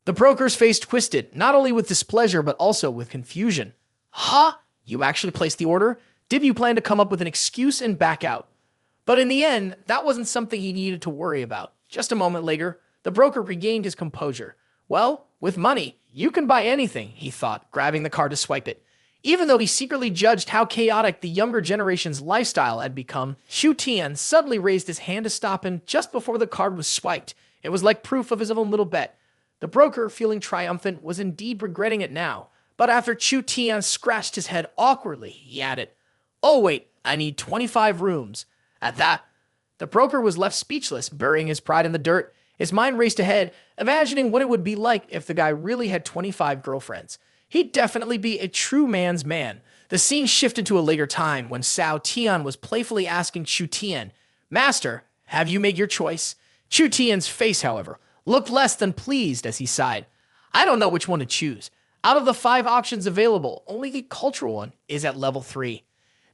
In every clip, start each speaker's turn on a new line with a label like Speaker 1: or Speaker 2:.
Speaker 1: The broker's face twisted, not only with displeasure but also with confusion. Huh? You actually placed the order? Did you plan to come up with an excuse and back out? But in the end, that wasn't something he needed to worry about. Just a moment later, the broker regained his composure. Well, with money, you can buy anything, he thought, grabbing the card to swipe it. Even though he secretly judged how chaotic the younger generation's lifestyle had become, Chu Tian suddenly raised his hand to stop him just before the card was swiped. It was like proof of his own little bet. The broker, feeling triumphant, was indeed regretting it now. But after Chu Tian scratched his head awkwardly, he added, "Oh wait, I need 25 rooms." At that, the broker was left speechless, burying his pride in the dirt. His mind raced ahead, imagining what it would be like if the guy really had 25 girlfriends. He'd definitely be a true man's man. The scene shifted to a later time when Chu Tian was playfully asking Chu Tian, "Master, have you made your choice?" Chu Tian's face, however, looked less than pleased as he sighed. "I don't know which one to choose. Out of the 5 options available, only the cultural one is at level 3.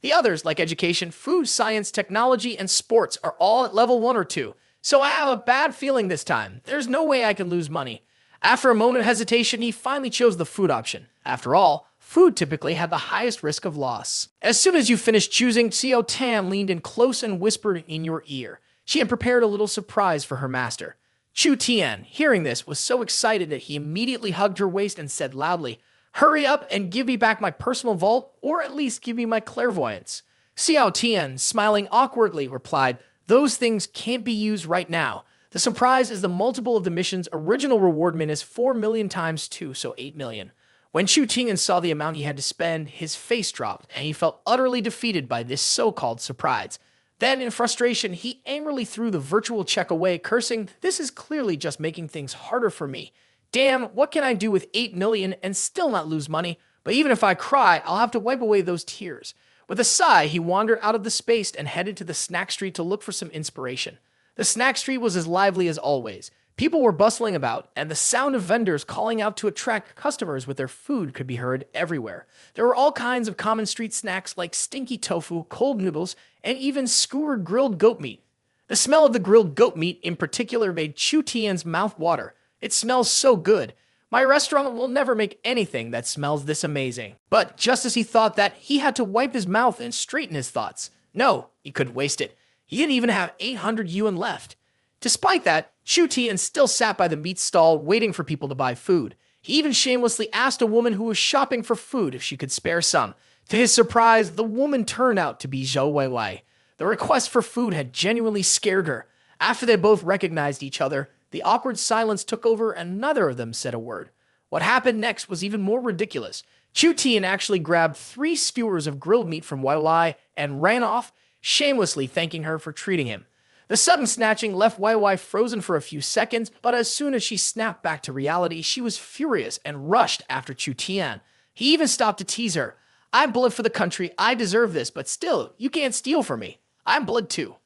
Speaker 1: The others, like education, food, science, technology, and sports, are all at level 1 or 2. So I have a bad feeling this time. There's no way I can lose money." After a moment of hesitation, he finally chose the food option. After all, food typically had the highest risk of loss. As soon as you finished choosing, Chu Tian leaned in close and whispered in your ear. She had prepared a little surprise for her master. Chu Tian, hearing this, was so excited that he immediately hugged her waist and said loudly, "Hurry up and give me back my personal vault, or at least give me my clairvoyance." Chu Tian, smiling awkwardly, replied, "Those things can't be used right now. The surprise is the multiple of the mission's original reward min is 4 million times 2, so 8 million. When Chu Tian saw the amount he had to spend, his face dropped, and he felt utterly defeated by this so-called surprise. Then, in frustration, he angrily threw the virtual check away, cursing, "This is clearly just making things harder for me. Damn, what can I do with 8 million and still not lose money? But even if I cry, I'll have to wipe away those tears." With a sigh, he wandered out of the space and headed to the snack street to look for some inspiration. The snack street was as lively as always. People were bustling about, and the sound of vendors calling out to attract customers with their food could be heard everywhere. There were all kinds of common street snacks like stinky tofu, cold noodles, and even skewered grilled goat meat. The smell of the grilled goat meat in particular made Chu Tian's mouth water. "It smells so good. My restaurant will never make anything that smells this amazing." But just as he thought that, he had to wipe his mouth and straighten his thoughts. No, he couldn't waste it. He didn't even have 800 yuan left. Despite that, Chu Tian still sat by the meat stall waiting for people to buy food. He even shamelessly asked a woman who was shopping for food if she could spare some. To his surprise, the woman turned out to be Zhou Weiwei. The request for food had genuinely scared her. After they both recognized each other, the awkward silence took over and neither of them said a word. What happened next was even more ridiculous. Chu Tian actually grabbed 3 skewers of grilled meat from Weiwei and ran off, shamelessly thanking her for treating him. The sudden snatching left Weiwei frozen for a few seconds, but as soon as she snapped back to reality, she was furious and rushed after Chu Tian. He even stopped to tease her. "I'm blood for the country, I deserve this, but still, you can't steal from me. I'm blood too."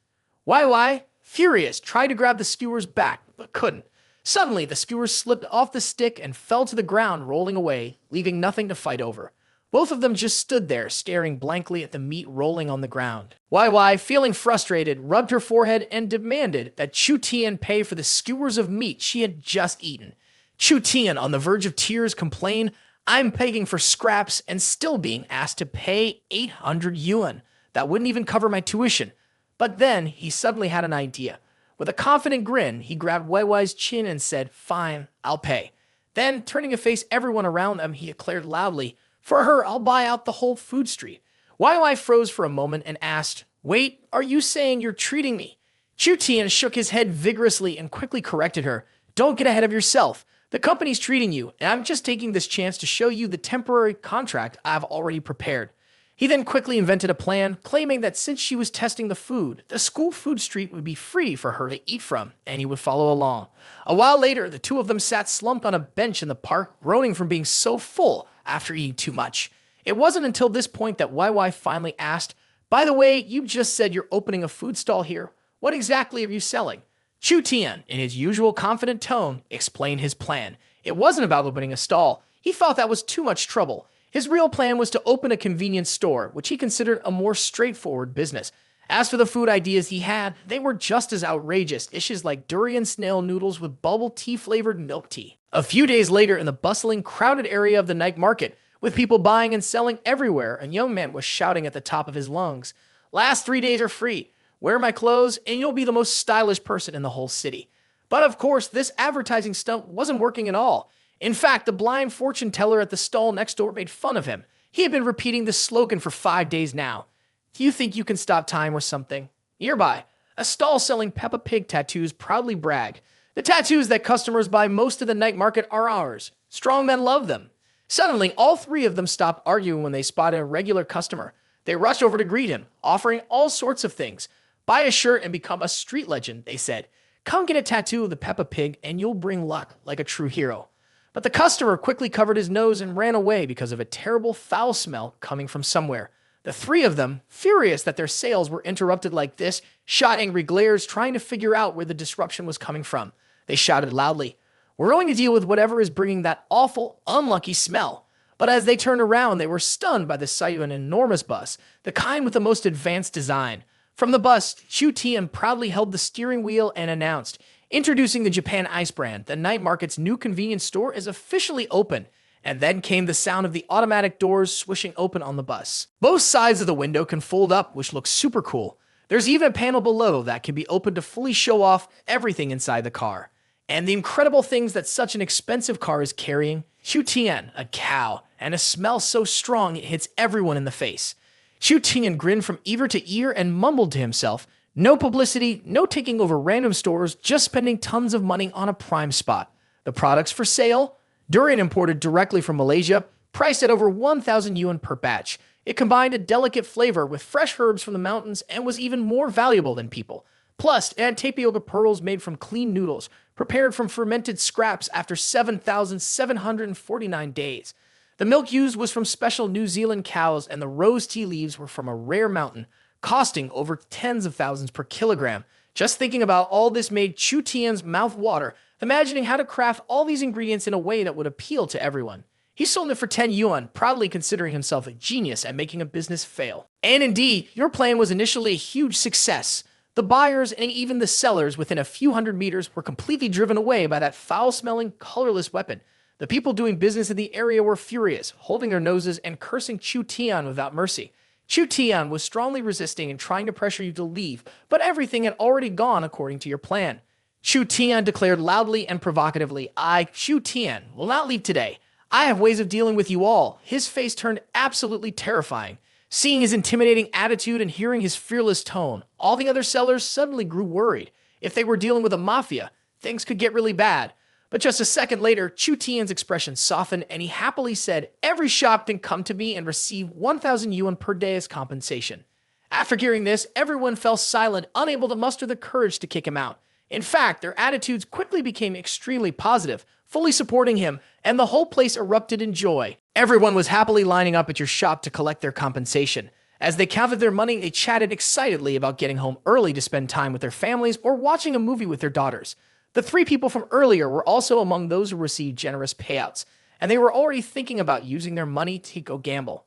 Speaker 1: Weiwei, furious, tried to grab the skewers back, but couldn't. Suddenly, the skewers slipped off the stick and fell to the ground, rolling away, leaving nothing to fight over. Both of them just stood there, staring blankly at the meat rolling on the ground. Weiwei, feeling frustrated, rubbed her forehead and demanded that Chu Tian pay for the skewers of meat she had just eaten. Chu Tian, on the verge of tears, complained, "I'm begging for scraps and still being asked to pay 800 yuan. That wouldn't even cover my tuition." But then he suddenly had an idea. With a confident grin, he grabbed Weiwei's chin and said, "Fine, I'll pay." Then, turning to face everyone around them, he declared loudly, "For her, I'll buy out the whole food street." Weiwei froze for a moment and asked, "Wait, are you saying you're treating me?" Chu Tian shook his head vigorously and quickly corrected her. "Don't get ahead of yourself. The company's treating you, and I'm just taking this chance to show you the temporary contract I've already prepared." He then quickly invented a plan, claiming that since she was testing the food, the school food street would be free for her to eat from, and he would follow along. A while later, the two of them sat slumped on a bench in the park, groaning from being so full after eating too much. It wasn't until this point that Weiwei finally asked, "By the way, you just said you're opening a food stall here. What exactly are you selling?" Chu Tian, in his usual confident tone, explained his plan. It wasn't about opening a stall. He thought that was too much trouble. His real plan was to open a convenience store, which he considered a more straightforward business. As for the food ideas he had, they were just as outrageous, dishes like durian snail noodles with bubble tea-flavored milk tea. A few days later, in the bustling, crowded area of the night market, with people buying and selling everywhere, a young man was shouting at the top of his lungs, "Last 3 days are free. Wear my clothes and you'll be the most stylish person in the whole city." But of course, this advertising stunt wasn't working at all. In fact, the blind fortune teller at the stall next door made fun of him. He had been repeating this slogan for 5 days now. Do you think you can stop time or something? Nearby, a stall selling Peppa Pig tattoos proudly bragged, "The tattoos that customers buy most of the night market are ours. Strong men love them." Suddenly, all three of them stopped arguing when they spotted a regular customer. They rushed over to greet him, offering all sorts of things. "Buy a shirt and become a street legend," they said. "Come get a tattoo of the Peppa Pig and you'll bring luck like a true hero." But the customer quickly covered his nose and ran away because of a terrible foul smell coming from somewhere. The three of them, furious that their sales were interrupted like this, shot angry glares trying to figure out where the disruption was coming from. They shouted loudly, "We're going to deal with whatever is bringing that awful, unlucky smell." But as they turned around, they were stunned by the sight of an enormous bus, the kind with the most advanced design. From the bus, Chu Tian proudly held the steering wheel and announced, "Introducing the Japan Ice brand, the night market's new convenience store is officially open." And then came the sound of the automatic doors swishing open on the bus. Both sides of the window can fold up, which looks super cool. There's even a panel below that can be opened to fully show off everything inside the car. And the incredible things that such an expensive car is carrying: Chu Tian, a cow, and a smell so strong it hits everyone in the face. Chu Tian grinned from ear to ear and mumbled to himself, "No publicity, no taking over random stores, just spending tons of money on a prime spot. The products for sale? Durian imported directly from Malaysia, priced at over 1,000 yuan per batch. It combined a delicate flavor with fresh herbs from the mountains and was even more valuable than people. Plus, it had tapioca pearls made from clean noodles, prepared from fermented scraps after 7,749 days. The milk used was from special New Zealand cows, and the rose tea leaves were from a rare mountain, costing over tens of thousands per kilogram." Just thinking about all this made Chu Tian's mouth water, imagining how to craft all these ingredients in a way that would appeal to everyone. He sold it for 10 yuan, proudly considering himself a genius at making a business fail. And indeed, your plan was initially a huge success. The buyers and even the sellers within a few hundred meters were completely driven away by that foul-smelling, colorless weapon. The people doing business in the area were furious, holding their noses and cursing Chu Tian without mercy. Chu Tian was strongly resisting and trying to pressure you to leave, but everything had already gone according to your plan. Chu Tian declared loudly and provocatively, "I, Chu Tian, will not leave today. I have ways of dealing with you all." His face turned absolutely terrifying. Seeing his intimidating attitude and hearing his fearless tone, all the other sellers suddenly grew worried. If they were dealing with a mafia, things could get really bad. But just a second later, Chu Tian's expression softened and he happily said, "Every shop can come to me and receive 1,000 yuan per day as compensation." After hearing this, everyone fell silent, unable to muster the courage to kick him out. In fact, their attitudes quickly became extremely positive, fully supporting him, and the whole place erupted in joy. Everyone was happily lining up at your shop to collect their compensation. As they counted their money, they chatted excitedly about getting home early to spend time with their families or watching a movie with their daughters. The three people from earlier were also among those who received generous payouts, and they were already thinking about using their money to go gamble.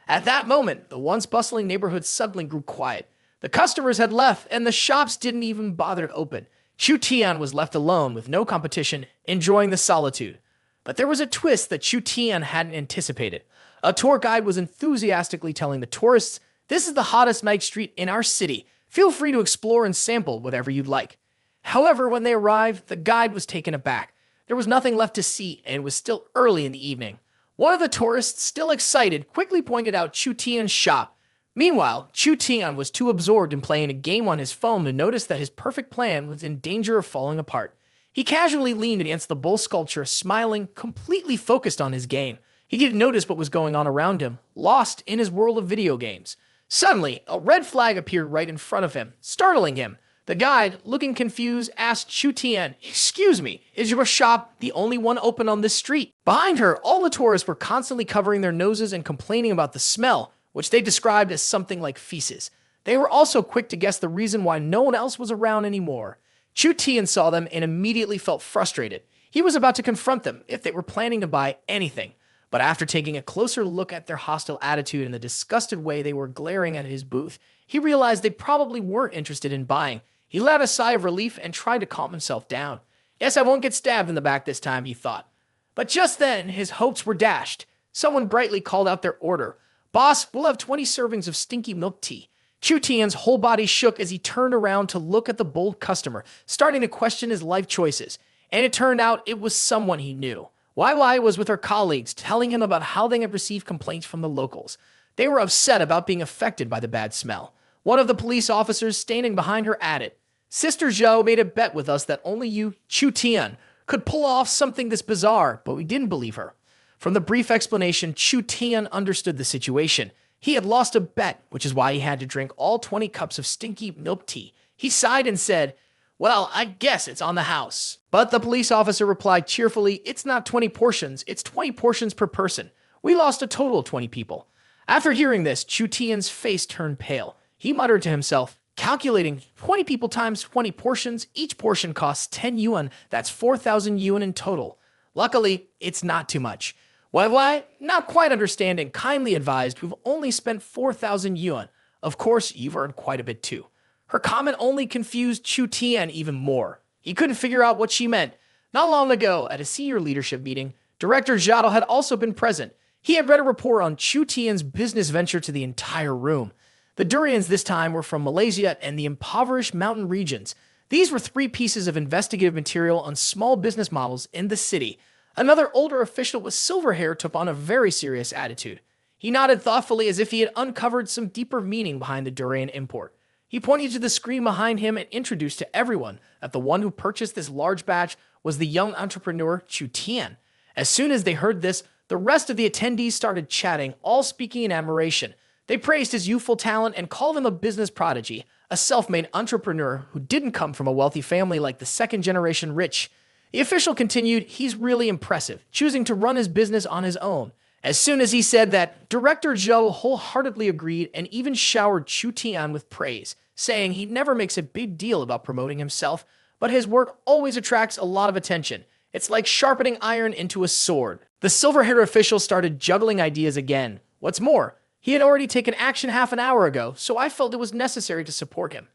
Speaker 1: At that moment, the once bustling neighborhood suddenly grew quiet. The customers had left, and the shops didn't even bother to open. Chu Tian was left alone with no competition, enjoying the solitude. But there was a twist that Chu Tian hadn't anticipated. A tour guide was enthusiastically telling the tourists, "This is the hottest night street in our city. Feel free to explore and sample whatever you'd like." However, when they arrived, the guide was taken aback. There was nothing left to see, and it was still early in the evening. One of the tourists, still excited, quickly pointed out Chu Tian's shop. Meanwhile, Chu Tian was too absorbed in playing a game on his phone to notice that his perfect plan was in danger of falling apart. He casually leaned against the bull sculpture, smiling, completely focused on his game. He didn't notice what was going on around him, lost in his world of video games. Suddenly, a red flag appeared right in front of him, startling him. The guide, looking confused, asked Chu Tian, "Excuse me, is your shop the only one open on this street?" Behind her, all the tourists were constantly covering their noses and complaining about the smell, which they described as something like feces. They were also quick to guess the reason why no one else was around anymore. Chu Tian saw them and immediately felt frustrated. He was about to confront them if they were planning to buy anything. But after taking a closer look at their hostile attitude and the disgusted way they were glaring at his booth, he realized they probably weren't interested in buying. He let out a sigh of relief and tried to calm himself down. Yes, I won't get stabbed in the back this time, he thought. But just then, his hopes were dashed. Someone brightly called out their order. Boss, we'll have 20 servings of stinky milk tea. Chu Tian's whole body shook as he turned around to look at the bold customer, starting to question his life choices. And it turned out it was someone he knew. YY was with her colleagues, telling him about how they had received complaints from the locals. They were upset about being affected by the bad smell. One of the police officers standing behind her added, Sister Zhou made a bet with us that only you, Chu Tian, could pull off something this bizarre, but we didn't believe her. From the brief explanation, Chu Tian understood the situation. He had lost a bet, which is why he had to drink all 20 cups of stinky milk tea. He sighed and said, well, I guess it's on the house. But the police officer replied cheerfully, it's not 20 portions, it's 20 portions per person. We lost a total of 20 people. After hearing this, Chu Tian's face turned pale. He muttered to himself, calculating 20 people times 20 portions, each portion costs 10 yuan, that's 4,000 yuan in total. Luckily, it's not too much. Why? Not quite understanding, kindly advised, we've only spent 4,000 yuan. Of course, you've earned quite a bit too. Her comment only confused Chu Tian even more. He couldn't figure out what she meant. Not long ago, at a senior leadership meeting, Director Zhao had also been present. He had read a report on Chu Tian's business venture to the entire room. The Durians this time were from Malaysia and the impoverished mountain regions. These were 3 pieces of investigative material on small business models in the city. Another older official with silver hair took on a very serious attitude. He nodded thoughtfully as if he had uncovered some deeper meaning behind the Durian import. He pointed to the screen behind him and introduced to everyone that the one who purchased this large batch was the young entrepreneur Chu Tian. As soon as they heard this, the rest of the attendees started chatting, all speaking in admiration. They praised his youthful talent and called him a business prodigy, a self-made entrepreneur who didn't come from a wealthy family like the second-generation rich. The official continued, he's really impressive, choosing to run his business on his own. As soon as he said that, Director Zhou wholeheartedly agreed and even showered Chu Tian with praise, saying he never makes a big deal about promoting himself, but his work always attracts a lot of attention. It's like sharpening iron into a sword. The silver-haired official started juggling ideas again. What's more, he had already taken action half an hour ago, so I felt it was necessary to support him.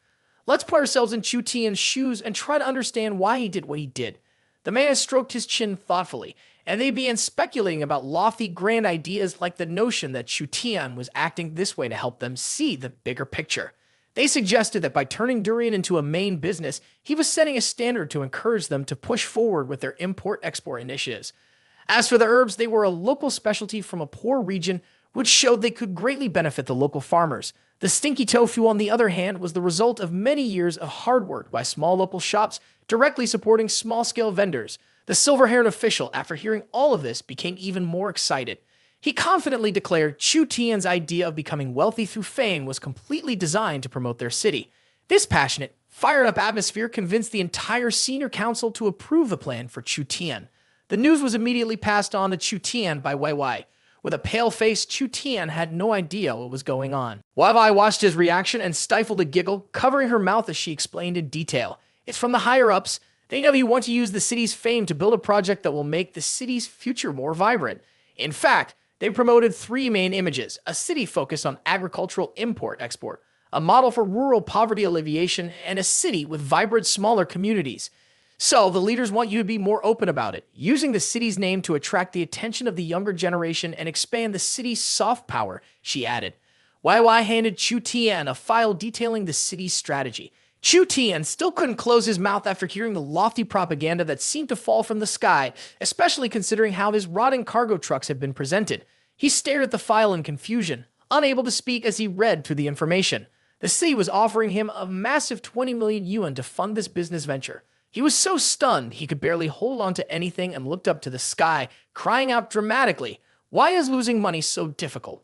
Speaker 1: Let's put ourselves in Chu Tian's shoes and try to understand why he did what he did. The man stroked his chin thoughtfully, and they began speculating about lofty, grand ideas like the notion that Chu Tian was acting this way to help them see the bigger picture. They suggested that by turning Durian into a main business, he was setting a standard to encourage them to push forward with their import-export initiatives. As for the herbs, they were a local specialty from a poor region, which showed they could greatly benefit the local farmers. The stinky tofu, on the other hand, was the result of many years of hard work by small local shops directly supporting small-scale vendors. The silver-haired official, after hearing all of this, became even more excited. He confidently declared Chu Tian's idea of becoming wealthy through fame was completely designed to promote their city. This passionate, fired-up atmosphere convinced the entire senior council to approve the plan for Chu Tian. The news was immediately passed on to Chu Tian by YY. With a pale face, Chu Tian had no idea what was going on. YY watched his reaction and stifled a giggle, covering her mouth as she explained in detail. It's from the higher-ups. They know you want to use the city's fame to build a project that will make the city's future more vibrant. In fact, they promoted 3 main images: a city focused on agricultural import-export, a model for rural poverty alleviation, and a city with vibrant smaller communities. So, the leaders want you to be more open about it, using the city's name to attract the attention of the younger generation and expand the city's soft power, she added. YY handed Chu Tian a file detailing the city's strategy. Chu Tian still couldn't close his mouth after hearing the lofty propaganda that seemed to fall from the sky, especially considering how his rotting cargo trucks had been presented. He stared at the file in confusion, unable to speak as he read through the information. The city was offering him a massive 20 million yuan to fund this business venture. He was so stunned he could barely hold on to anything and looked up to the sky, crying out dramatically, "Why is losing money so difficult?"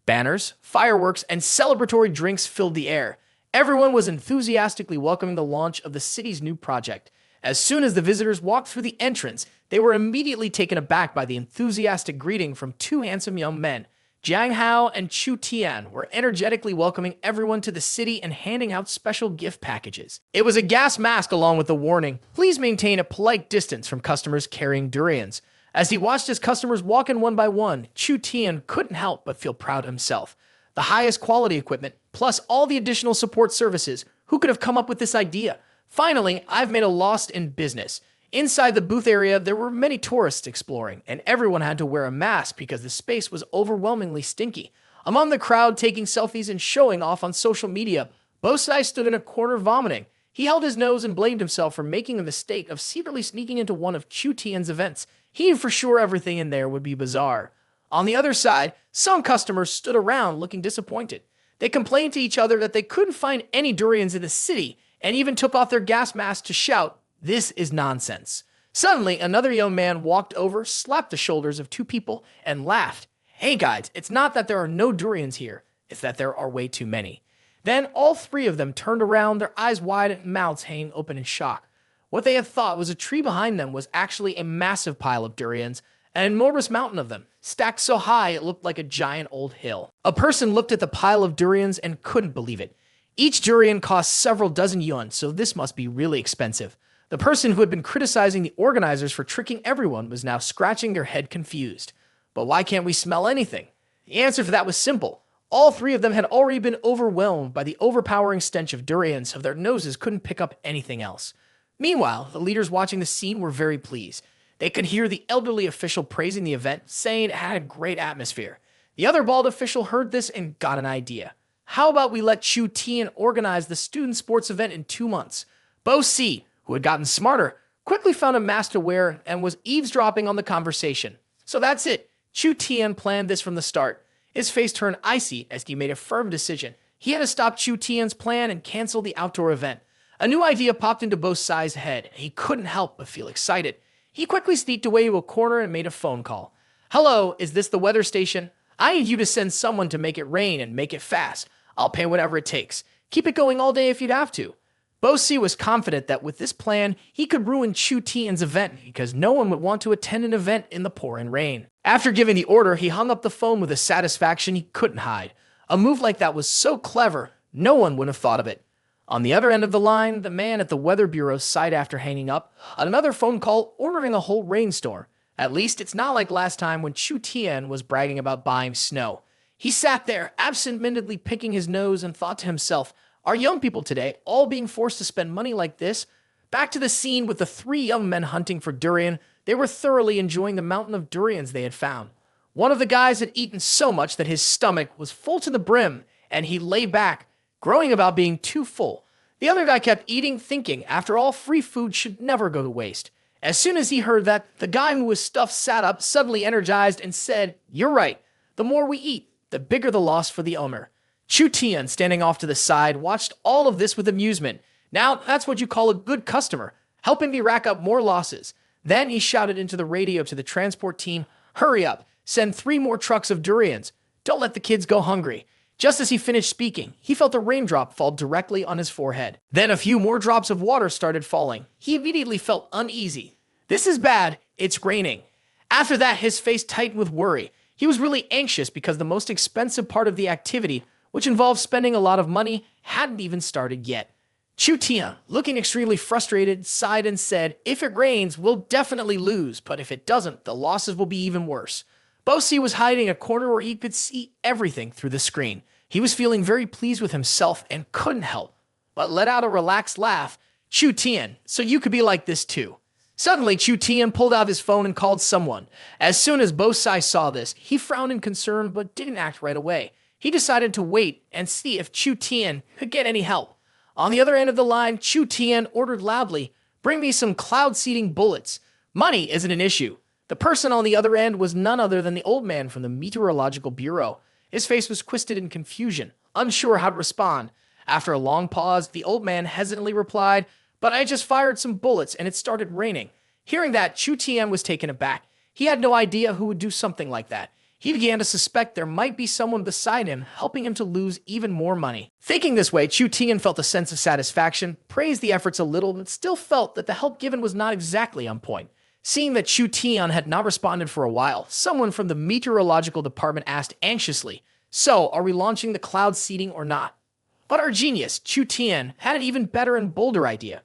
Speaker 1: Banners, fireworks, and celebratory drinks filled the air. Everyone was enthusiastically welcoming the launch of the city's new project. As soon as the visitors walked through the entrance, they were immediately taken aback by the enthusiastic greeting from 2 handsome young men. Jiang Hao and Chu Tian were energetically welcoming everyone to the city and handing out special gift packages. It was a gas mask along with the warning, "Please maintain a polite distance from customers carrying durians." As he watched his customers walk in one by one, Chu Tian couldn't help but feel proud of himself. The highest quality equipment, plus all the additional support services. Who could have come up with this idea? Finally, I've made a lost in business. Inside the booth area, there were many tourists exploring, and everyone had to wear a mask because the space was overwhelmingly stinky. Among the crowd taking selfies and showing off on social media, Bosai stood in a corner vomiting. He held his nose and blamed himself for making the mistake of secretly sneaking into one of Chu Tian's events. He knew for sure everything in there would be bizarre. On the other side, some customers stood around looking disappointed. They complained to each other that they couldn't find any durians in the city, and even took off their gas masks to shout, "This is nonsense." Suddenly, another young man walked over, slapped the shoulders of two people, and laughed. "Hey guys, it's not that there are no durians here, it's that there are way too many." Then all three of them turned around, their eyes wide and mouths hanging open in shock. What they had thought was a tree behind them was actually a massive pile of durians, an enormous mountain of them, stacked so high it looked like a giant old hill. A person looked at the pile of durians and couldn't believe it. Each durian cost several dozen yuan, so this must be really expensive. The person who had been criticizing the organizers for tricking everyone was now scratching their head confused. But why can't we smell anything? The answer for that was simple. All three of them had already been overwhelmed by the overpowering stench of durians, so their noses couldn't pick up anything else. Meanwhile, the leaders watching the scene were very pleased. They could hear the elderly official praising the event, saying it had a great atmosphere. The other bald official heard this and got an idea. How about we let Chu Tian organize the student sports event in 2 months? Bo Si, who had gotten smarter, quickly found a mask to wear and was eavesdropping on the conversation. So that's it. Chu Tian planned this from the start. His face turned icy as he made a firm decision. He had to stop Chu Tian's plan and cancel the outdoor event. A new idea popped into Bo Si's head, and he couldn't help but feel excited. He quickly sneaked away to a corner and made a phone call. "Hello, is this the weather station? I need you to send someone to make it rain and make it fast. I'll pay whatever it takes. Keep it going all day if you'd have to." Bo Si was confident that with this plan, he could ruin Chu Tian's event because no one would want to attend an event in the pouring rain. After giving the order, he hung up the phone with a satisfaction he couldn't hide. A move like that was so clever, no one would have thought of it. On the other end of the line, the man at the Weather Bureau sighed after hanging up, another phone call ordering a whole rainstorm. At least it's not like last time when Chu Tian was bragging about buying snow. He sat there, absent-mindedly picking his nose, and thought to himself, are young people today all being forced to spend money like this? Back to the scene with the three young men hunting for durian, they were thoroughly enjoying the mountain of durians they had found. One of the guys had eaten so much that his stomach was full to the brim, and he lay back, growing about being too full. The other guy kept eating, thinking, after all, free food should never go to waste. As soon as he heard that, the guy who was stuffed sat up, suddenly energized, and said, "You're right. The more we eat, the bigger the loss for the owner." Chu Tian, standing off to the side, watched all of this with amusement. Now, that's what you call a good customer, helping me rack up more losses. Then he shouted into the radio to the transport team, "Hurry up, send 3 more trucks of durians. Don't let the kids go hungry." Just as he finished speaking, he felt a raindrop fall directly on his forehead. Then a few more drops of water started falling. He immediately felt uneasy. This is bad, it's raining. After that, his face tightened with worry. He was really anxious because the most expensive part of the activity, which involved spending a lot of money, hadn't even started yet. Chu Tian, looking extremely frustrated, sighed and said, "If it rains, we'll definitely lose, but if it doesn't, the losses will be even worse." Bo Si was hiding in a corner where he could see everything through the screen. He was feeling very pleased with himself and couldn't help but let out a relaxed laugh. "Chu Tian, so you could be like this too." Suddenly, Chu Tian pulled out his phone and called someone. As soon as Bo Si saw this, he frowned in concern but didn't act right away. He decided to wait and see if Chu Tian could get any help. On the other end of the line, Chu Tian ordered loudly, "Bring me some cloud-seeding bullets. Money isn't an issue." The person on the other end was none other than the old man from the Meteorological Bureau. His face was twisted in confusion, unsure how to respond. After a long pause, the old man hesitantly replied, "But I just fired some bullets and it started raining." Hearing that, Chu Tian was taken aback. He had no idea who would do something like that. He began to suspect there might be someone beside him helping him to lose even more money. Thinking this way, Chu Tian felt a sense of satisfaction, praised the efforts a little, but still felt that the help given was not exactly on point. Seeing that Chu Tian had not responded for a while, someone from the meteorological department asked anxiously, "So, are we launching the cloud seeding or not?" But our genius, Chu Tian, had an even better and bolder idea.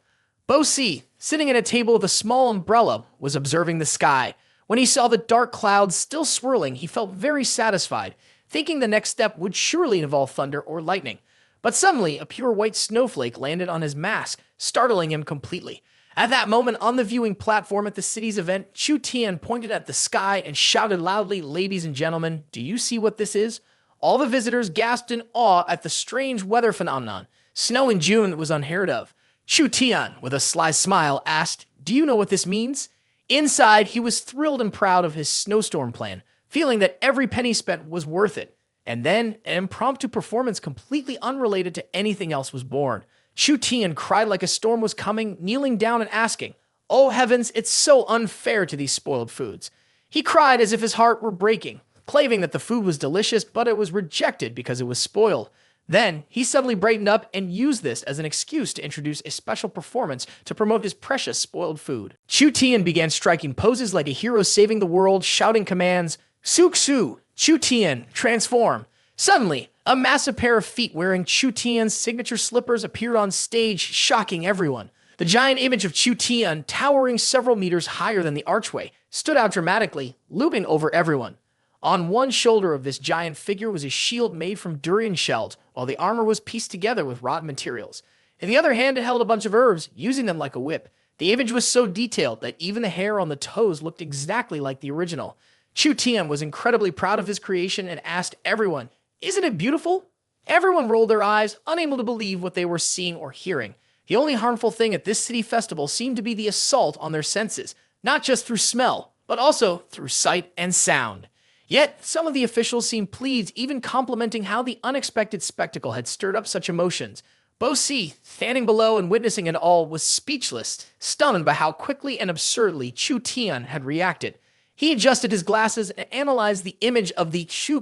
Speaker 1: Bo Si, sitting at a table with a small umbrella, was observing the sky. When he saw the dark clouds still swirling, he felt very satisfied, thinking the next step would surely involve thunder or lightning. But suddenly, a pure white snowflake landed on his mask, startling him completely. At that moment, on the viewing platform at the city's event, Chu Tian pointed at the sky and shouted loudly, "Ladies and gentlemen, do you see what this is?" All the visitors gasped in awe at the strange weather phenomenon. Snow in June was unheard of. Chu Tian, with a sly smile, asked, "Do you know what this means?" Inside, he was thrilled and proud of his snowstorm plan, feeling that every penny spent was worth it. And then, an impromptu performance completely unrelated to anything else was born. Chu Tian cried like a storm was coming, kneeling down and asking, "Oh heavens, it's so unfair to these spoiled foods." He cried as if his heart were breaking, claiming that the food was delicious, but it was rejected because it was spoiled. Then, he suddenly brightened up and used this as an excuse to introduce a special performance to promote his precious spoiled food. Chu Tian began striking poses like a hero saving the world, shouting commands, "Suk Su, Chu Tian, transform." Suddenly, a massive pair of feet wearing Chu Tian's signature slippers appeared on stage, shocking everyone. The giant image of Chu Tian, towering several meters higher than the archway, stood out dramatically, looming over everyone. On one shoulder of this giant figure was a shield made from durian shells, while the armor was pieced together with rotten materials. In the other hand, it held a bunch of herbs, using them like a whip. The image was so detailed that even the hair on the toes looked exactly like the original. Chu Tian was incredibly proud of his creation and asked everyone, "Isn't it beautiful?" Everyone rolled their eyes, unable to believe what they were seeing or hearing. The only harmful thing at this city festival seemed to be the assault on their senses, not just through smell, but also through sight and sound. Yet, some of the officials seemed pleased, even complimenting how the unexpected spectacle had stirred up such emotions. Bo Si, standing below and witnessing it all, was speechless, stunned by how quickly and absurdly Chu Tian had reacted. He adjusted his glasses and analyzed the image of the Chu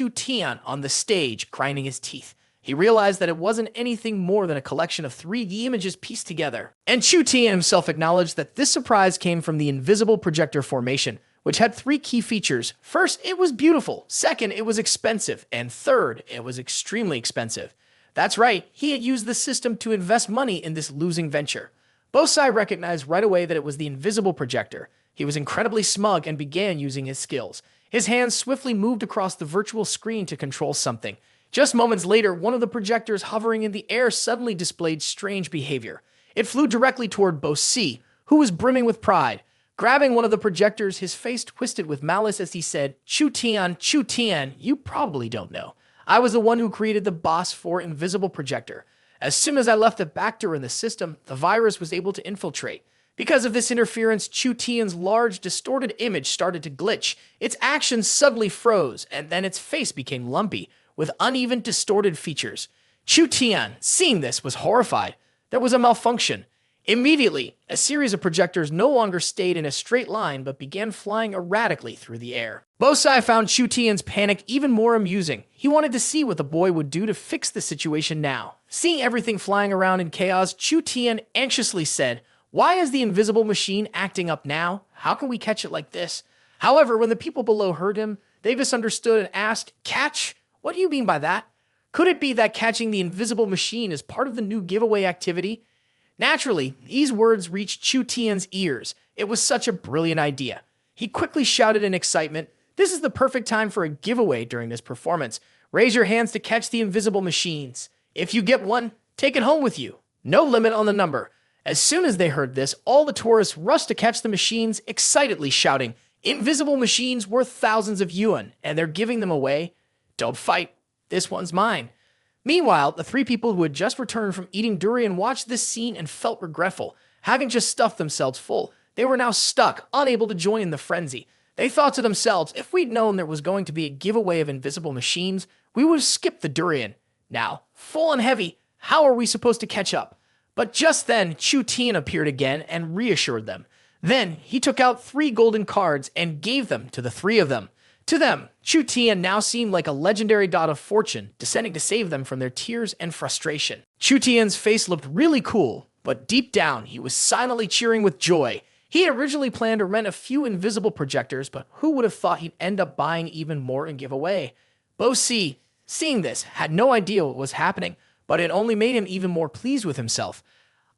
Speaker 1: Tian on the stage, grinding his teeth. He realized that it wasn't anything more than a collection of 3D images pieced together. And Chu Tian himself acknowledged that this surprise came from the invisible projector formation, which had 3 key features. First, it was beautiful. Second, it was expensive. And third, it was extremely expensive. That's right, he had used the system to invest money in this losing venture. Bosai recognized right away that it was the invisible projector. He was incredibly smug and began using his skills. His hands swiftly moved across the virtual screen to control something. Just moments later, one of the projectors hovering in the air suddenly displayed strange behavior. It flew directly toward Bo Si, who was brimming with pride. Grabbing one of the projectors, his face twisted with malice as he said, Chu Tian, you probably don't know. I was the one who created the boss for invisible projector. As soon as I left a backdoor in the system, the virus was able to infiltrate. Because of this interference, Chu Tian's large, distorted image started to glitch. Its actions suddenly froze, and then its face became lumpy, with uneven, distorted features. Chu Tian, seeing this, was horrified. There was a malfunction. Immediately, a series of projectors no longer stayed in a straight line but began flying erratically through the air. Bosai found Chu Tian's panic even more amusing. He wanted to see what the boy would do to fix the situation now. Seeing everything flying around in chaos, Chu Tian anxiously said, "Why is the invisible machine acting up now? How can we catch it like this?" However, when the people below heard him, they misunderstood and asked, "Catch? What do you mean by that? Could it be that catching the invisible machine is part of the new giveaway activity?" Naturally, these words reached Chu Tian's ears. It was such a brilliant idea. He quickly shouted in excitement, "This is the perfect time for a giveaway during this performance. Raise your hands to catch the invisible machines. If you get one, take it home with you. No limit on the number." As soon as they heard this, all the tourists rushed to catch the machines, excitedly shouting, "Invisible machines worth thousands of yuan, and they're giving them away. Don't fight. This one's mine." Meanwhile, the 3 people who had just returned from eating durian watched this scene and felt regretful. Having just stuffed themselves full, they were now stuck, unable to join in the frenzy. They thought to themselves, if we'd known there was going to be a giveaway of invisible machines, we would have skipped the durian. Now, full and heavy, how are we supposed to catch up? But just then, Chu Tian appeared again and reassured them. Then, he took out 3 golden cards and gave them to the 3 of them. To them, Chu Tian now seemed like a legendary god of fortune, descending to save them from their tears and frustration. Chu Tian's face looked really cool, but deep down, he was silently cheering with joy. He had originally planned to rent a few invisible projectors, but who would have thought he'd end up buying even more and give away? Bo Si, seeing this, had no idea what was happening, but it only made him even more pleased with himself.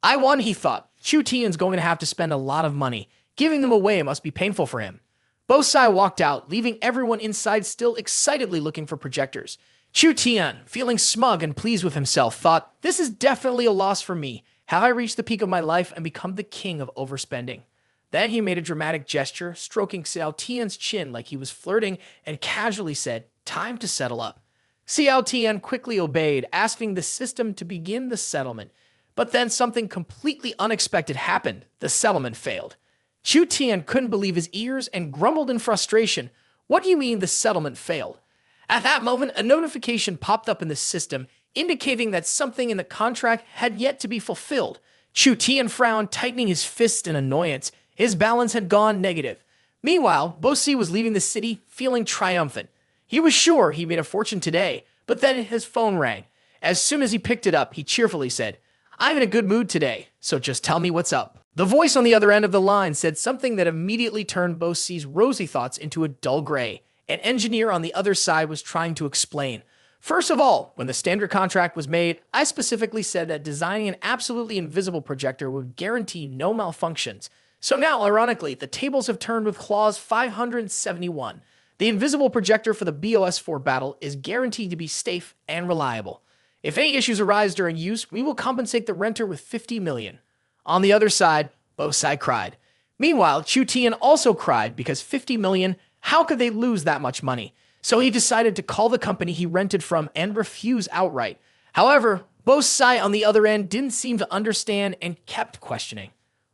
Speaker 1: I won, he thought. Chu Tian's going to have to spend a lot of money. Giving them away must be painful for him. Bosai walked out, leaving everyone inside still excitedly looking for projectors. Chu Tian, feeling smug and pleased with himself, thought, this is definitely a loss for me. Have I reached the peak of my life and become the king of overspending? Then he made a dramatic gesture, stroking Xiao Tian's chin like he was flirting, and casually said, time to settle up. Xiao Tian quickly obeyed, asking the system to begin the settlement. But then something completely unexpected happened. The settlement failed. Chu Tian couldn't believe his ears and grumbled in frustration. What do you mean the settlement failed? At that moment, a notification popped up in the system, indicating that something in the contract had yet to be fulfilled. Chu Tian frowned, tightening his fist in annoyance. His balance had gone negative. Meanwhile, Bo Si was leaving the city, feeling triumphant. He was sure he made a fortune today, but then his phone rang. As soon as he picked it up, he cheerfully said, I'm in a good mood today, so just tell me what's up. The voice on the other end of the line said something that immediately turned Bo Si's rosy thoughts into a dull gray. An engineer on the other side was trying to explain. First of all, when the standard contract was made, I specifically said that designing an absolutely invisible projector would guarantee no malfunctions. So now, ironically, the tables have turned with clause 571. The invisible projector for the BOS-4 battle is guaranteed to be safe and reliable. If any issues arise during use, we will compensate the renter with 50 million. On the other side, Bo Si cried. Meanwhile, Chu Tian also cried because 50 million, how could they lose that much money? So he decided to call the company he rented from and refuse outright. However, Bo Si on the other end didn't seem to understand and kept questioning.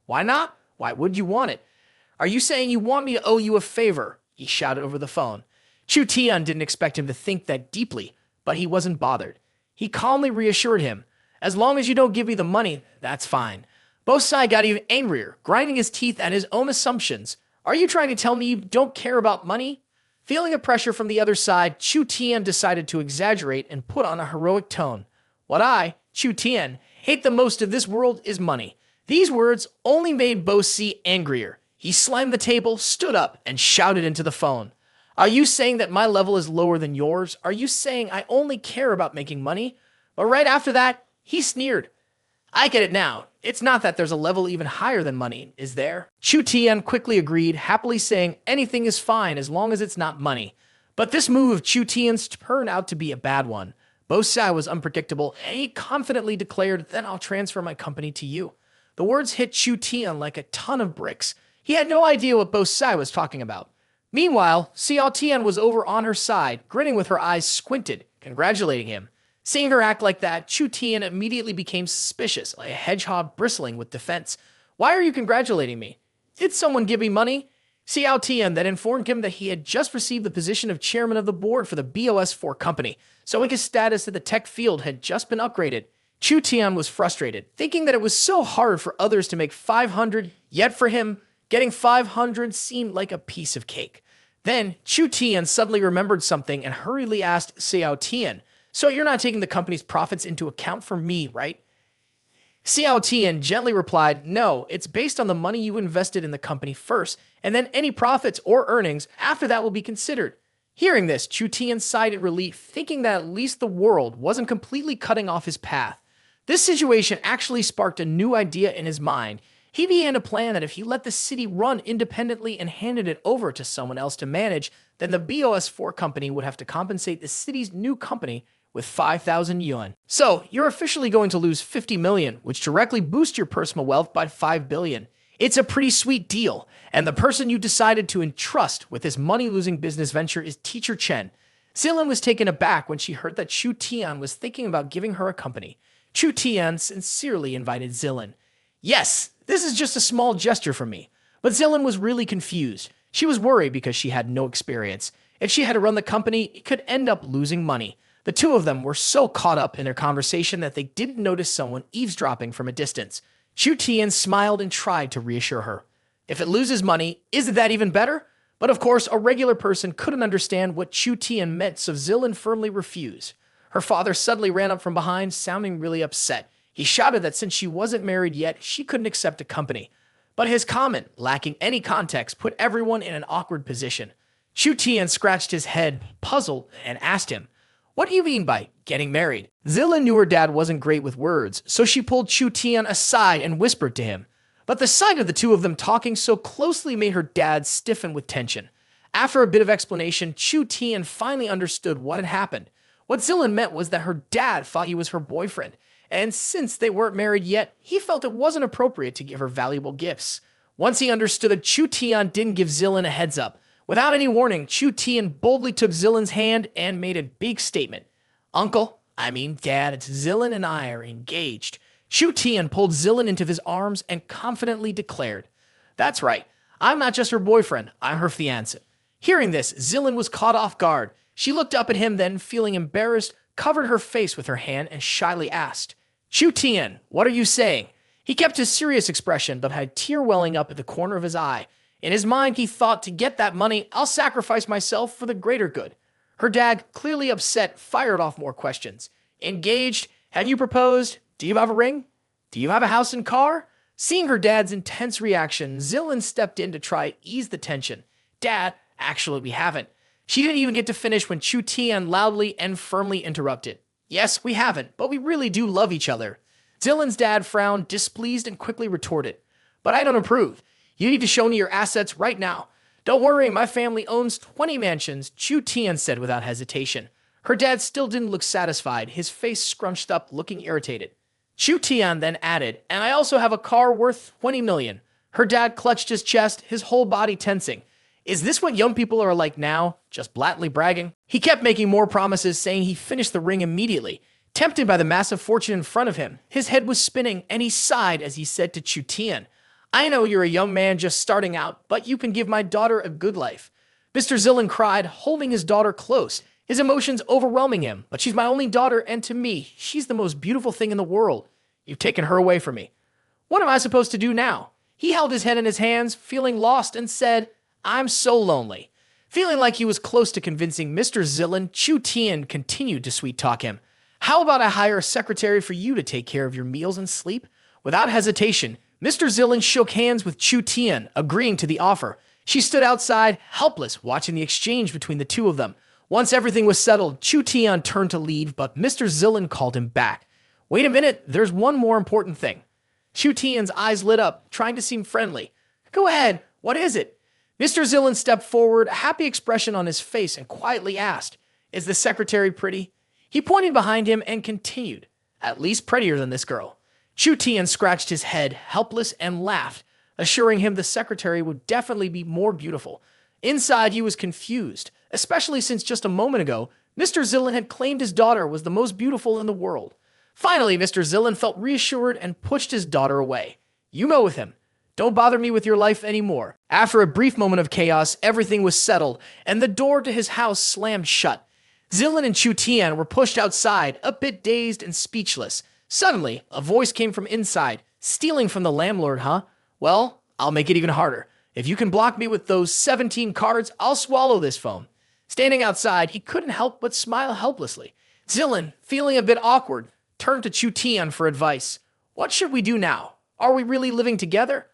Speaker 1: Why not? Why would you want it? Are you saying you want me to owe you a favor? He shouted over the phone. Chu Tian didn't expect him to think that deeply, but he wasn't bothered. He calmly reassured him, as long as you don't give me the money, that's fine. Bo Si got even angrier, grinding his teeth at his own assumptions. Are you trying to tell me you don't care about money? Feeling the pressure from the other side, Chu Tian decided to exaggerate and put on a heroic tone. What I, Chu Tian, hate the most in this world is money. These words only made Bo Si angrier. He slammed the table, stood up, and shouted into the phone. Are you saying that my level is lower than yours? Are you saying I only care about making money? But right after that, he sneered. I get it now. It's not that there's a level even higher than money, is there? Chu Tian quickly agreed, happily saying anything is fine as long as it's not money. But this move of Chu Tian's turned out to be a bad one. Bo Si was unpredictable, and he confidently declared, then I'll transfer my company to you. The words hit Chu Tian like a ton of bricks. He had no idea what Bo Si was talking about. Meanwhile, Xiao Tian was over on her side, grinning with her eyes squinted, congratulating him. Seeing her act like that, Chu Tian immediately became suspicious, like a hedgehog bristling with defense. Why are you congratulating me? Did someone give me money? Xiao Tian then informed him that he had just received the position of chairman of the board for the BOS-4 company, so his status in the tech field had just been upgraded. Chu Tian was frustrated, thinking that it was so hard for others to make 500, yet for him, getting 500 seemed like a piece of cake. Then, Chu Tian suddenly remembered something and hurriedly asked Xiao Tian, so you're not taking the company's profits into account for me, right? Xiao Tian gently replied, no, it's based on the money you invested in the company first, and then any profits or earnings after that will be considered. Hearing this, Chu Tian sighed in relief, thinking that at least the world wasn't completely cutting off his path. This situation actually sparked a new idea in his mind. He began to plan that if he let the city run independently and handed it over to someone else to manage, then the BOS-4 company would have to compensate the city's new company with 5,000 yuan. So, you're officially going to lose 50 million, which directly boosts your personal wealth by 5 billion. It's a pretty sweet deal, and the person you decided to entrust with this money-losing business venture is Teacher Chen. Zilin was taken aback when she heard that Chu Tian was thinking about giving her a company. Chu Tian sincerely invited Zilin. Yes, this is just a small gesture from me. But Zilin was really confused. She was worried because she had no experience. If she had to run the company, it could end up losing money. The two of them were so caught up in their conversation that they didn't notice someone eavesdropping from a distance. Chu Tian smiled and tried to reassure her. If it loses money, isn't that even better? But of course, a regular person couldn't understand what Chu Tian meant, so Zilin firmly refused. Her father suddenly ran up from behind, sounding really upset. He shouted that since she wasn't married yet, she couldn't accept a company. But his comment, lacking any context, put everyone in an awkward position. Chu Tian scratched his head, puzzled, and asked him, what do you mean by getting married? Zilin knew her dad wasn't great with words, so she pulled Chu Tian aside and whispered to him. But the sight of the two of them talking so closely made her dad stiffen with tension. After a bit of explanation, Chu Tian finally understood what had happened. What Zilin meant was that her dad thought he was her boyfriend, and since they weren't married yet, he felt it wasn't appropriate to give her valuable gifts. Once he understood that Chu Tian didn't give Zilin a heads up, without any warning, Chu Tian boldly took Zilin's hand and made a big statement. Dad, it's Zilin and I are engaged. Chu Tian pulled Zilin into his arms and confidently declared, "That's right, I'm not just her boyfriend, I'm her fiancé." Hearing this, Zilin was caught off guard. She looked up at him, then, feeling embarrassed, covered her face with her hand and shyly asked, "Chu Tian, what are you saying?" He kept his serious expression, but had a tear welling up at the corner of his eye. In his mind, he thought, to get that money, I'll sacrifice myself for the greater good. Her dad, clearly upset, fired off more questions. Engaged? Have you proposed? Do you have a ring? Do you have a house and car? Seeing her dad's intense reaction, Zilin stepped in to try to ease the tension. Dad, actually, we haven't. She didn't even get to finish when Chu Tian loudly and firmly interrupted. Yes, we haven't, but we really do love each other. Zilin's dad frowned, displeased, and quickly retorted, "But I don't approve. You need to show me your assets right now." "Don't worry, my family owns 20 mansions," Chu Tian said without hesitation. Her dad still didn't look satisfied, his face scrunched up, looking irritated. Chu Tian then added, "And I also have a car worth 20 million. Her dad clutched his chest, his whole body tensing. Is this what young people are like now, just blatantly bragging? He kept making more promises, saying he finished the ring immediately. Tempted by the massive fortune in front of him, his head was spinning, and he sighed as he said to Chu Tian, "I know you're a young man just starting out, but you can give my daughter a good life." Mr. Zilin cried, holding his daughter close, his emotions overwhelming him. "But she's my only daughter, and to me, she's the most beautiful thing in the world. You've taken her away from me. What am I supposed to do now?" He held his head in his hands, feeling lost, and said, "I'm so lonely." Feeling like he was close to convincing Mr. Zilin, Chu Tian continued to sweet-talk him. "How about I hire a secretary for you to take care of your meals and sleep?" Without hesitation, Mr. Zilin shook hands with Chu Tian, agreeing to the offer. She stood outside, helpless, watching the exchange between the two of them. Once everything was settled, Chu Tian turned to leave, but Mr. Zilin called him back. "Wait a minute, there's one more important thing." Chu Tian's eyes lit up, trying to seem friendly. "Go ahead, what is it?" Mr. Zilin stepped forward, a happy expression on his face, and quietly asked, "Is the secretary pretty?" He pointed behind him and continued, "At least prettier than this girl." Chu Tian scratched his head, helpless, and laughed, assuring him the secretary would definitely be more beautiful. Inside, he was confused, especially since just a moment ago, Mr. Zilin had claimed his daughter was the most beautiful in the world. Finally, Mr. Zilin felt reassured and pushed his daughter away. "You go with him. Don't bother me with your life anymore." After a brief moment of chaos, everything was settled, and the door to his house slammed shut. Zilin and Chu Tian were pushed outside, a bit dazed and speechless. Suddenly, a voice came from inside. "Stealing from the landlord, huh? Well, I'll make it even harder. If you can block me with those 17 cards, I'll swallow this foam." Standing outside, he couldn't help but smile helplessly. Zilin, feeling a bit awkward, turned to Chu Tian for advice. "What should we do now? Are we really living together?"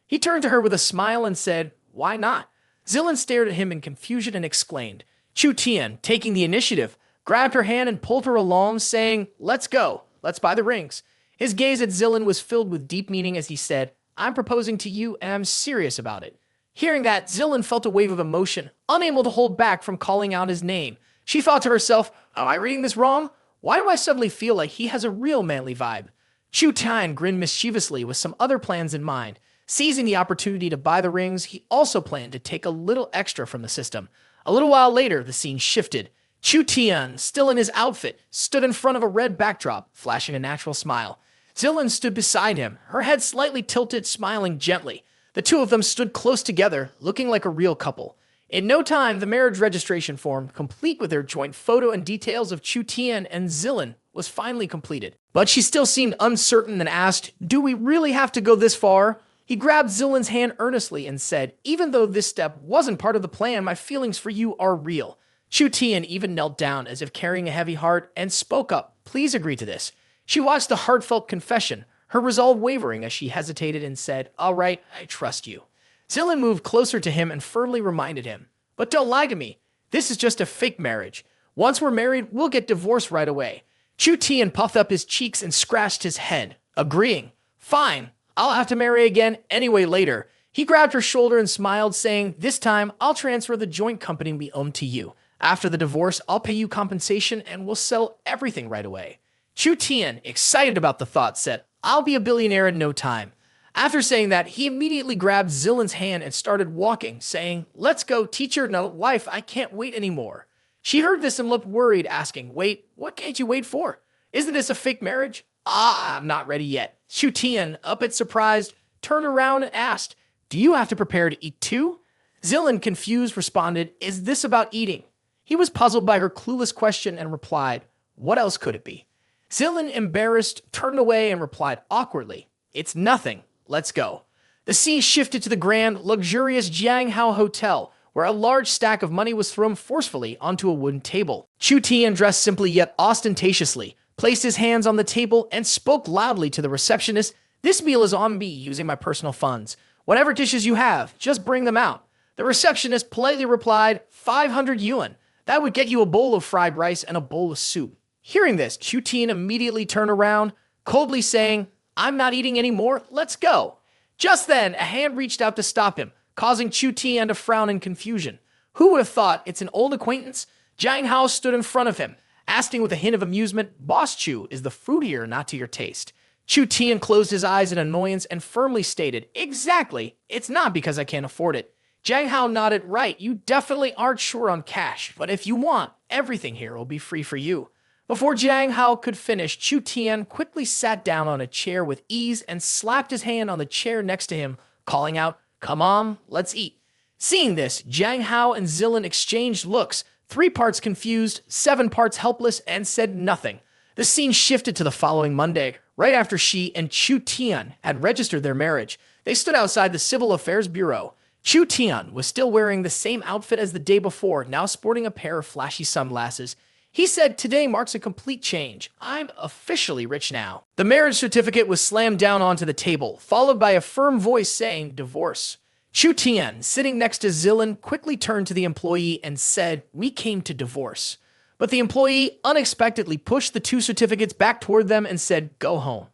Speaker 1: He turned to her with a smile and said, "Why not?" Zilin stared at him in confusion and exclaimed. Chu Tian, taking the initiative, grabbed her hand and pulled her along, saying, "Let's go. Let's buy the rings." His gaze at Zilin was filled with deep meaning as he said, "I'm proposing to you, and I'm serious about it." Hearing that, Zilin felt a wave of emotion, unable to hold back from calling out his name. She thought to herself, "Am I reading this wrong? Why do I suddenly feel like he has a real manly vibe?" Chu Tian grinned mischievously with some other plans in mind. Seizing the opportunity to buy the rings, he also planned to take a little extra from the system. A little while later, the scene shifted. Chu Tian, still in his outfit, stood in front of a red backdrop, flashing a natural smile. Zilin stood beside him, her head slightly tilted, smiling gently. The two of them stood close together, looking like a real couple. In no time, the marriage registration form, complete with their joint photo and details of Chu Tian and Zilin, was finally completed. But she still seemed uncertain and asked, "Do we really have to go this far?" He grabbed Zilin's hand earnestly and said, "Even though this step wasn't part of the plan, my feelings for you are real." Chu Tian even knelt down as if carrying a heavy heart and spoke up, "Please agree to this." She watched the heartfelt confession, her resolve wavering as she hesitated and said, "All right, I trust you." Zilin moved closer to him and firmly reminded him, "But don't lie to me. This is just a fake marriage. Once we're married, we'll get divorced right away." Chu Tian puffed up his cheeks and scratched his head, agreeing. "Fine. I'll have to marry again anyway later." He grabbed her shoulder and smiled, saying, "This time, I'll transfer the joint company we own to you. After the divorce, I'll pay you compensation and we'll sell everything right away." Chu Tian, excited about the thought, said, "I'll be a billionaire in no time." After saying that, he immediately grabbed Zillin's hand and started walking, saying, "Let's go, teacher, no, wife, I can't wait anymore." She heard this and looked worried, asking, "Wait, what can't you wait for? Isn't this a fake marriage?" I'm not ready yet." Chu Tian, a bit surprised, turned around and asked, "Do you have to prepare to eat too?" Zillin, confused, responded, "Is this about eating?" He was puzzled by her clueless question and replied, "What else could it be?" Zillin, embarrassed, turned away and replied awkwardly, "It's nothing. Let's go." The scene shifted to the grand, luxurious Jianghao Hotel, where a large stack of money was thrown forcefully onto a wooden table. Chu Tian, dressed simply yet ostentatiously, placed his hands on the table and spoke loudly to the receptionist, "This meal is on me using my personal funds. Whatever dishes you have, just bring them out." The receptionist politely replied, 500 yuan. That would get you a bowl of fried rice and a bowl of soup. Hearing this, Chu Tian immediately turned around, coldly saying, "I'm not eating anymore, let's go." Just then, a hand reached out to stop him, causing Chu Tian to frown in confusion. Who would have thought it's an old acquaintance? Jiang Hao stood in front of him, asking with a hint of amusement, "Boss Chu, is the food here not to your taste?" Chu Tian closed his eyes in annoyance and firmly stated, "Exactly, it's not because I can't afford it." Jiang Hao nodded, "Right, you definitely aren't sure on cash, but if you want, everything here will be free for you." Before Jiang Hao could finish, Chu Tian quickly sat down on a chair with ease and slapped his hand on the chair next to him, calling out, "Come on, let's eat." Seeing this, Jiang Hao and Zillin exchanged looks, 3 parts confused, 7 parts helpless, and said nothing. The scene shifted to the following Monday, right after she and Chu Tian had registered their marriage. They stood outside the Civil Affairs Bureau. Chu Tian was still wearing the same outfit as the day before, now sporting a pair of flashy sunglasses. He said, "Today marks a complete change. I'm officially rich now." The marriage certificate was slammed down onto the table, followed by a firm voice saying, "Divorce." Chu Tian, sitting next to Zillin, quickly turned to the employee and said, "We came to divorce." But the employee unexpectedly pushed the 2 certificates back toward them and said, "Go home."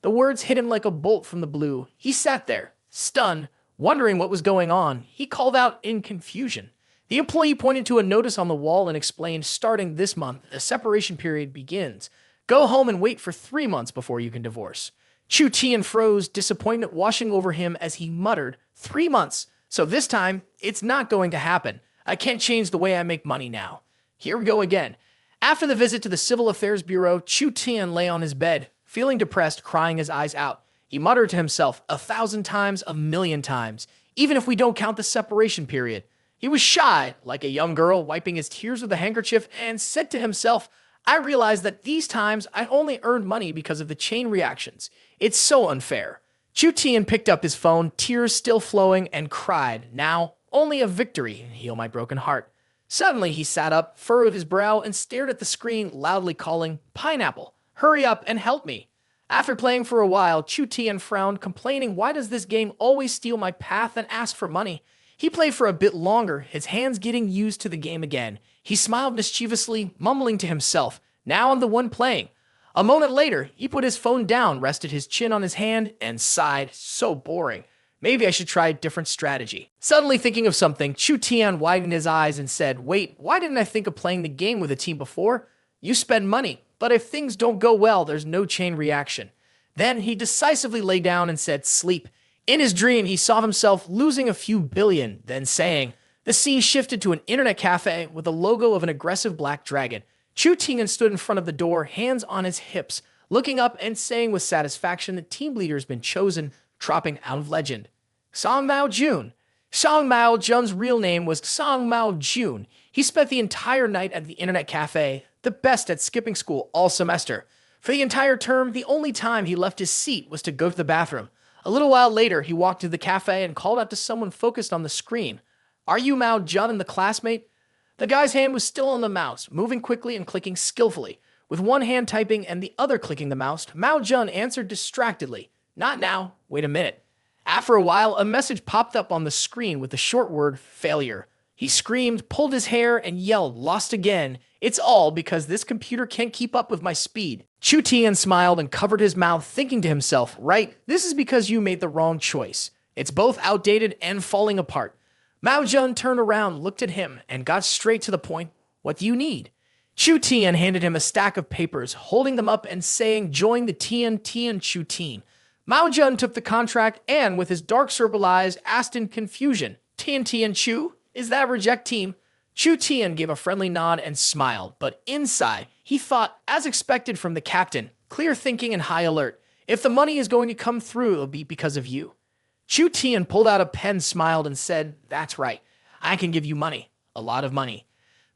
Speaker 1: The words hit him like a bolt from the blue. He sat there, stunned, wondering what was going on. He called out in confusion. The employee pointed to a notice on the wall and explained, "Starting this month, the separation period begins. Go home and wait for 3 months before you can divorce." Chu Tian froze, disappointment washing over him as he muttered, 3 months. So this time, it's not going to happen. I can't change the way I make money now. Here we go again. After the visit to the Civil Affairs Bureau, Chu Tian lay on his bed, feeling depressed, crying his eyes out. He muttered to himself 1,000 times, 1,000,000 times, even if we don't count the separation period. He was shy, like a young girl, wiping his tears with a handkerchief, and said to himself, "I realized that these times I only earned money because of the chain reactions. It's so unfair." Chu Tian picked up his phone, tears still flowing, and cried, "Now, only a victory can heal my broken heart." Suddenly, he sat up, furrowed his brow, and stared at the screen, loudly calling, "Pineapple, hurry up and help me." After playing for a while, Chu Tian frowned, complaining, "Why does this game always steal my path and ask for money?" He played for a bit longer, his hands getting used to the game again. He smiled mischievously, mumbling to himself, "Now I'm the one playing." A moment later, he put his phone down, rested his chin on his hand, and sighed, "So boring. Maybe I should try a different strategy." Suddenly thinking of something, Chu Tian widened his eyes and said, "Wait, why didn't I think of playing the game with a team before? You spend money, but if things don't go well, there's no chain reaction." Then he decisively lay down and said, "Sleep." In his dream, he saw himself losing a few billion, then saying. The scene shifted to an internet cafe with the logo of an aggressive black dragon. Chu Tian stood in front of the door, hands on his hips, looking up and saying with satisfaction that team leader has been chosen, dropping out of legend. Song Mao Jun. Song Mao Jun's real name was Song Mao Jun. He spent the entire night at the internet cafe, the best at skipping school all semester. For the entire term, the only time he left his seat was to go to the bathroom. A little while later, he walked to the cafe and called out to someone focused on the screen. "Are you Mao Jun and the classmate?" The guy's hand was still on the mouse, moving quickly and clicking skillfully. With one hand typing and the other clicking the mouse, Mao Jun answered distractedly, "Not now. Wait a minute." After a while, a message popped up on the screen with the short word, "Failure." He screamed, pulled his hair, and yelled, "Lost again. It's all because this computer can't keep up with my speed." Chu Tian smiled and covered his mouth, thinking to himself, "Right, this is because you made the wrong choice. It's both outdated and falling apart. Mao Zedong turned around, looked at him, and got straight to the point. What do you need? Chu Tian handed him a stack of papers, holding them up and saying, join the Tian Chu Tian. Mao Zedong took the contract and, with his dark circle eyes, asked in confusion, Tian Chu? Is that reject team? Chu Tian gave a friendly nod and smiled, but inside, he thought, as expected from the captain, clear thinking and high alert. If the money is going to come through, it'll be because of you. Chu Tian pulled out a pen, smiled, and said, that's right. I can give you money. A lot of money.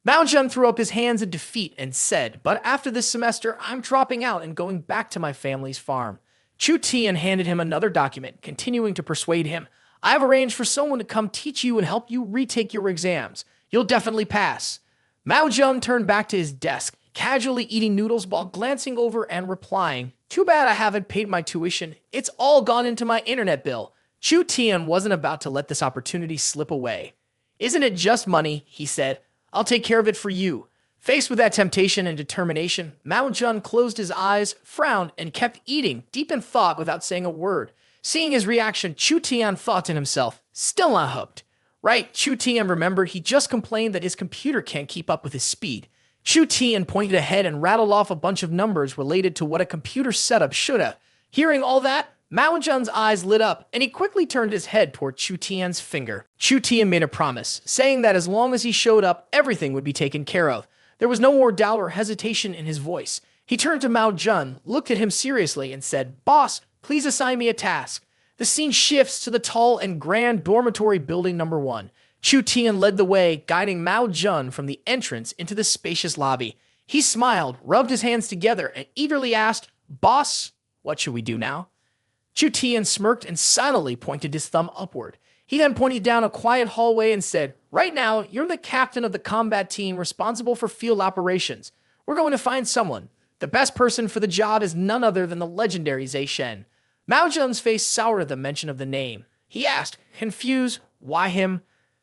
Speaker 1: Mao Zedong threw up his hands in defeat and said, but after this semester, I'm dropping out and going back to my family's farm. Chu Tian handed him another document, continuing to persuade him. I've arranged for someone to come teach you and help you retake your exams. You'll definitely pass. Mao Zedong turned back to his desk, casually eating noodles while glancing over and replying, too bad I haven't paid my tuition. It's all gone into my internet bill. Chu Tian wasn't about to let this opportunity slip away. Isn't it just money? He said. I'll take care of it for you. Faced with that temptation and determination, Mao Zedong closed his eyes, frowned, and kept eating, deep in thought without saying a word. Seeing his reaction, Chu Tian thought to himself, still not hooked. Right, Chu Tian remembered he just complained that his computer can't keep up with his speed. Chu Tian pointed ahead and rattled off a bunch of numbers related to what a computer setup should have. Hearing all that, Mao Zedong's eyes lit up, and he quickly turned his head toward Chu Tian's finger. Chu Tian made a promise, saying that as long as he showed up, everything would be taken care of. There was no more doubt or hesitation in his voice. He turned to Mao Zedong, looked at him seriously, and said, Boss, please assign me a task. The scene shifts to the tall and grand dormitory building number 1. Chu Tian led the way, guiding Mao Zedong from the entrance into the spacious lobby. He smiled, rubbed his hands together, and eagerly asked, Boss, what should we do now? Chu Tian smirked and silently pointed his thumb upward. He then pointed down a quiet hallway and said, right now, you're the captain of the combat team responsible for field operations. We're going to find someone. The best person for the job is none other than the legendary Zai Shen. Mao Zedong's face soured at the mention of the name. He asked, confused, why him?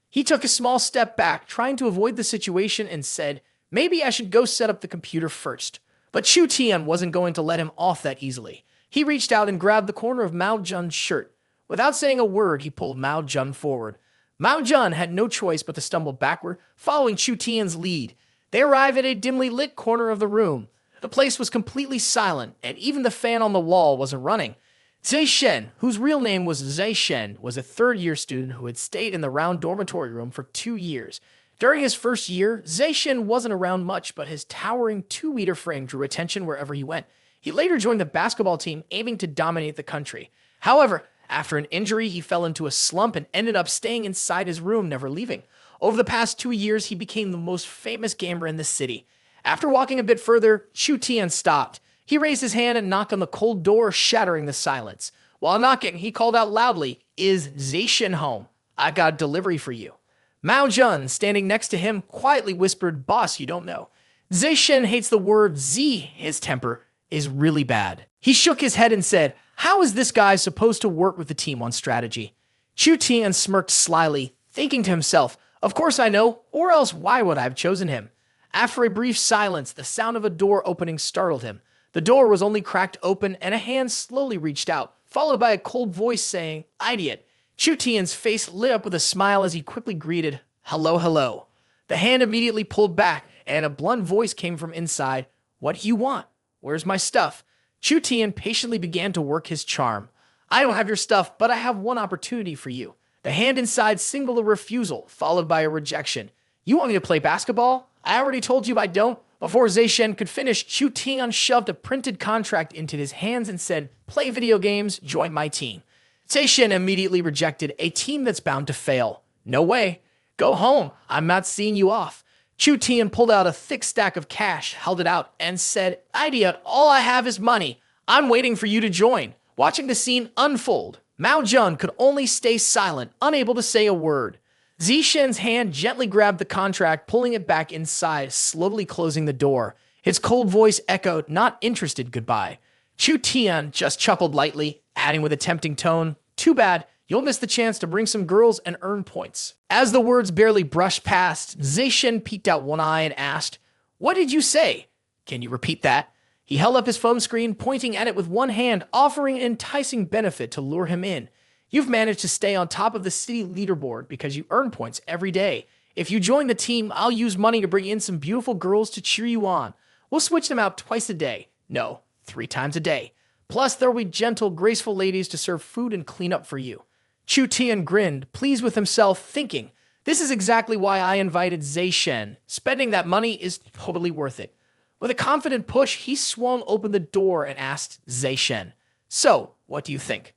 Speaker 1: He took a small step back, trying to avoid the situation, and said, maybe I should go set up the computer first. But Chu Tian wasn't going to let him off that easily. He reached out and grabbed the corner of Mao Zedong's shirt. Without saying a word, he pulled Mao Zedong forward. Mao Zedong had no choice but to stumble backward, following Chu Tian's lead. They arrived at a dimly lit corner of the room. The place was completely silent, and even the fan on the wall wasn't running. Zai Shen, whose real name was Zai Shen, was a third-year student who had stayed in the round dormitory room for 2 years. During his first year, Zai Shen wasn't around much, but his towering 2-meter frame drew attention wherever he went. He later joined the basketball team, aiming to dominate the country. However, after an injury, he fell into a slump and ended up staying inside his room, never leaving. Over the past 2 years, he became the most famous gamer in the city. After walking a bit further, Chu Tian stopped. He raised his hand and knocked on the cold door, shattering the silence. While knocking, he called out loudly, is Zai Shen home? I got a delivery for you. Mao Zedong, standing next to him, quietly whispered, Boss, you don't know. Zai Shen hates the word Z, his temper is really bad. He shook his head and said, how is this guy supposed to work with the team on strategy? Chu Tian smirked slyly, thinking to himself, of course I know, or else why would I have chosen him? After a brief silence, the sound of a door opening startled him. The door was only cracked open and a hand slowly reached out, followed by a cold voice saying, idiot. Chu Tian's face lit up with a smile as he quickly greeted, hello, hello. The hand immediately pulled back and a blunt voice came from inside, what do you want? Where's my stuff? Chu Tian patiently began to work his charm. I don't have your stuff, but I have one opportunity for you. The hand inside signaled a refusal, followed by a rejection. You want me to play basketball? I already told you I don't. Before Zai Shen could finish, Chu Tian shoved a printed contract into his hands and said, play video games, join my team. Zai Shen immediately rejected, a team that's bound to fail. No way. Go home. I'm not seeing you off. Chu Tian pulled out a thick stack of cash, held it out, and said, idiot, all I have is money. I'm waiting for you to join. Watching the scene unfold, Mao Zedong could only stay silent, unable to say a word. Zai Shen's hand gently grabbed the contract, pulling it back inside, slowly closing the door. His cold voice echoed, not interested, goodbye. Chu Tian just chuckled lightly, adding with a tempting tone, too bad, you'll miss the chance to bring some girls and earn points. As the words barely brushed past, Zai Shen peeked out one eye and asked, what did you say? Can you repeat that? He held up his phone screen, pointing at it with one hand, offering an enticing benefit to lure him in. You've managed to stay on top of the city leaderboard because you earn points every day. If you join the team, I'll use money to bring in some beautiful girls to cheer you on. We'll switch them out twice a day. No, 3 times a day. Plus, there'll be gentle, graceful ladies to serve food and clean up for you. Chu Tian grinned, pleased with himself, thinking, this is exactly why I invited Zai Shen. Spending that money is totally worth it. With a confident push, he swung open the door and asked Zai Shen, so, what do you think?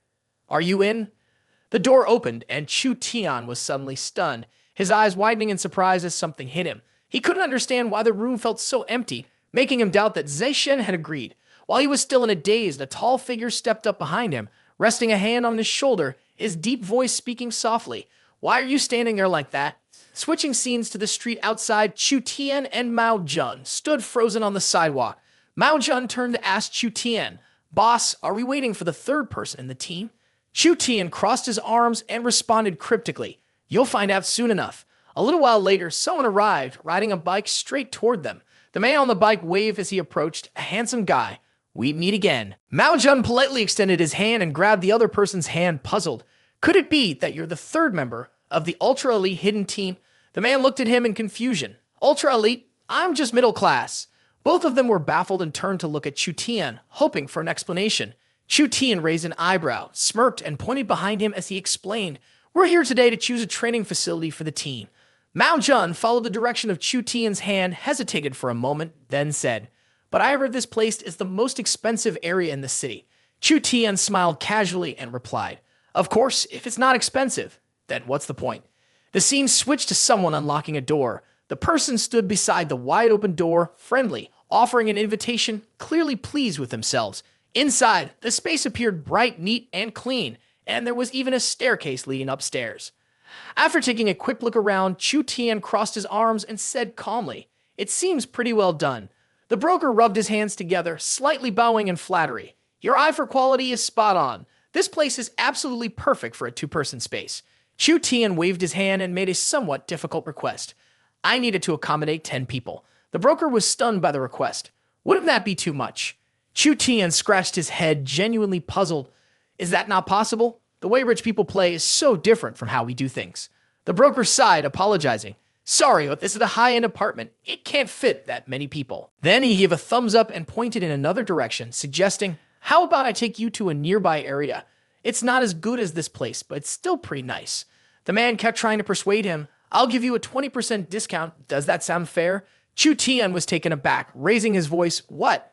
Speaker 1: Are you in? The door opened, and Chu Tian was suddenly stunned, his eyes widening in surprise as something hit him. He couldn't understand why the room felt so empty, making him doubt that Zai Shen had agreed. While he was still in a daze, a tall figure stepped up behind him, resting a hand on his shoulder, his deep voice speaking softly. Why are you standing there like that? Switching scenes to the street outside, Chu Tian and Mao Jun stood frozen on the sidewalk. Mao Jun turned to ask Chu Tian, boss, are we waiting for the third person in the team? Chu Tian crossed his arms and responded cryptically, you'll find out soon enough. A little while later, someone arrived, riding a bike straight toward them. The man on the bike waved as he approached, a handsome guy. We meet again. Mao Jun politely extended his hand and grabbed the other person's hand, puzzled. Could it be that you're the third member of the Ultra Elite Hidden Team? The man looked at him in confusion. Ultra Elite? I'm just middle class. Both of them were baffled and turned to look at Chu Tian, hoping for an explanation. Chu Tian raised an eyebrow, smirked, and pointed behind him as he explained, we're here today to choose a training facility for the team. Mao Jun followed the direction of Chu Tian's hand, hesitated for a moment, then said, but I heard this place is the most expensive area in the city. Chu Tian smiled casually and replied, of course, if it's not expensive, then what's the point? The scene switched to someone unlocking a door. The person stood beside the wide-open door, friendly, offering an invitation, clearly pleased with themselves. Inside, the space appeared bright, neat, and clean, and there was even a staircase leading upstairs. After taking a quick look around, Chu Tian crossed his arms and said calmly, it seems pretty well done. The broker rubbed his hands together, slightly bowing in flattery. Your eye for quality is spot on. This place is absolutely perfect for a 2-person space. Chu Tian waved his hand and made a somewhat difficult request. I needed to accommodate 10 people. The broker was stunned by the request. Wouldn't that be too much? Chu Tian scratched his head, genuinely puzzled. Is that not possible? The way rich people play is so different from how we do things. The broker sighed, apologizing. Sorry, but this is a high-end apartment. It can't fit that many people. Then he gave a thumbs up and pointed in another direction, suggesting, how about I take you to a nearby area? It's not as good as this place, but it's still pretty nice. The man kept trying to persuade him. I'll give you a 20% discount. Does that sound fair? Chu Tian was taken aback, raising his voice. What?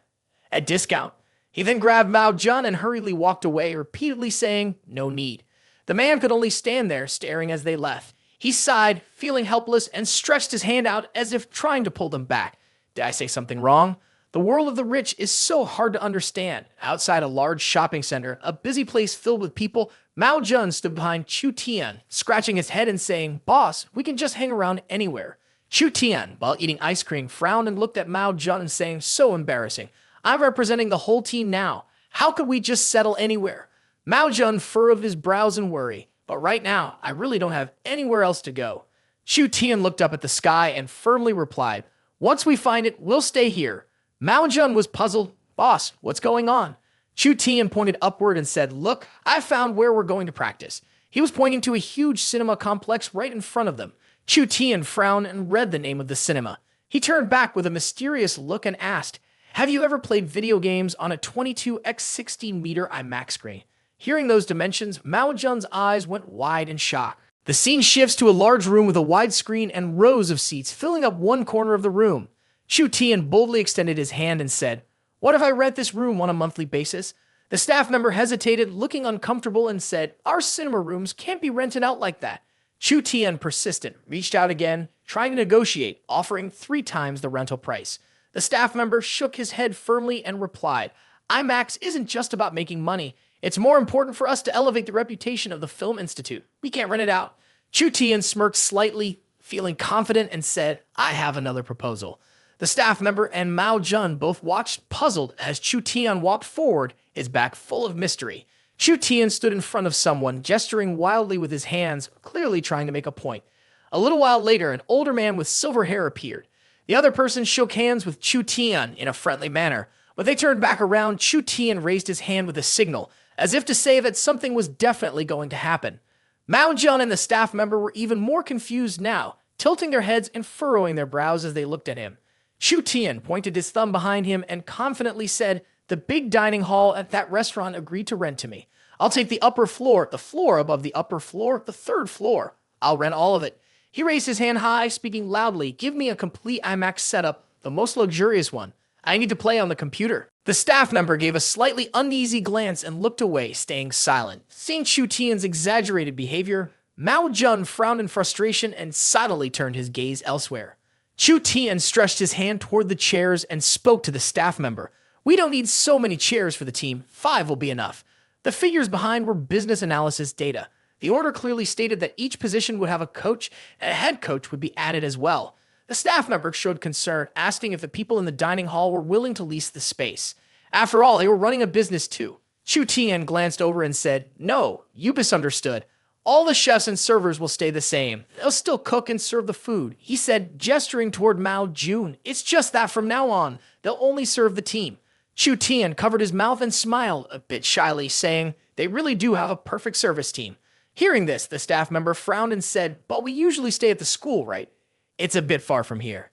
Speaker 1: A discount? He then grabbed Mao Jun and hurriedly walked away, repeatedly saying, no need. The man could only stand there, staring as they left. He sighed, feeling helpless, and stretched his hand out as if trying to pull them back. Did I say something wrong? The world of the rich is so hard to understand. Outside a large shopping center, a busy place filled with people, Mao Jun stood behind Chu Tian, scratching his head and saying, boss, we can just hang around anywhere. Chu Tian, while eating ice cream, frowned and looked at Mao Jun and saying, so embarrassing. I'm representing the whole team now. How could we just settle anywhere? Mao Jun furrowed his brows in worry. But right now, I really don't have anywhere else to go. Chu Tian looked up at the sky and firmly replied, once we find it, we'll stay here. Mao Jun was puzzled. Boss, what's going on? Chu Tian pointed upward and said, look, I found where we're going to practice. He was pointing to a huge cinema complex right in front of them. Chu Tian frowned and read the name of the cinema. He turned back with a mysterious look and asked, have you ever played video games on a 22x16 meter IMAX screen? Hearing those dimensions, Mao Jun's eyes went wide in shock. The scene shifts to a large room with a wide screen and rows of seats filling up one corner of the room. Chu Tian boldly extended his hand and said, what if I rent this room on a monthly basis? The staff member hesitated, looking uncomfortable, and said, our cinema rooms can't be rented out like that. Chu Tian, persistent, reached out again, trying to negotiate, offering 3 times the rental price. The staff member shook his head firmly and replied, IMAX isn't just about making money. It's more important for us to elevate the reputation of the Film Institute. We can't rent it out. Chu Tian smirked slightly, feeling confident, and said, I have another proposal. The staff member and Mao Jun both watched, puzzled, as Chu Tian walked forward, his back full of mystery. Chu Tian stood in front of someone, gesturing wildly with his hands, clearly trying to make a point. A little while later, an older man with silver hair appeared. The other person shook hands with Chu Tian in a friendly manner. When they turned back around, Chu Tian raised his hand with a signal. as if to say that something was definitely going to happen. Mao Jun and the staff member were even more confused now, tilting their heads and furrowing their brows as they looked at him. Chu Tian pointed his thumb behind him and confidently said, "The big dining hall at that restaurant agreed to rent to me. I'll take the upper floor, the floor above the upper floor, the third floor. I'll rent all of it." He raised his hand high, speaking loudly, "Give me a complete IMAX setup, the most luxurious one. I need to play on the computer." The staff member gave a slightly uneasy glance and looked away, staying silent. Seeing Chu Tian's exaggerated behavior, Mao Jun frowned in frustration and silently turned his gaze elsewhere. Chu Tian stretched his hand toward the chairs and spoke to the staff member. "We don't need so many chairs for the team. 5 will be enough." The figures behind were business analysis data. The order clearly stated that each position would have a coach, and a head coach would be added as well. The staff member showed concern, asking if the people in the dining hall were willing to lease the space. After all, they were running a business too. Chu Tian glanced over and said, "No, you misunderstood. All the chefs and servers will stay the same. They'll still cook and serve the food," he said, gesturing toward Mao Jun. "It's just that from now on, they'll only serve the team." Chu Tian covered his mouth and smiled a bit shyly, saying, "They really do have a perfect service team." Hearing this, the staff member frowned and said, "But we usually stay at the school, right? It's a bit far from here."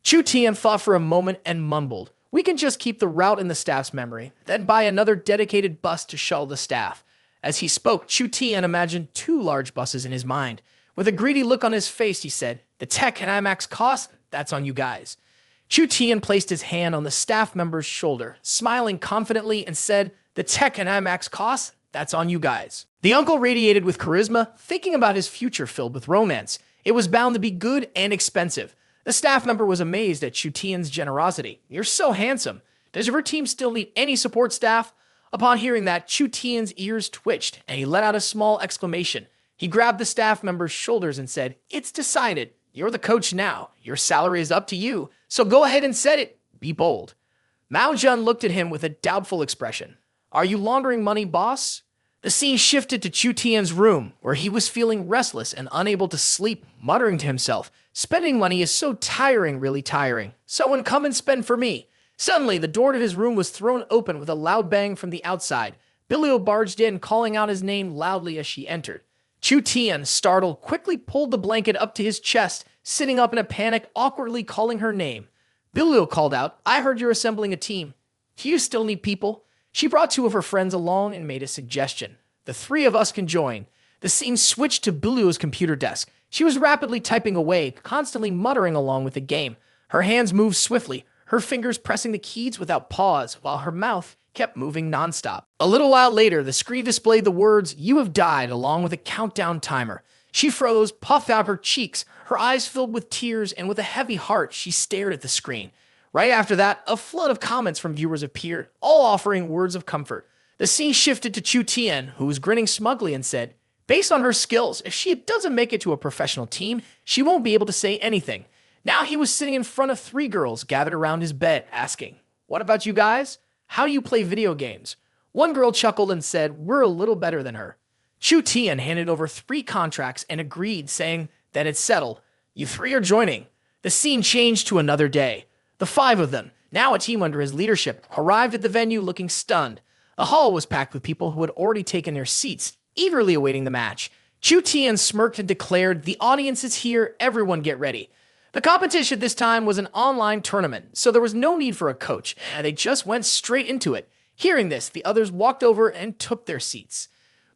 Speaker 1: Chu Tian thought for a moment and mumbled, "We can just keep the route in the staff's memory, then buy another dedicated bus to shuttle the staff." As he spoke, Chu Tian imagined 2 large buses in his mind. With a greedy look on his face, he said, "The tech and IMAX cost, that's on you guys." Chu Tian placed his hand on the staff member's shoulder, smiling confidently, and said, "The tech and IMAX cost, that's on you guys." The uncle radiated with charisma, thinking about his future filled with romance. It was bound to be good and expensive. The staff member was amazed at Chu Tian's generosity. "You're so handsome. Does your team still need any support staff?" Upon hearing that, Chu Tian's ears twitched, and he let out a small exclamation. He grabbed the staff member's shoulders and said, "It's decided. You're the coach now. Your salary is up to you, so go ahead and set it. Be bold." Mao Jun looked at him with a doubtful expression. "Are you laundering money, boss?" The scene shifted to Chu Tian's room, where he was feeling restless and unable to sleep, muttering to himself, "Spending money is so tiring, really tiring. Someone come and spend for me." Suddenly, the door to his room was thrown open with a loud bang from the outside. Bilio barged in, calling out his name loudly as she entered. Chu Tian, startled, quickly pulled the blanket up to his chest, sitting up in a panic, awkwardly calling her name. Bilio called out, "I heard you're assembling a team. Do you still need people?" She brought 2 of her friends along and made a suggestion. "The 3 of us can join." The scene switched to Bilio's computer desk. She was rapidly typing away, constantly muttering along with the game. Her hands moved swiftly, her fingers pressing the keys without pause, while her mouth kept moving nonstop. A little while later, the screen displayed the words, "You have died," along with a countdown timer. She froze, puffed out her cheeks, her eyes filled with tears, and with a heavy heart, she stared at the screen. Right after that, a flood of comments from viewers appeared, all offering words of comfort. The scene shifted to Chu Tian, who was grinning smugly and said, "Based on her skills, if she doesn't make it to a professional team, she won't be able to say anything." Now he was sitting in front of 3 girls gathered around his bed, asking, "What about you guys? How do you play video games?" One girl chuckled and said, "We're a little better than her." Chu Tian handed over 3 contracts and agreed, saying that it's settled. "You 3 are joining." The scene changed to another day. The 5 of them, now a team under his leadership, arrived at the venue looking stunned. The hall was packed with people who had already taken their seats, eagerly awaiting the match. Chu Tian smirked and declared, "The audience is here, everyone get ready." The competition this time was an online tournament, so there was no need for a coach, and they just went straight into it. Hearing this, the others walked over and took their seats.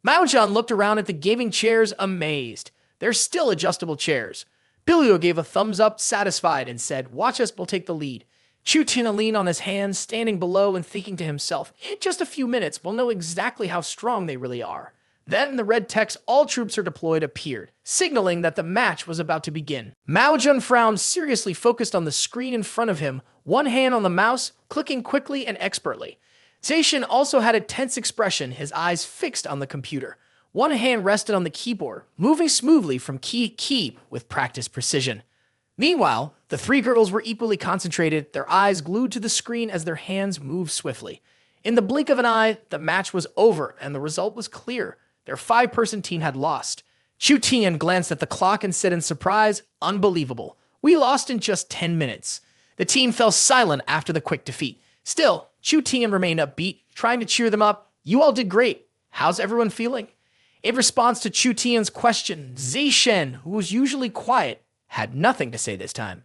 Speaker 1: Mao Jun looked around at the gaming chairs, amazed. They're still adjustable chairs. Bilio gave a thumbs up, satisfied, and said, "Watch us, we'll take the lead." Chu Tian leaned on his hands, standing below and thinking to himself, "In just a few minutes, we'll know exactly how strong they really are." Then the red text, "All troops are deployed," appeared, signaling that the match was about to begin. Mao Jun frowned, seriously focused on the screen in front of him, one hand on the mouse, clicking quickly and expertly. Zacian also had a tense expression, his eyes fixed on the computer. One hand rested on the keyboard, moving smoothly from key to key with practiced precision. Meanwhile, the 3 girls were equally concentrated, their eyes glued to the screen as their hands moved swiftly. In the blink of an eye, the match was over, and the result was clear. Their 5-person team had lost. Chu Tian glanced at the clock and said in surprise, "Unbelievable. We lost in just 10 minutes." The team fell silent after the quick defeat. Still, Chu Tian remained upbeat, trying to cheer them up. "You all did great. how's everyone feeling? In response to Chu Tian's question, Zishen, who was usually quiet, had nothing to say this time.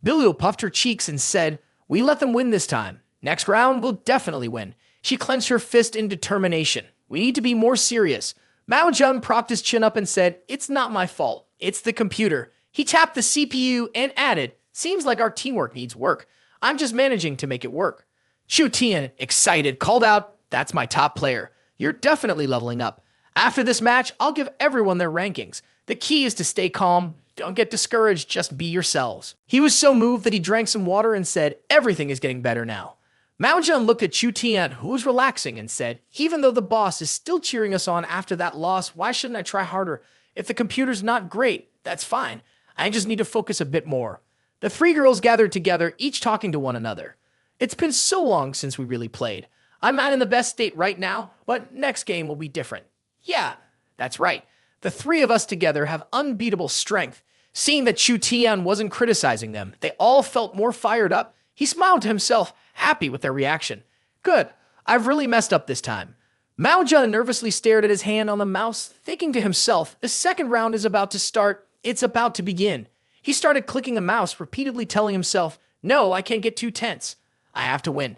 Speaker 1: Billiu puffed her cheeks and said, we let them win this time. Next round, we'll definitely win. She clenched her fist in determination. We need to be more serious. Mao Jun propped his chin up and said, it's not my fault. It's the computer. He tapped the CPU and added, seems like our teamwork needs work. I'm just managing to make it work. Chu Tian, excited, called out, that's my top player. You're definitely leveling up. After this match, I'll give everyone their rankings. The key is to stay calm. Don't get discouraged, just be yourselves. He was so moved that he drank some water and said, everything is getting better now. Mao Jun looked at Chu Tian, who was relaxing, and said, even though the boss is still cheering us on after that loss, why shouldn't I try harder? If the computer's not great, that's fine. I just need to focus a bit more. The three girls gathered together, each talking to one another. It's been so long since we really played. I'm not in the best state right now, but next game will be different. Yeah, that's right. The three of us together have unbeatable strength. Seeing that Chu Tian wasn't criticizing them, they all felt more fired up. He smiled to himself, happy with their reaction. Good, I've really messed up this time. Mao Jun nervously stared at his hand on the mouse, thinking to himself, the second round is about to start. It's about to begin. He started clicking the mouse, repeatedly telling himself, no, I can't get too tense. I have to win.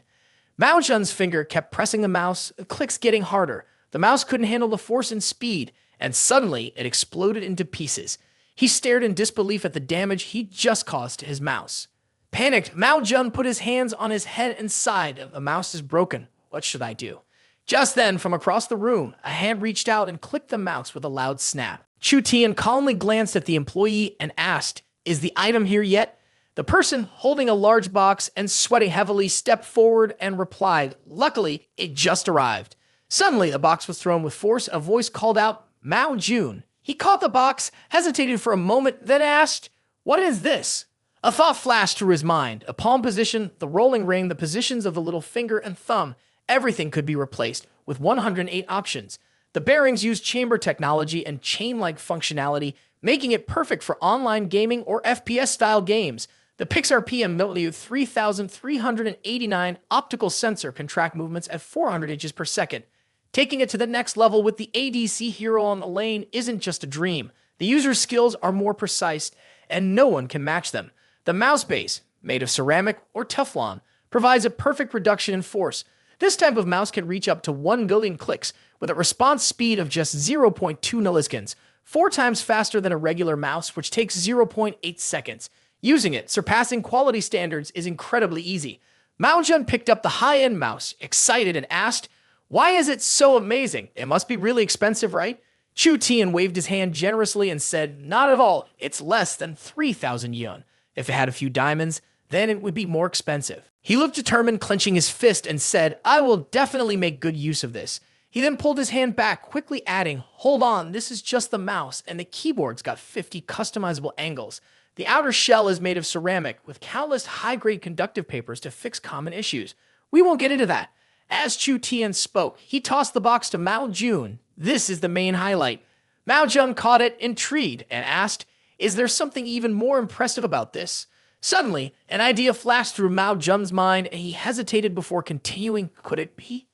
Speaker 1: Mao Jun's finger kept pressing the mouse, clicks getting harder. The mouse couldn't handle the force and speed, and suddenly it exploded into pieces. He stared in disbelief at the damage he'd just caused to his mouse. Panicked, Mao Jun put his hands on his head and sighed, the mouse is broken. What should I do? Just then, from across the room, a hand reached out and clicked the mouse with a loud snap. Chu Tian calmly glanced at the employee and asked, is the item here yet? The person holding a large box and sweating heavily stepped forward and replied, luckily, it just arrived. Suddenly, the box was thrown with force. A voice called out, Mao Jun. He caught the box, hesitated for a moment, then asked, what is this? A thought flashed through his mind. A palm position, the rolling ring, the positions of the little finger and thumb, everything could be replaced with 108 options. The bearings used chamber technology and chain-like functionality, making it perfect for online gaming or FPS-style games. The Pixar PMW 3389 optical sensor can track movements at 400 inches per second. Taking it to the next level with the ADC hero on the lane isn't just a dream. The user's skills are more precise, and no one can match them. The mouse base, made of ceramic or Teflon, provides a perfect reduction in force. This type of mouse can reach up to 1 billion clicks with a response speed of just 0.2 milliseconds, 4 times faster than a regular mouse, which takes 0.8 seconds. Using it, surpassing quality standards, is incredibly easy. Mao Jun picked up the high-end mouse, excited, and asked, why is it so amazing? It must be really expensive, right? Chu Tian waved his hand generously and said, not at all. It's less than 3,000 yuan. If it had a few diamonds, then it would be more expensive. He looked determined, clenching his fist, and said, I will definitely make good use of this. He then pulled his hand back, quickly adding, hold on, this is just the mouse, and the keyboard's got 50 customizable angles. The outer shell is made of ceramic, with countless high-grade conductive papers to fix common issues. We won't get into that. As Chu Tian spoke, he tossed the box to Mao Jun. This is the main highlight. Mao Jun caught it, intrigued, and asked, is there something even more impressive about this? Suddenly, an idea flashed through Mao Jun's mind, and he hesitated before continuing. Could it be?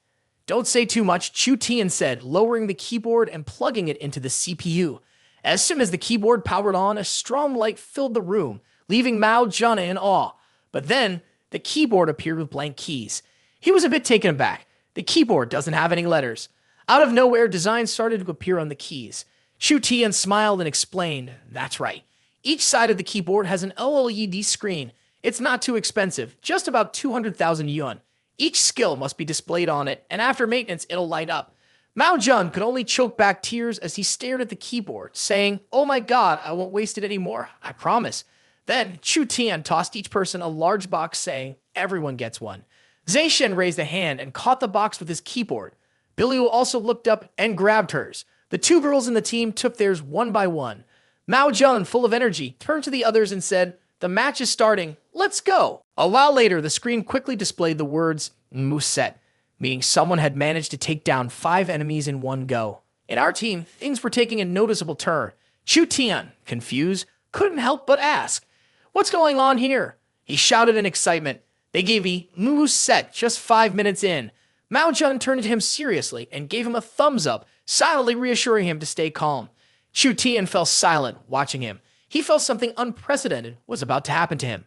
Speaker 1: Don't say too much, Chu Tian said, lowering the keyboard and plugging it into the CPU. As soon as the keyboard powered on, a strong light filled the room, leaving Mao Jun in awe. But then, the keyboard appeared with blank keys. He was a bit taken aback. The keyboard doesn't have any letters. Out of nowhere, designs started to appear on the keys. Chu Tian smiled and explained, that's right. Each side of the keyboard has an OLED screen. It's not too expensive, just about 200,000 yuan. Each skill must be displayed on it, and after maintenance, it'll light up. Mao Jun could only choke back tears as he stared at the keyboard, saying, oh my god, I won't waste it anymore, I promise. Then, Chu Tian tossed each person a large box, saying, everyone gets one. Zaishen raised a hand and caught the box with his keyboard. Billiu also looked up and grabbed hers. The two girls in the team took theirs one by one. Mao Jun, full of energy, turned to the others and said, the match is starting, let's go. A while later, the screen quickly displayed the words, Muset, meaning someone had managed to take down 5 enemies in one go. In our team, things were taking a noticeable turn. Chu Tian, confused, couldn't help but ask, what's going on here? He shouted in excitement. They gave me Muset just 5 minutes in. Mao Jun turned to him seriously and gave him a thumbs up, silently reassuring him to stay calm. Chu Tian fell silent, watching him. He felt something unprecedented was about to happen to him.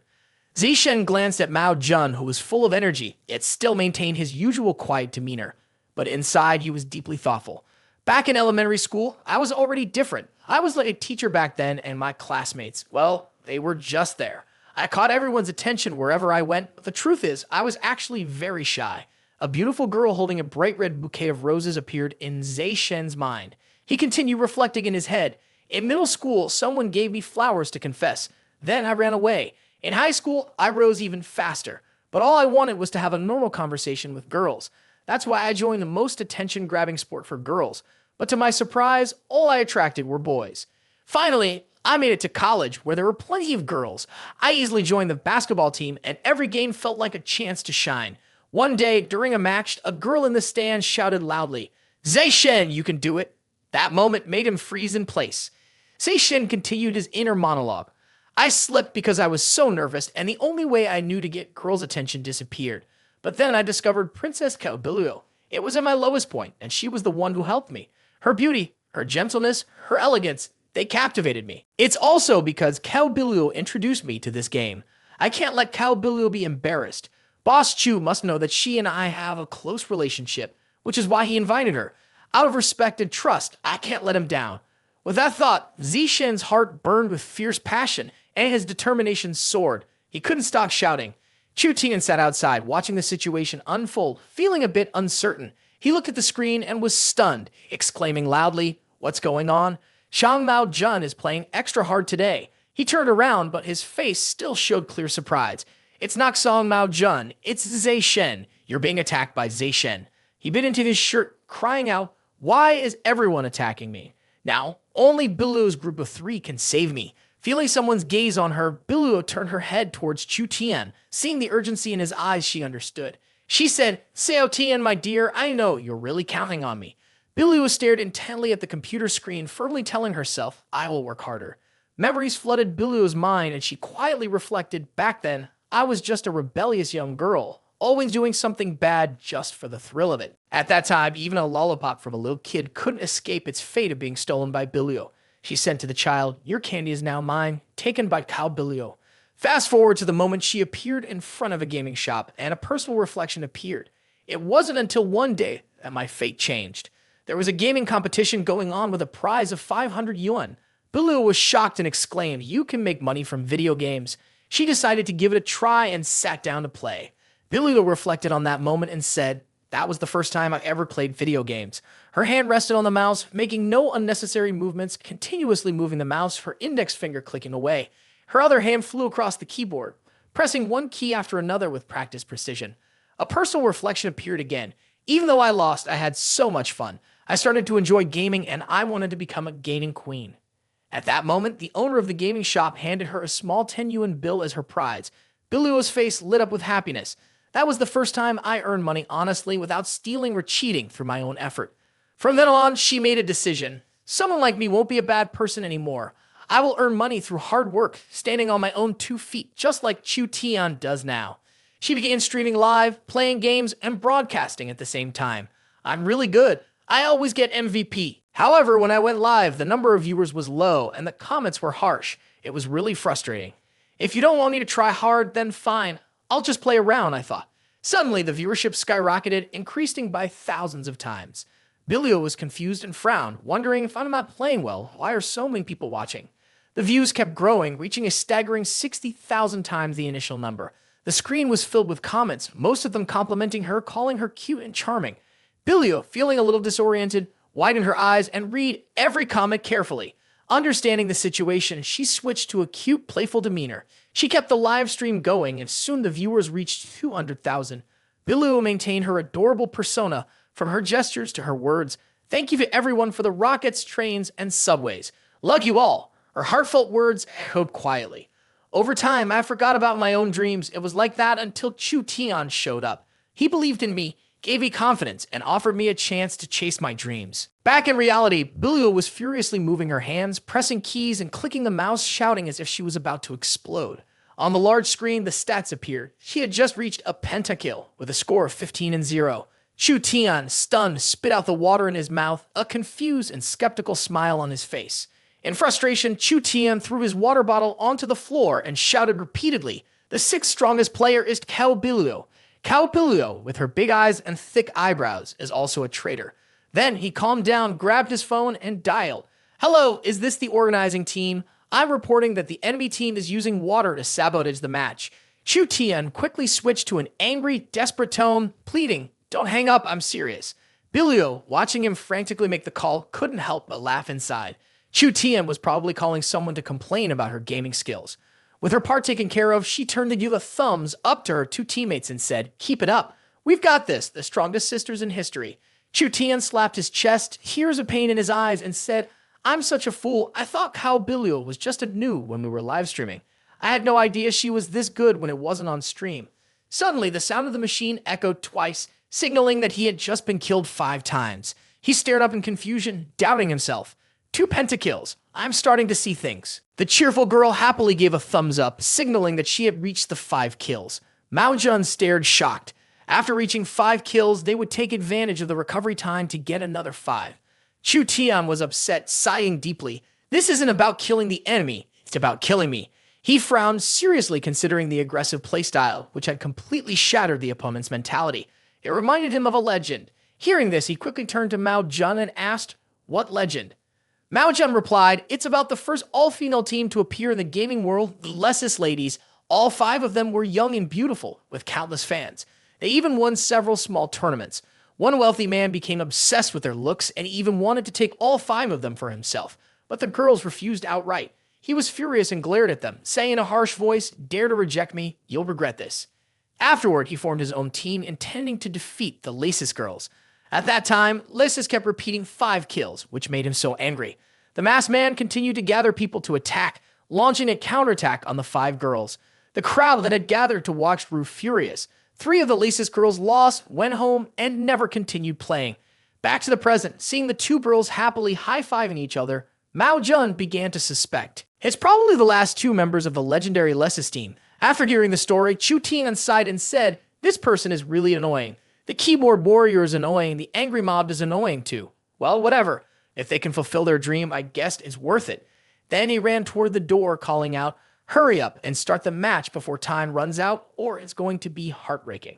Speaker 1: Zishen glanced at Mao Jun, who was full of energy, yet still maintained his usual quiet demeanor. But inside, he was deeply thoughtful. Back in elementary school, I was already different. I was like a teacher back then, and my classmates, well, they were just there. I caught everyone's attention wherever I went, but the truth is, I was actually very shy. A beautiful girl holding a bright red bouquet of roses appeared in Zishen's mind. He continued reflecting in his head. In middle school, someone gave me flowers to confess. Then I ran away. In high school, I rose even faster. But all I wanted was to have a normal conversation with girls. That's why I joined the most attention-grabbing sport for girls. But to my surprise, all I attracted were boys. Finally, I made it to college, where there were plenty of girls. I easily joined the basketball team, and every game felt like a chance to shine. One day, during a match, a girl in the stands shouted loudly, "Zishen, you can do it!" That moment made him freeze in place. Zishen continued his inner monologue. I slipped because I was so nervous, and the only way I knew to get girls' attention disappeared. But then I discovered Princess Calbilio. It was at my lowest point, and she was the one who helped me. Her beauty, her gentleness, her elegance, they captivated me. It's also because Calbilio introduced me to this game. I can't let Calbilio be embarrassed. Boss Chu must know that she and I have a close relationship, which is why he invited her. Out of respect and trust, I can't let him down. With that thought, Zishen's heart burned with fierce passion, and his determination soared. He couldn't stop shouting. Chu Tian sat outside, watching the situation unfold, feeling a bit uncertain. He looked at the screen and was stunned, exclaiming loudly, "What's going on? Shang Mao Jun is playing extra hard today." He turned around, but his face still showed clear surprise. "It's not Shang Mao Jun, it's Zishen. You're being attacked by Zishen." He bit into his shirt, crying out, "Why is everyone attacking me? Now, only Biluo's group of 3 can save me." Feeling someone's gaze on her, Biluo turned her head towards Chu Tian. Seeing the urgency in his eyes, she understood. She said, "Xiao Tian, my dear, I know you're really counting on me." Biluo stared intently at the computer screen, firmly telling herself, "I will work harder." Memories flooded Biluo's mind, and she quietly reflected, "Back then, I was just a rebellious young girl, always doing something bad just for the thrill of it." At that time, even a lollipop from a little kid couldn't escape its fate of being stolen by Biluo. She said to the child, "Your candy is now mine," taken by Calbilio. Fast forward to the moment she appeared in front of a gaming shop, and a personal reflection appeared. It wasn't until one day that my fate changed. There was a gaming competition going on with a prize of 500 yuan. Biluo was shocked and exclaimed, "You can make money from video games." She decided to give it a try and sat down to play. Biluo reflected on that moment and said, "That was the first time I ever played video games." Her hand rested on the mouse, making no unnecessary movements, continuously moving the mouse, her index finger clicking away. Her other hand flew across the keyboard, pressing one key after another with practiced precision. A personal reflection appeared again. Even though I lost, I had so much fun. I started to enjoy gaming, and I wanted to become a gaming queen. At that moment, the owner of the gaming shop handed her a small 10 yuan bill as her prize. Biluo's face lit up with happiness. That was the first time I earned money honestly without stealing or cheating through my own effort. From then on, she made a decision. Someone like me won't be a bad person anymore. I will earn money through hard work, standing on my own 2 feet, just like Chu Tian does now. She began streaming live, playing games, and broadcasting at the same time. I'm really good. I always get MVP. However, when I went live, the number of viewers was low, and the comments were harsh. It was really frustrating. If you don't want me to try hard, then fine. I'll just play around, I thought. Suddenly, the viewership skyrocketed, increasing by thousands of times. Biluo was confused and frowned, wondering if I'm not playing well. Why are so many people watching? The views kept growing, reaching a staggering 60,000 times the initial number. The screen was filled with comments, most of them complimenting her, calling her cute and charming. Biluo, feeling a little disoriented, widened her eyes and read every comment carefully. Understanding the situation, she switched to a cute, playful demeanor. She kept the live stream going, and soon the viewers reached 200,000. Biluo maintained her adorable persona, from her gestures to her words. "Thank you to everyone for the rockets, trains, and subways. Love you all." Her heartfelt words echoed quietly. Over time, I forgot about my own dreams. It was like that until Chu Tian showed up. He believed in me, gave me confidence, and offered me a chance to chase my dreams. Back in reality, Biluo was furiously moving her hands, pressing keys, and clicking the mouse, shouting as if she was about to explode. On the large screen, the stats appeared. She had just reached a pentakill with a score of 15-0. Chu Tian, stunned, spit out the water in his mouth, a confused and skeptical smile on his face. In frustration, Chu Tian threw his water bottle onto the floor and shouted repeatedly, "The sixth strongest player is Cao Bilio. Cao Bilio, with her big eyes and thick eyebrows, is also a traitor." Then he calmed down, grabbed his phone, and dialed. "Hello, is this the organizing team? I'm reporting that the enemy team is using water to sabotage the match." Chu Tian quickly switched to an angry, desperate tone, pleading, "Don't hang up, I'm serious." Bilio, watching him frantically make the call, couldn't help but laugh inside. Chu Tian was probably calling someone to complain about her gaming skills. With her part taken care of, she turned to give a thumbs up to her two teammates and said, "Keep it up. We've got this, the strongest sisters in history." Chu Tian slapped his chest, tears of pain in his eyes, and said, "I'm such a fool. I thought Cao Bilio was just a new when we were live streaming. I had no idea she was this good when it wasn't on stream." Suddenly, the sound of the machine echoed twice, signaling that he had just been killed 5 times. He stared up in confusion, doubting himself. 2 pentakills. I'm starting to see things. The cheerful girl happily gave a thumbs up, signaling that she had reached the 5 kills. Mao Jun stared shocked. After reaching 5 kills, they would take advantage of the recovery time to get another 5. Chu Tian was upset, sighing deeply. "This isn't about killing the enemy, it's about killing me." He frowned, seriously considering the aggressive playstyle, which had completely shattered the opponent's mentality. It reminded him of a legend. Hearing this, he quickly turned to Mao Jun and asked, "What legend?" Mao Jun replied, "It's about the first all-female team to appear in the gaming world, the Lessus Ladies. All 5 of them were young and beautiful, with countless fans. They even won several small tournaments. One wealthy man became obsessed with their looks and even wanted to take all 5 of them for himself, but the girls refused outright. He was furious and glared at them, saying in a harsh voice, 'Dare to reject me, you'll regret this.' Afterward, he formed his own team, intending to defeat the Lessus girls. At that time, Lessus kept repeating 5 kills, which made him so angry. The masked man continued to gather people to attack, launching a counterattack on the 5 girls. The crowd that had gathered to watch grew furious. 3 of the Lessus girls lost, went home, and never continued playing. Back to the present, seeing the 2 girls happily high-fiving each other, Mao Jun began to suspect. It's probably the last 2 members of the legendary Lessus team. After hearing the story, Chu Tian sighed and said, "This person is really annoying. The keyboard warrior is annoying, the angry mob is annoying too. Well, whatever. If they can fulfill their dream, I guess it's worth it." Then he ran toward the door, calling out, "Hurry up and start the match before time runs out, or it's going to be heartbreaking."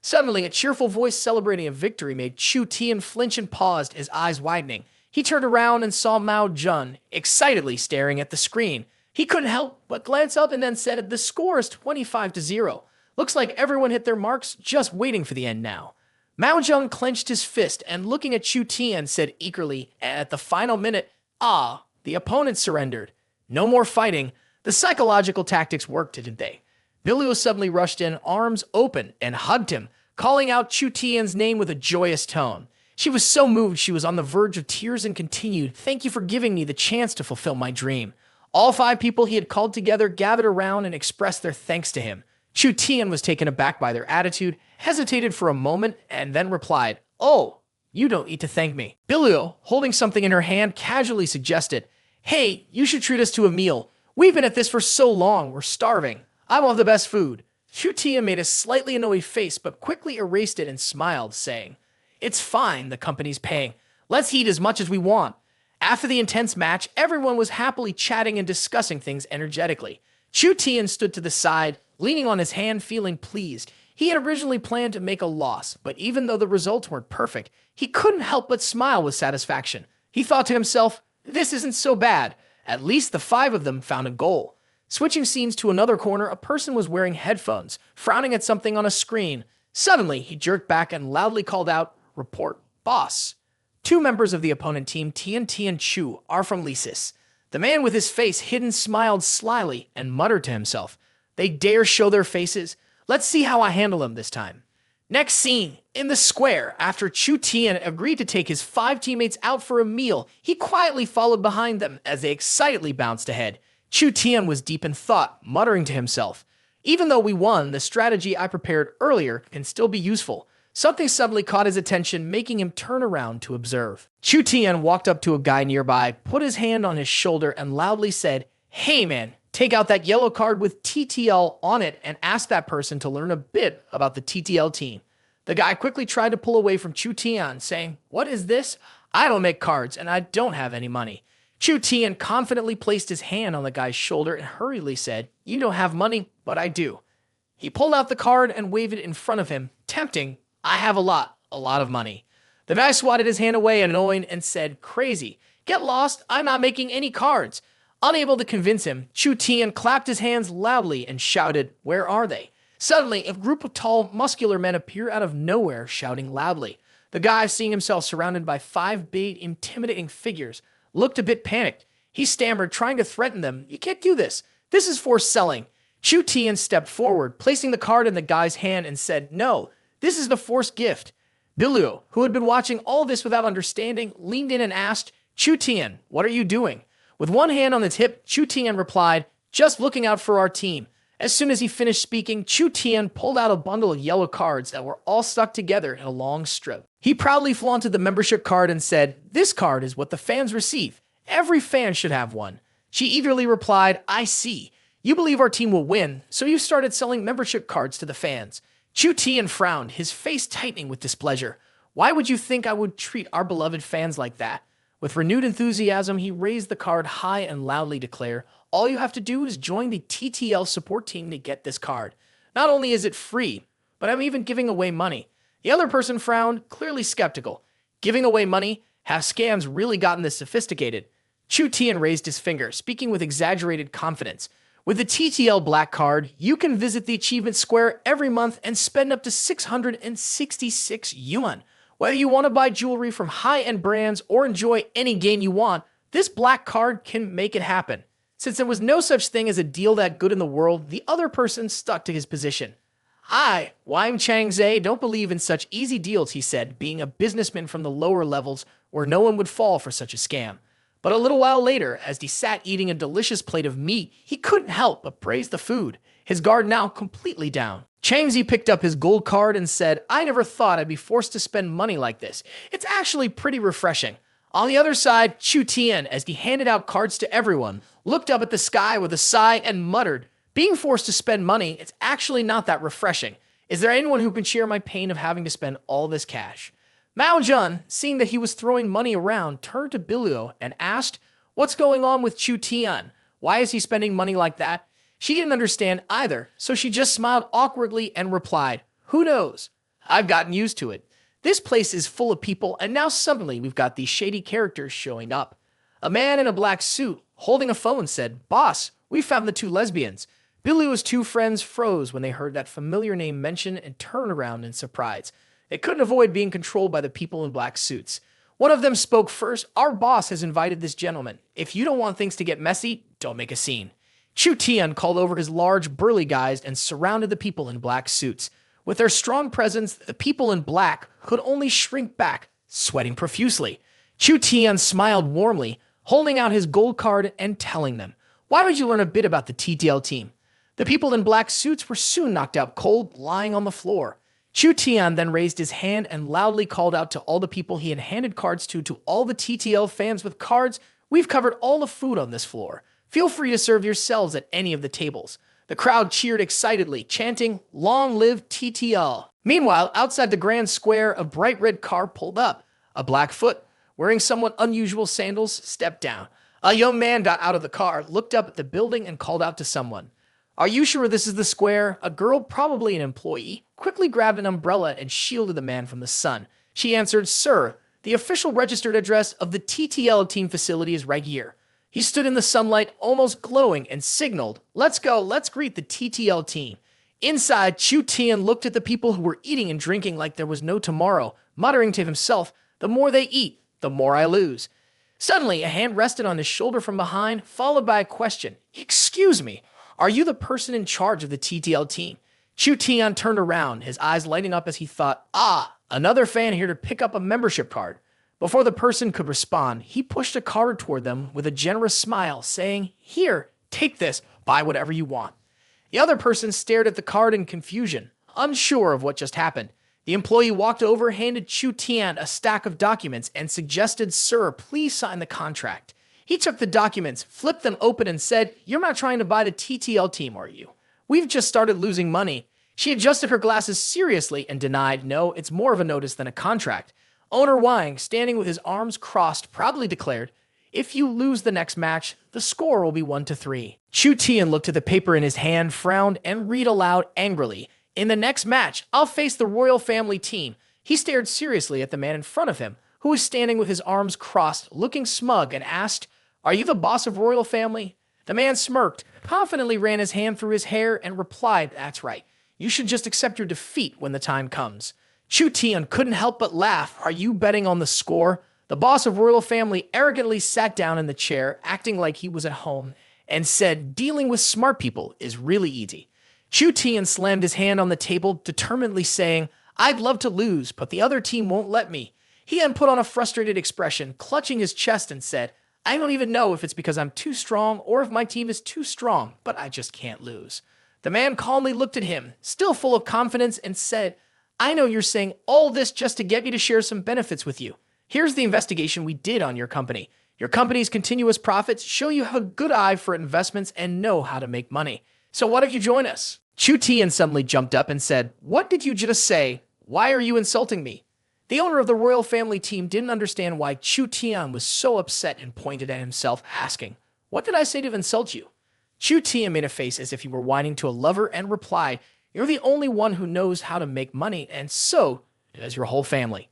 Speaker 1: Suddenly, a cheerful voice celebrating a victory made Chu Tian flinch and paused, his eyes widening. He turned around and saw Mao Jun, excitedly staring at the screen. He couldn't help but glance up and then said, "The score is 25-0. Looks like everyone hit their marks, just waiting for the end now." Mao Jun clenched his fist and, looking at Chu Tian, said eagerly, at the final minute, "Ah, the opponent surrendered. No more fighting. The psychological tactics worked, didn't they?" Bilio suddenly rushed in, arms open, and hugged him, calling out Chu Tian's name with a joyous tone. She was so moved she was on the verge of tears and continued, "Thank you for giving me the chance to fulfill my dream." All 5 people he had called together gathered around and expressed their thanks to him. Chu Tian was taken aback by their attitude, hesitated for a moment, and then replied, "Oh, you don't need to thank me." Bilio, holding something in her hand, casually suggested, "Hey, you should treat us to a meal. We've been at this for so long, we're starving. I will have the best food." Chu Tian made a slightly annoyed face, but quickly erased it and smiled, saying, "It's fine, the company's paying. Let's eat as much as we want." After the intense match, everyone was happily chatting and discussing things energetically. Chu Tian stood to the side, leaning on his hand, feeling pleased. He had originally planned to make a loss, but even though the results weren't perfect, he couldn't help but smile with satisfaction. He thought to himself, "This isn't so bad. At least the 5 of them found a goal." Switching scenes to another corner, a person was wearing headphones, frowning at something on a screen. Suddenly, he jerked back and loudly called out, "Report, boss." 2 members of the opponent team, Tian and Chu, are from Lessus. The man with his face hidden smiled slyly and muttered to himself, "They dare show their faces? Let's see how I handle them this time." Next scene, in the square, after Chu Tian agreed to take his 5 teammates out for a meal, he quietly followed behind them as they excitedly bounced ahead. Chu Tian was deep in thought, muttering to himself, "Even though we won, the strategy I prepared earlier can still be useful." Something suddenly caught his attention, making him turn around to observe. Chu Tian walked up to a guy nearby, put his hand on his shoulder, and loudly said, "Hey man, take out that yellow card with TTL on it and ask that person to learn a bit about the TTL team." The guy quickly tried to pull away from Chu Tian, saying, "What is this? I don't make cards, and I don't have any money." Chu Tian confidently placed his hand on the guy's shoulder and hurriedly said, "You don't have money, but I do." He pulled out the card and waved it in front of him, tempting, "I have a lot of money." The guy swatted his hand away, annoyed, and said, "Crazy. Get lost, I'm not making any cards." Unable to convince him, Chu Tian clapped his hands loudly and shouted, "Where are they?" Suddenly, a group of tall, muscular men appear out of nowhere, shouting loudly. The guy, seeing himself surrounded by 5 big, intimidating figures, looked a bit panicked. He stammered, trying to threaten them. "You can't do this. This is forced selling." Chu Tian stepped forward, placing the card in the guy's hand and said, "No, this is the forced gift." Billiu, who had been watching all this without understanding, leaned in and asked, "Chu Tian, what are you doing?" With one hand on his hip, Chu Tian replied, "Just looking out for our team." As soon as he finished speaking, Chu Tian pulled out a bundle of yellow cards that were all stuck together in a long strip. He proudly flaunted the membership card and said, "This card is what the fans receive. Every fan should have one." She eagerly replied, "I see. You believe our team will win, so you started selling membership cards to the fans." Chu Tian frowned, his face tightening with displeasure. "Why would you think I would treat our beloved fans like that?" With renewed enthusiasm, he raised the card high and loudly declared, "All you have to do is join the TTL support team to get this card. Not only is it free, but I'm even giving away money." The other person frowned, clearly skeptical. Giving away money? Have scams really gotten this sophisticated? Chu Tian raised his finger, speaking with exaggerated confidence. "With the TTL Black Card, you can visit the Achievement Square every month and spend up to 666 yuan. Whether you want to buy jewelry from high-end brands or enjoy any game you want, this Black Card can make it happen." Since there was no such thing as a deal that good in the world, the other person stuck to his position. "I, Wang Changzhe, don't believe in such easy deals," he said, being a businessman from the lower levels where no one would fall for such a scam. But a little while later, as he sat eating a delicious plate of meat, he couldn't help but praise the food, his guard now completely down. Changzhe picked up his gold card and said, "I never thought I'd be forced to spend money like this. It's actually pretty refreshing." On the other side, Chu Tian, as he handed out cards to everyone, looked up at the sky with a sigh and muttered, "Being forced to spend money, it's actually not that refreshing. Is there anyone who can share my pain of having to spend all this cash?" Mao Jun, seeing that he was throwing money around, turned to Billiu and asked, "What's going on with Chu Tian? Why is he spending money like that?" She didn't understand either, so she just smiled awkwardly and replied, "Who knows? I've gotten used to it. This place is full of people, and now suddenly we've got these shady characters showing up." A man in a black suit, holding a phone, said, "Boss, we found the 2 lesbians." Billiu's 2 friends froze when they heard that familiar name mentioned and turned around in surprise. They couldn't avoid being controlled by the people in black suits. One of them spoke first. "Our boss has invited this gentleman. If you don't want things to get messy, don't make a scene." Chu Tian called over his large, burly guys and surrounded the people in black suits. With their strong presence, the people in black could only shrink back, sweating profusely. Chu Tian smiled warmly, holding out his gold card and telling them, "Why don't you learn a bit about the TTL team?" The people in black suits were soon knocked out cold, lying on the floor. Chu Tian then raised his hand and loudly called out to all the people he had handed cards to all the TTL fans with cards, "We've covered all the food on this floor. Feel free to serve yourselves at any of the tables." The crowd cheered excitedly, chanting, "Long live TTL." Meanwhile, outside the grand square, a bright red car pulled up. A Blackfoot, wearing somewhat unusual sandals, stepped down. A young man got out of the car, looked up at the building, and called out to someone. "Are you sure this is the square?" A girl, probably an employee, quickly grabbed an umbrella and shielded the man from the sun. She answered, "Sir, the official registered address of the TTL team facility is right here." He stood in the sunlight, almost glowing, and signaled, "Let's go, let's greet the TTL team." Inside, Chu Tian looked at the people who were eating and drinking like there was no tomorrow, muttering to himself, "The more they eat, the more I lose." Suddenly, a hand rested on his shoulder from behind, followed by a question. "Excuse me, are you the person in charge of the TTL team?" Chu Tian turned around, his eyes lighting up as he thought, another fan here to pick up a membership card." Before the person could respond, he pushed a card toward them with a generous smile, saying, "Here, take this, buy whatever you want." The other person stared at the card in confusion, unsure of what just happened. The employee walked over, handed Chu Tian a stack of documents, and suggested, "Sir, please sign the contract." He took the documents, flipped them open, and said, "You're not trying to buy the TTL team, are you? We've just started losing money." She adjusted her glasses seriously and denied, no, it's more of a notice than a contract. Owner Wang, standing with his arms crossed, proudly declared, if you lose the next match, the score will be 1-3. Chu Tian looked at the paper in his hand, frowned, and read aloud angrily, in the next match, I'll face the royal family team. He stared seriously at the man in front of him, who was standing with his arms crossed, looking smug, and asked, are you the boss of royal family? The man smirked, confidently ran his hand through his hair, and replied, that's right. You should just accept your defeat when the time comes. Chu Tian couldn't help but laugh. Are you betting on the score? The boss of royal family arrogantly sat down in the chair, acting like he was at home, and said, dealing with smart people is really easy. Chu Tian slammed his hand on the table, determinedly saying, I'd love to lose, but the other team won't let me. He then put on a frustrated expression, clutching his chest, and said, I don't even know if it's because I'm too strong or if my team is too strong, but I just can't lose. The man calmly looked at him, still full of confidence, and said, I know you're saying all this just to get me to share some benefits with you. Here's the investigation we did on your company. Your company's continuous profits show you have a good eye for investments and know how to make money. So what if you join us? Chu Tian suddenly jumped up and said, what did you just say? Why are you insulting me? The owner of the royal family team didn't understand why Chu Tian was so upset and pointed at himself, asking, what did I say to insult you? Chu Tian made a face as if he were whining to a lover and replied, you're the only one who knows how to make money, and so does your whole family.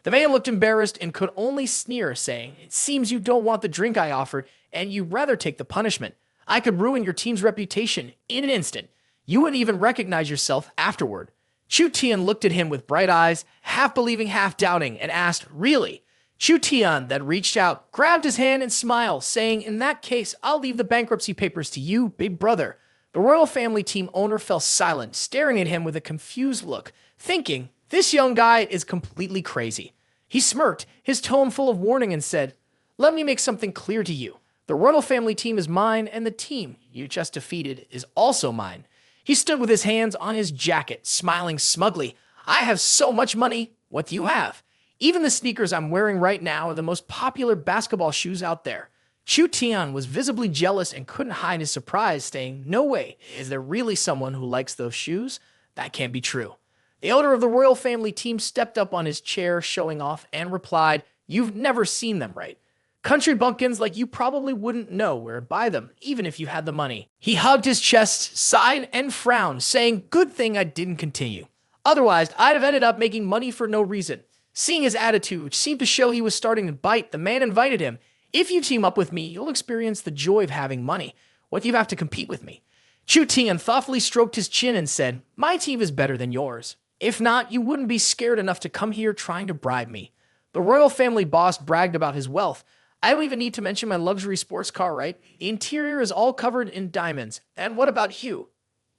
Speaker 1: The man looked embarrassed and could only sneer, saying, it seems you don't want the drink I offered, and you'd rather take the punishment. I could ruin your team's reputation in an instant. You wouldn't even recognize yourself afterward. Chu Tian looked at him with bright eyes, half believing, half doubting, and asked, really? Chu Tian then reached out, grabbed his hand, and smiled, saying, in that case, I'll leave the bankruptcy papers to you, big brother. The royal family team owner fell silent, staring at him with a confused look, thinking, this young guy is completely crazy. He smirked, his tone full of warning, and said, let me make something clear to you. The royal family team is mine, and the team you just defeated is also mine. He stood with his hands on his jacket, smiling smugly. I have so much money. What do you have? Even the sneakers I'm wearing right now are the most popular basketball shoes out there. Chu Tian was visibly jealous and couldn't hide his surprise, saying, no way, is there really someone who likes those shoes? That can't be true. The owner of the royal family team stepped up on his chair, showing off, and replied, you've never seen them, right? Country bumpkins like you probably wouldn't know where to buy them, even if you had the money. He hugged his chest, sighed, and frowned, saying, good thing I didn't continue. Otherwise, I'd have ended up making money for no reason. Seeing his attitude, which seemed to show he was starting to bite, the man invited him. If you team up with me, you'll experience the joy of having money. What do you have to compete with me? Chu Tian thoughtfully stroked his chin and said, my team is better than yours. If not, you wouldn't be scared enough to come here trying to bribe me. The royal family boss bragged about his wealth. I don't even need to mention my luxury sports car, right? The interior is all covered in diamonds. And what about you?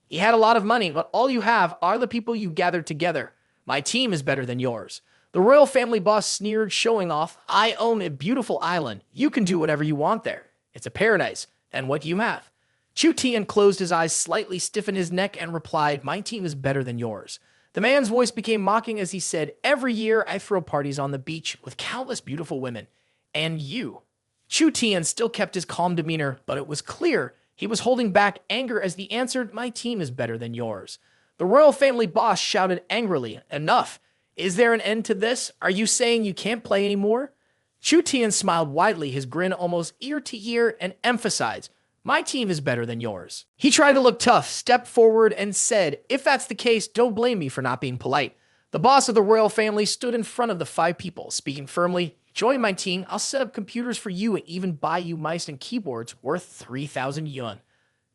Speaker 1: He had a lot of money, but all you have are the people you gathered together. My team is better than yours. The royal family boss sneered, showing off, I own a beautiful island. You can do whatever you want there. It's a paradise. And what do you have? Chu Tian closed his eyes slightly, stiffened his neck, and replied, my team is better than yours. The man's voice became mocking as he said, every year I throw parties on the beach with countless beautiful women. And you. Chu Tian still kept his calm demeanor, but it was clear he was holding back anger as he answered, my team is better than yours. The royal family boss shouted angrily, enough. Is there an end to this? Are you saying you can't play anymore? Chu Tian smiled widely, his grin almost ear to ear, and emphasized, my team is better than yours. He tried to look tough, stepped forward, and said, if that's the case, don't blame me for not being polite. The boss of the royal family stood in front of the 5 people, speaking firmly, join my team, I'll set up computers for you and even buy you mice and keyboards worth 3,000 yuan.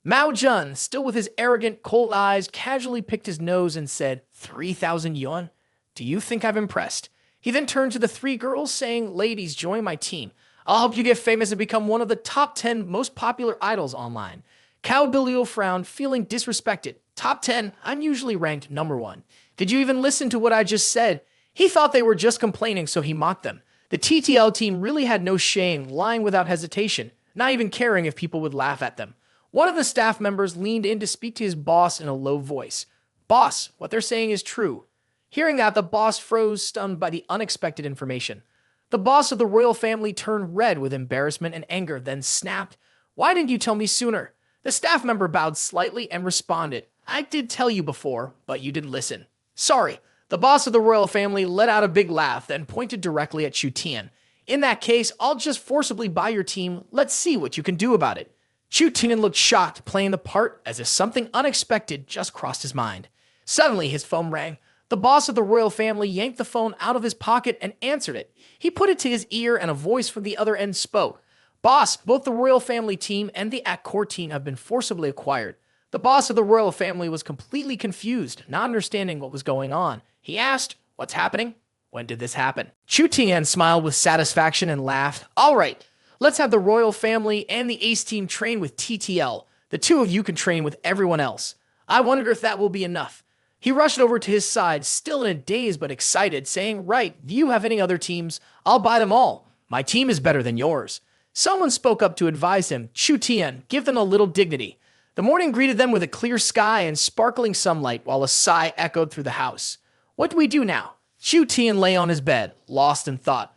Speaker 1: Mao Jun, still with his arrogant, cold eyes, casually picked his nose and said, 3,000 yuan? Do you think I've impressed? He then turned to the 3 girls, saying, ladies, join my team. I'll help you get famous and become one of the top 10 most popular idols online. Cao Bilio frowned, feeling disrespected. Top 10, I'm usually ranked number 1. Did you even listen to what I just said? He thought they were just complaining, so he mocked them. The TTL team really had no shame, lying without hesitation, not even caring if people would laugh at them. One of the staff members leaned in to speak to his boss in a low voice. Boss, what they're saying is true. Hearing that, the boss froze, stunned by the unexpected information. The boss of the royal family turned red with embarrassment and anger, then snapped, why didn't you tell me sooner? The staff member bowed slightly and responded, I did tell you before, but you didn't listen. Sorry. The boss of the royal family let out a big laugh, then pointed directly at Chu Tian. In that case, I'll just forcibly buy your team. Let's see what you can do about it. Chu Tian looked shocked, playing the part as if something unexpected just crossed his mind. Suddenly, his phone rang. The boss of the royal family yanked the phone out of his pocket and answered it. He put it to his ear and a voice from the other end spoke. Boss, both the royal family team and the at court team have been forcibly acquired. The boss of the royal family was completely confused, not understanding what was going on. He asked, "What's happening? When did this happen?" Chu Tian smiled with satisfaction and laughed. "All right, let's have the royal family and the ace team train with TTL. The two of you can train with everyone else. I wonder if that will be enough." He rushed over to his side, still in a daze but excited, saying, "Right, do you have any other teams? I'll buy them all. My team is better than yours." Someone spoke up to advise him. "Chu Tian, give them a little dignity." The morning greeted them with a clear sky and sparkling sunlight while a sigh echoed through the house. What do we do now? Chu Tian lay on his bed, lost in thought.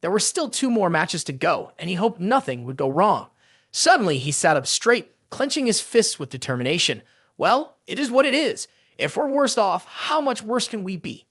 Speaker 1: There were still 2 more matches to go, and he hoped nothing would go wrong. Suddenly, he sat up straight, clenching his fists with determination. Well, it is what it is. If we're worse off, how much worse can we be?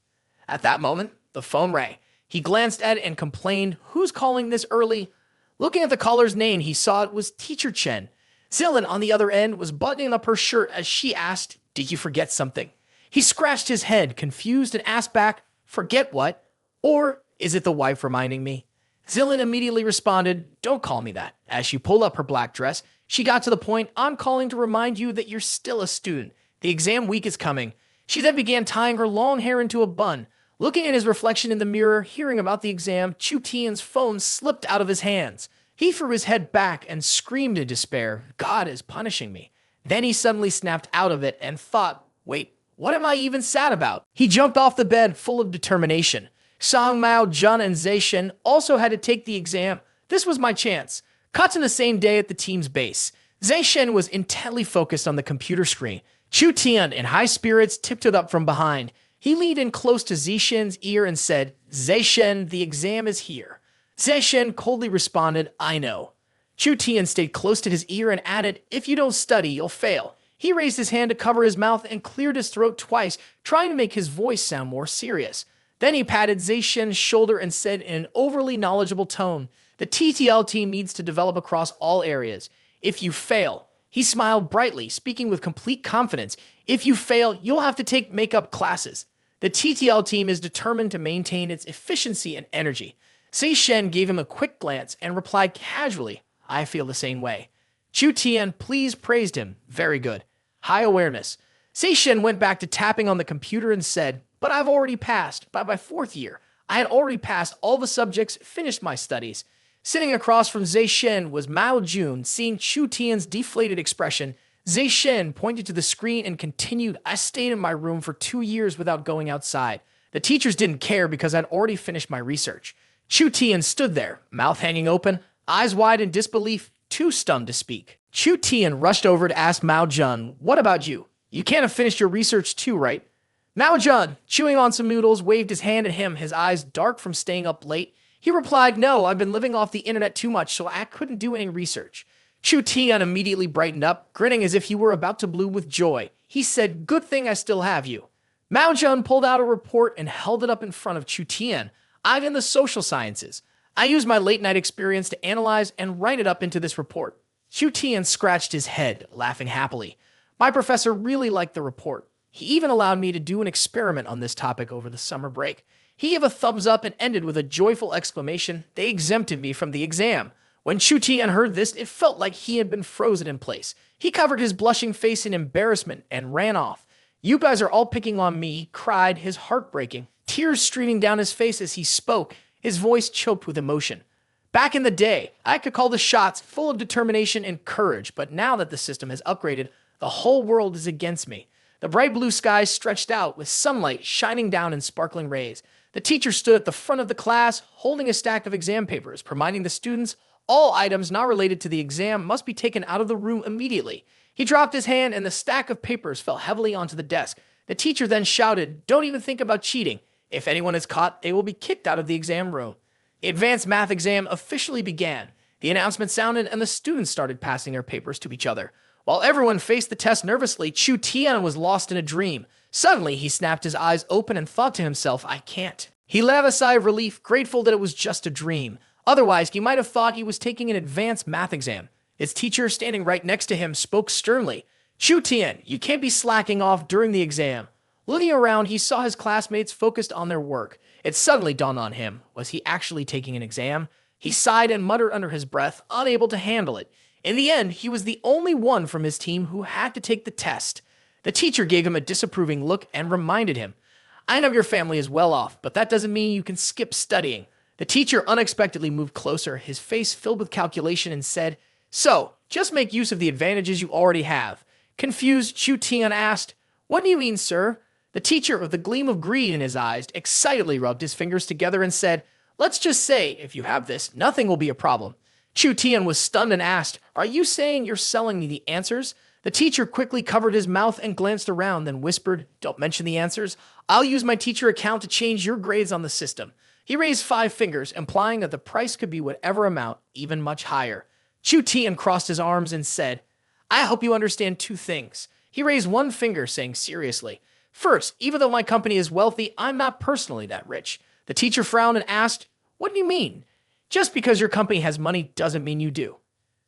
Speaker 1: At that moment, the phone rang. He glanced at it and complained, "Who's calling this early?" Looking at the caller's name, he saw it was Teacher Chen. Zilin, on the other end, was buttoning up her shirt as she asked, "Did you forget something?" He scratched his head, confused, and asked back, "Forget what? Or is it the wife reminding me?" Zilin immediately responded, "Don't call me that." As she pulled up her black dress, she got to the point, "I'm calling to remind you that you're still a student. The exam week is coming." She then began tying her long hair into a bun. Looking at his reflection in the mirror, hearing about the exam, Chu Tian's phone slipped out of his hands. He threw his head back and screamed in despair, "God is punishing me." Then he suddenly snapped out of it and thought, "Wait, what am I even sad about?" He jumped off the bed full of determination. Sang Mao, Jun, and Zai Shen also had to take the exam. This was my chance. Cut to the same day at the team's base. Zai Shen was intently focused on the computer screen. Chu Tian, in high spirits, tiptoed up from behind. He leaned in close to Zai Shen's ear and said, "Zai Shen, the exam is here." Zai Shen coldly responded, "I know." Chu Tian stayed close to his ear and added, "If you don't study, you'll fail." He raised his hand to cover his mouth and cleared his throat twice, trying to make his voice sound more serious. Then he patted Zai Shen's shoulder and said in an overly knowledgeable tone, "The TTL team needs to develop across all areas. If you fail," he smiled brightly, speaking with complete confidence, "if you fail, you'll have to take makeup classes. The TTL team is determined to maintain its efficiency and energy." Zai Shen gave him a quick glance and replied casually, "I feel the same way." Chu Tian praised him. Very good. High awareness. Zai Shen went back to tapping on the computer and said, "But I've already passed. By my 4th year, I had already passed all the subjects, finished my studies." Sitting across from Zai Shen was Mao Jun. Seeing Chu Tian's deflated expression, Zai Shen pointed to the screen and continued, "I stayed in my room for 2 years without going outside. The teachers didn't care because I'd already finished my research." Chu Tian stood there, mouth hanging open, eyes wide in disbelief, too stunned to speak. Chu Tian rushed over to ask Mao Jun, "What about you? You can't have finished your research too, right?" Mao Jun, chewing on some noodles, waved his hand at him, his eyes dark from staying up late. He replied, "No, I've been living off the internet too much, so I couldn't do any research." Chu Tian immediately brightened up, grinning as if he were about to bloom with joy. He said, "Good thing I still have you." Mao Jun pulled out a report and held it up in front of Chu Tian. "I'm in the social sciences. I used my late-night experience to analyze and write it up into this report." Chu Tian scratched his head, laughing happily. "My professor really liked the report. He even allowed me to do an experiment on this topic over the summer break. He gave a thumbs up and ended with a joyful exclamation, 'They exempted me from the exam.'" When Chu Tian heard this, it felt like he had been frozen in place. He covered his blushing face in embarrassment and ran off. "You guys are all picking on me," he cried, his heart breaking. Tears streaming down his face as he spoke, his voice choked with emotion. "Back in the day, I could call the shots full of determination and courage, but now that the system has upgraded, the whole world is against me." The bright blue sky stretched out, with sunlight shining down in sparkling rays. The teacher stood at the front of the class, holding a stack of exam papers, reminding the students all items not related to the exam must be taken out of the room immediately. He dropped his hand, and the stack of papers fell heavily onto the desk. The teacher then shouted, "Don't even think about cheating. If anyone is caught, they will be kicked out of the exam room." The advanced math exam officially began. The announcement sounded, and the students started passing their papers to each other. While everyone faced the test nervously, Chu Tian was lost in a dream. Suddenly, he snapped his eyes open and thought to himself, I can't. He let out a sigh of relief, grateful that it was just a dream. Otherwise, he might have thought he was taking an advanced math exam. His teacher, standing right next to him, spoke sternly. Chu Tian, you can't be slacking off during the exam. Looking around, he saw his classmates focused on their work. It suddenly dawned on him. Was he actually taking an exam? He sighed and muttered under his breath, unable to handle it. In the end, he was the only one from his team who had to take the test. The teacher gave him a disapproving look and reminded him, I know your family is well off, but that doesn't mean you can skip studying. The teacher unexpectedly moved closer, his face filled with calculation, and said, So, just make use of the advantages you already have. Confused, Chu Tian asked, What do you mean, sir? The teacher, with a gleam of greed in his eyes, excitedly rubbed his fingers together and said, Let's just say, if you have this, nothing will be a problem. Chu Tian was stunned and asked, Are you saying you're selling me the answers? The teacher quickly covered his mouth and glanced around, then whispered, Don't mention the answers. I'll use my teacher account to change your grades on the system. He raised 5 fingers, implying that the price could be whatever amount, even much higher. Chu Tian crossed his arms and said, I hope you understand 2 things. He raised 1 finger, saying seriously, First, even though my company is wealthy, I'm not personally that rich. The teacher frowned and asked, What do you mean? Just because your company has money doesn't mean you do.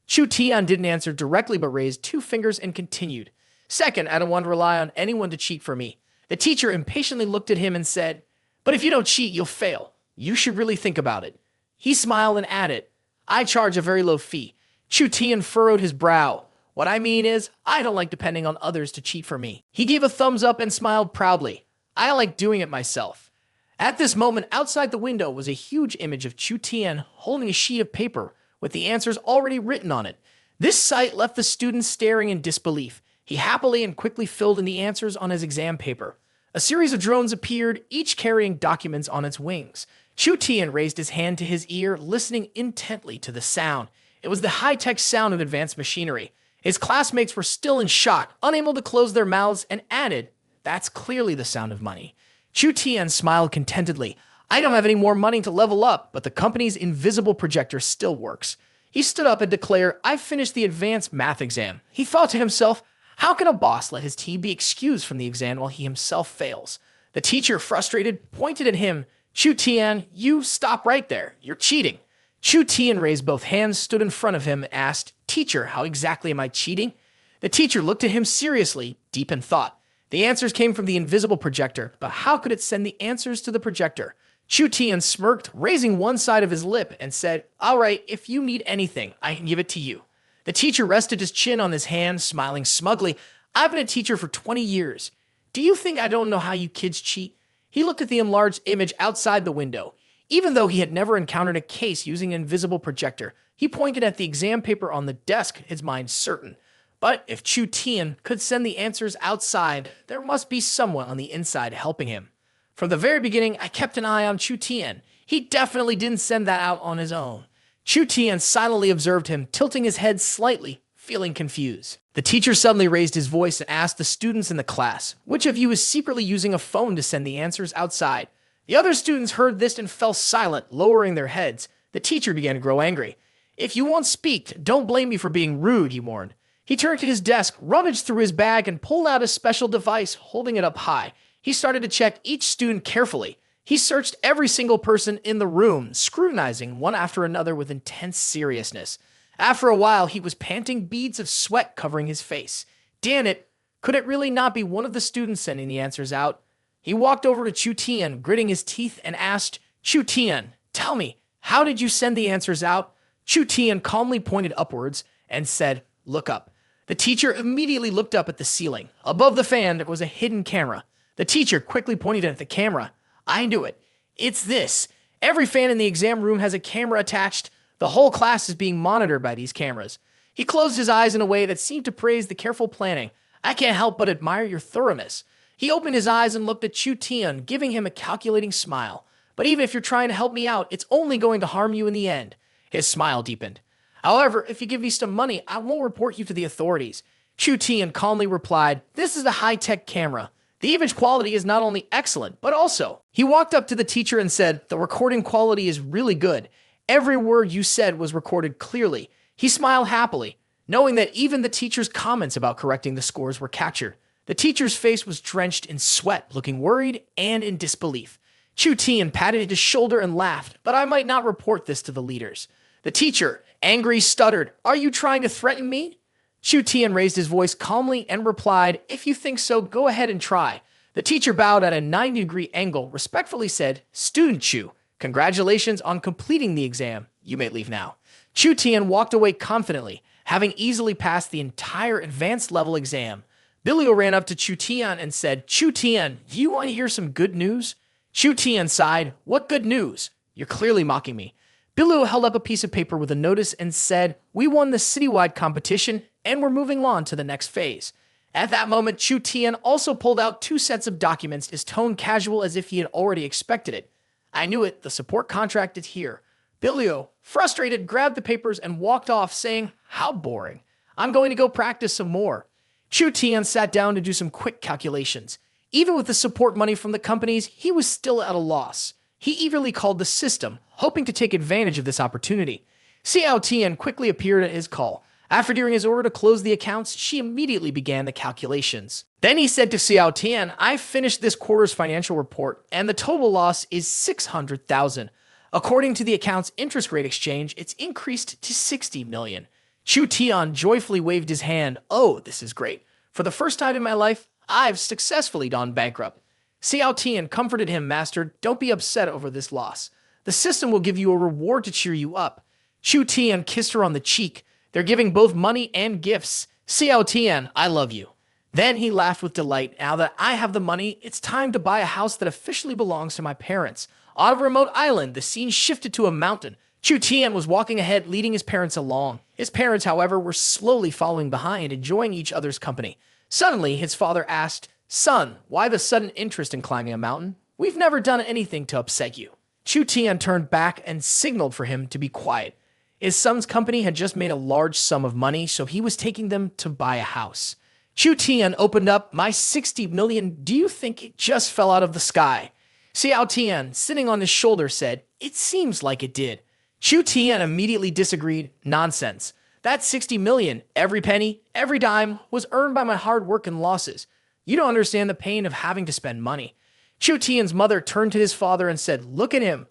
Speaker 1: Chu Tian didn't answer directly but raised 2 fingers and continued. Second, I don't want to rely on anyone to cheat for me. The teacher impatiently looked at him and said, But if you don't cheat, you'll fail. You should really think about it. He smiled and added, I charge a very low fee. Chu Tian furrowed his brow. What I mean is, I don't like depending on others to cheat for me. He gave a thumbs up and smiled proudly. I like doing it myself. At this moment, outside the window was a huge image of Chu Tian holding a sheet of paper with the answers already written on it. This sight left the student staring in disbelief. He happily and quickly filled in the answers on his exam paper. A series of drones appeared, each carrying documents on its wings. Chu Tian raised his hand to his ear, listening intently to the sound. It was the high-tech sound of advanced machinery. His classmates were still in shock, unable to close their mouths, and added, That's clearly the sound of money. Chu Tian smiled contentedly. I don't have any more money to level up, but the company's invisible projector still works. He stood up and declared, I've finished the advanced math exam. He thought to himself, how can a boss let his team be excused from the exam while he himself fails? The teacher, frustrated, pointed at him. Chu Tian, you stop right there. You're cheating. Chu Tian raised both hands, stood in front of him, and asked, Teacher, how exactly am I cheating? The teacher looked at him seriously, deep in thought. The answers came from the invisible projector, but how could it send the answers to the projector? Chu Tian smirked, raising one side of his lip, and said, All right, if you need anything, I can give it to you. The teacher rested his chin on his hand, smiling smugly. I've been a teacher for 20 years. Do you think I don't know how you kids cheat? He looked at the enlarged image outside the window. Even though he had never encountered a case using an invisible projector, he pointed at the exam paper on the desk, his mind certain. But if Chu Tian could send the answers outside, there must be someone on the inside helping him. From the very beginning, I kept an eye on Chu Tian. He definitely didn't send that out on his own. Chu Tian silently observed him, tilting his head slightly, feeling confused. The teacher suddenly raised his voice and asked the students in the class, which of you is secretly using a phone to send the answers outside? The other students heard this and fell silent, lowering their heads. The teacher began to grow angry. If you won't speak, don't blame me for being rude, he warned. He turned to his desk, rummaged through his bag, and pulled out a special device, holding it up high. He started to check each student carefully. He searched every single person in the room, scrutinizing one after another with intense seriousness. After a while, he was panting, beads of sweat covering his face. Damn it, could it really not be one of the students sending the answers out? He walked over to Chu Tian, gritting his teeth, and asked, Chu Tian, tell me, how did you send the answers out? Chu Tian calmly pointed upwards and said, Look up. The teacher immediately looked up at the ceiling. Above the fan, there was a hidden camera. The teacher quickly pointed at the camera. I knew it. It's this. Every fan in the exam room has a camera attached. The whole class is being monitored by these cameras. He closed his eyes in a way that seemed to praise the careful planning. I can't help but admire your thoroughness. He opened his eyes and looked at Chu Tian, giving him a calculating smile. But even if you're trying to help me out, it's only going to harm you in the end. His smile deepened. However, if you give me some money, I won't report you to the authorities. Chu Tian calmly replied, This is a high-tech camera. The image quality is not only excellent, but also. He walked up to the teacher and said, The recording quality is really good. Every word you said was recorded clearly. He smiled happily. knowing that even the teacher's comments about correcting the scores were captured. The teacher's face was drenched in sweat, looking worried and in disbelief. Chu Tian patted his shoulder and laughed, but I might not report this to the leaders. The teacher, angry, stuttered, "Are you trying to threaten me?" Chu Tian raised his voice calmly and replied, "If you think so, go ahead and try." The teacher bowed at a 90-degree angle, respectfully said, "Student Chu, congratulations on completing the exam. You may leave now." Chu Tian walked away confidently, having easily passed the entire advanced level exam. Bilio ran up to Chu Tian and said, "Chu Tian, do you want to hear some good news?" Chu Tian sighed, "What good news? You're clearly mocking me." Bilio held up a piece of paper with a notice and said, "We won the citywide competition and we're moving on to the next phase." At that moment, Chu Tian also pulled out 2 sets of documents, his tone casual as if he had already expected it. "I knew it, the support contract is here." Bilio, frustrated, grabbed the papers and walked off, saying, "How boring. I'm going to go practice some more." Chu Tian sat down to do some quick calculations. Even with the support money from the companies, he was still at a loss. He eagerly called the system, hoping to take advantage of this opportunity. Xiao Tian quickly appeared at his call. After giving his order to close the accounts, she immediately began the calculations. Then he said to Xiao Tian, "I finished this quarter's financial report, and the total loss is 600,000. According to the account's interest rate exchange, it's increased to 60 million. Chu Tian joyfully waved his hand. "Oh, this is great. For the first time in my life, I've successfully gone bankrupt." Xiao Tian comforted him, "Master, don't be upset over this loss. The system will give you a reward to cheer you up." Chu Tian kissed her on the cheek. "They're giving both money and gifts. Xiao Tian, I love you." Then he laughed with delight. "Now that I have the money, it's time to buy a house that officially belongs to my parents." On a remote island, the scene shifted to a mountain. Chu Tian was walking ahead, leading his parents along. His parents, however, were slowly following behind, enjoying each other's company. Suddenly, his father asked, "Son, why the sudden interest in climbing a mountain? We've never done anything to upset you." Chu Tian turned back and signaled for him to be quiet. His son's company had just made a large sum of money, so he was taking them to buy a house. Chu Tian opened up, "My 60 million, do you think it just fell out of the sky?" Xiao Tian, sitting on his shoulder, said, "It seems like it did." Chu Tian immediately disagreed. "Nonsense. That 60 million, every penny, every dime, was earned by my hard work and losses. You don't understand the pain of having to spend money." Chu Tian's mother turned to his father and said, "Look at him.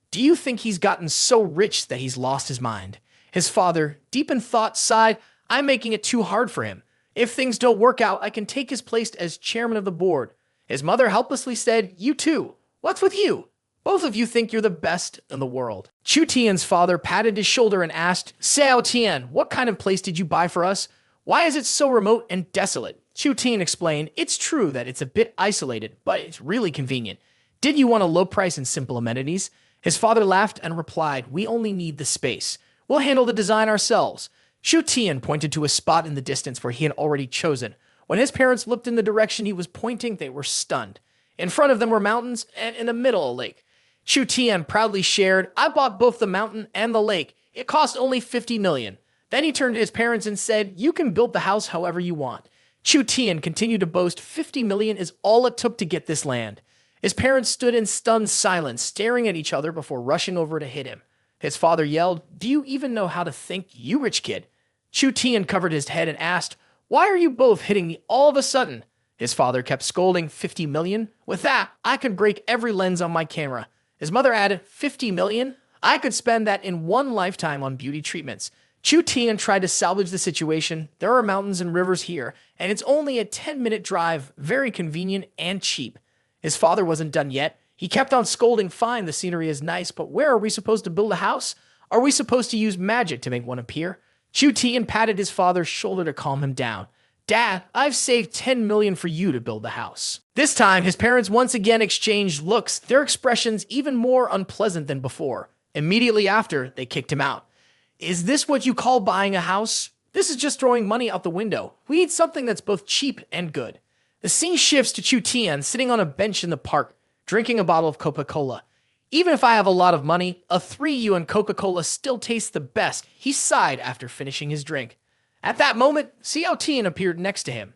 Speaker 1: Do you think he's gotten so rich that he's lost his mind?" His father, deep in thought, sighed, "I'm making it too hard for him. If things don't work out, I can take his place as chairman of the board." His mother helplessly said, "You too. What's with you? Both of you think you're the best in the world." Chu Tian's father patted his shoulder and asked, "Xiao Tian, what kind of place did you buy for us? Why is it so remote and desolate?" Chu Tian explained, "It's true that it's a bit isolated, but it's really convenient. Did you want a low price and simple amenities?" His father laughed and replied, "We only need the space. We'll handle the design ourselves." Chu Tian pointed to a spot in the distance where he had already chosen. When his parents looked in the direction he was pointing, they were stunned. In front of them were mountains, and in the middle a lake. Chu Tian proudly shared, "I bought both the mountain and the lake. It cost only 50 million. Then he turned to his parents and said, "You can build the house however you want." Chu Tian continued to boast 50 million is all it took to get this land. His parents stood in stunned silence, staring at each other before rushing over to hit him. His father yelled, "Do you even know how to think, you rich kid?" Chu Tian covered his head and asked, "Why are you both hitting me all of a sudden?" His father kept scolding, 50 million? With that, I could break every lens on my camera. His mother added, 50 million? I could spend that in one lifetime on beauty treatments. Chu Tian tried to salvage the situation. There are mountains and rivers here, and it's only a 10-minute drive, very convenient and cheap. His father wasn't done yet. He kept on scolding, "Fine, the scenery is nice, but where are we supposed to build a house? Are we supposed to use magic to make one appear?" Chu Tian patted his father's shoulder to calm him down. "Dad, I've saved 10 million for you to build the house." This time, his parents once again exchanged looks, their expressions even more unpleasant than before. Immediately after, they kicked him out. "Is this what you call buying a house? This is just throwing money out the window. We need something that's both cheap and good." The scene shifts to Chu Tian sitting on a bench in the park, drinking a bottle of Coca-Cola. "Even if I have a lot of money, a 3 yuan Coca-Cola still tastes the best," he sighed after finishing his drink. At that moment, Xiao Tian appeared next to him.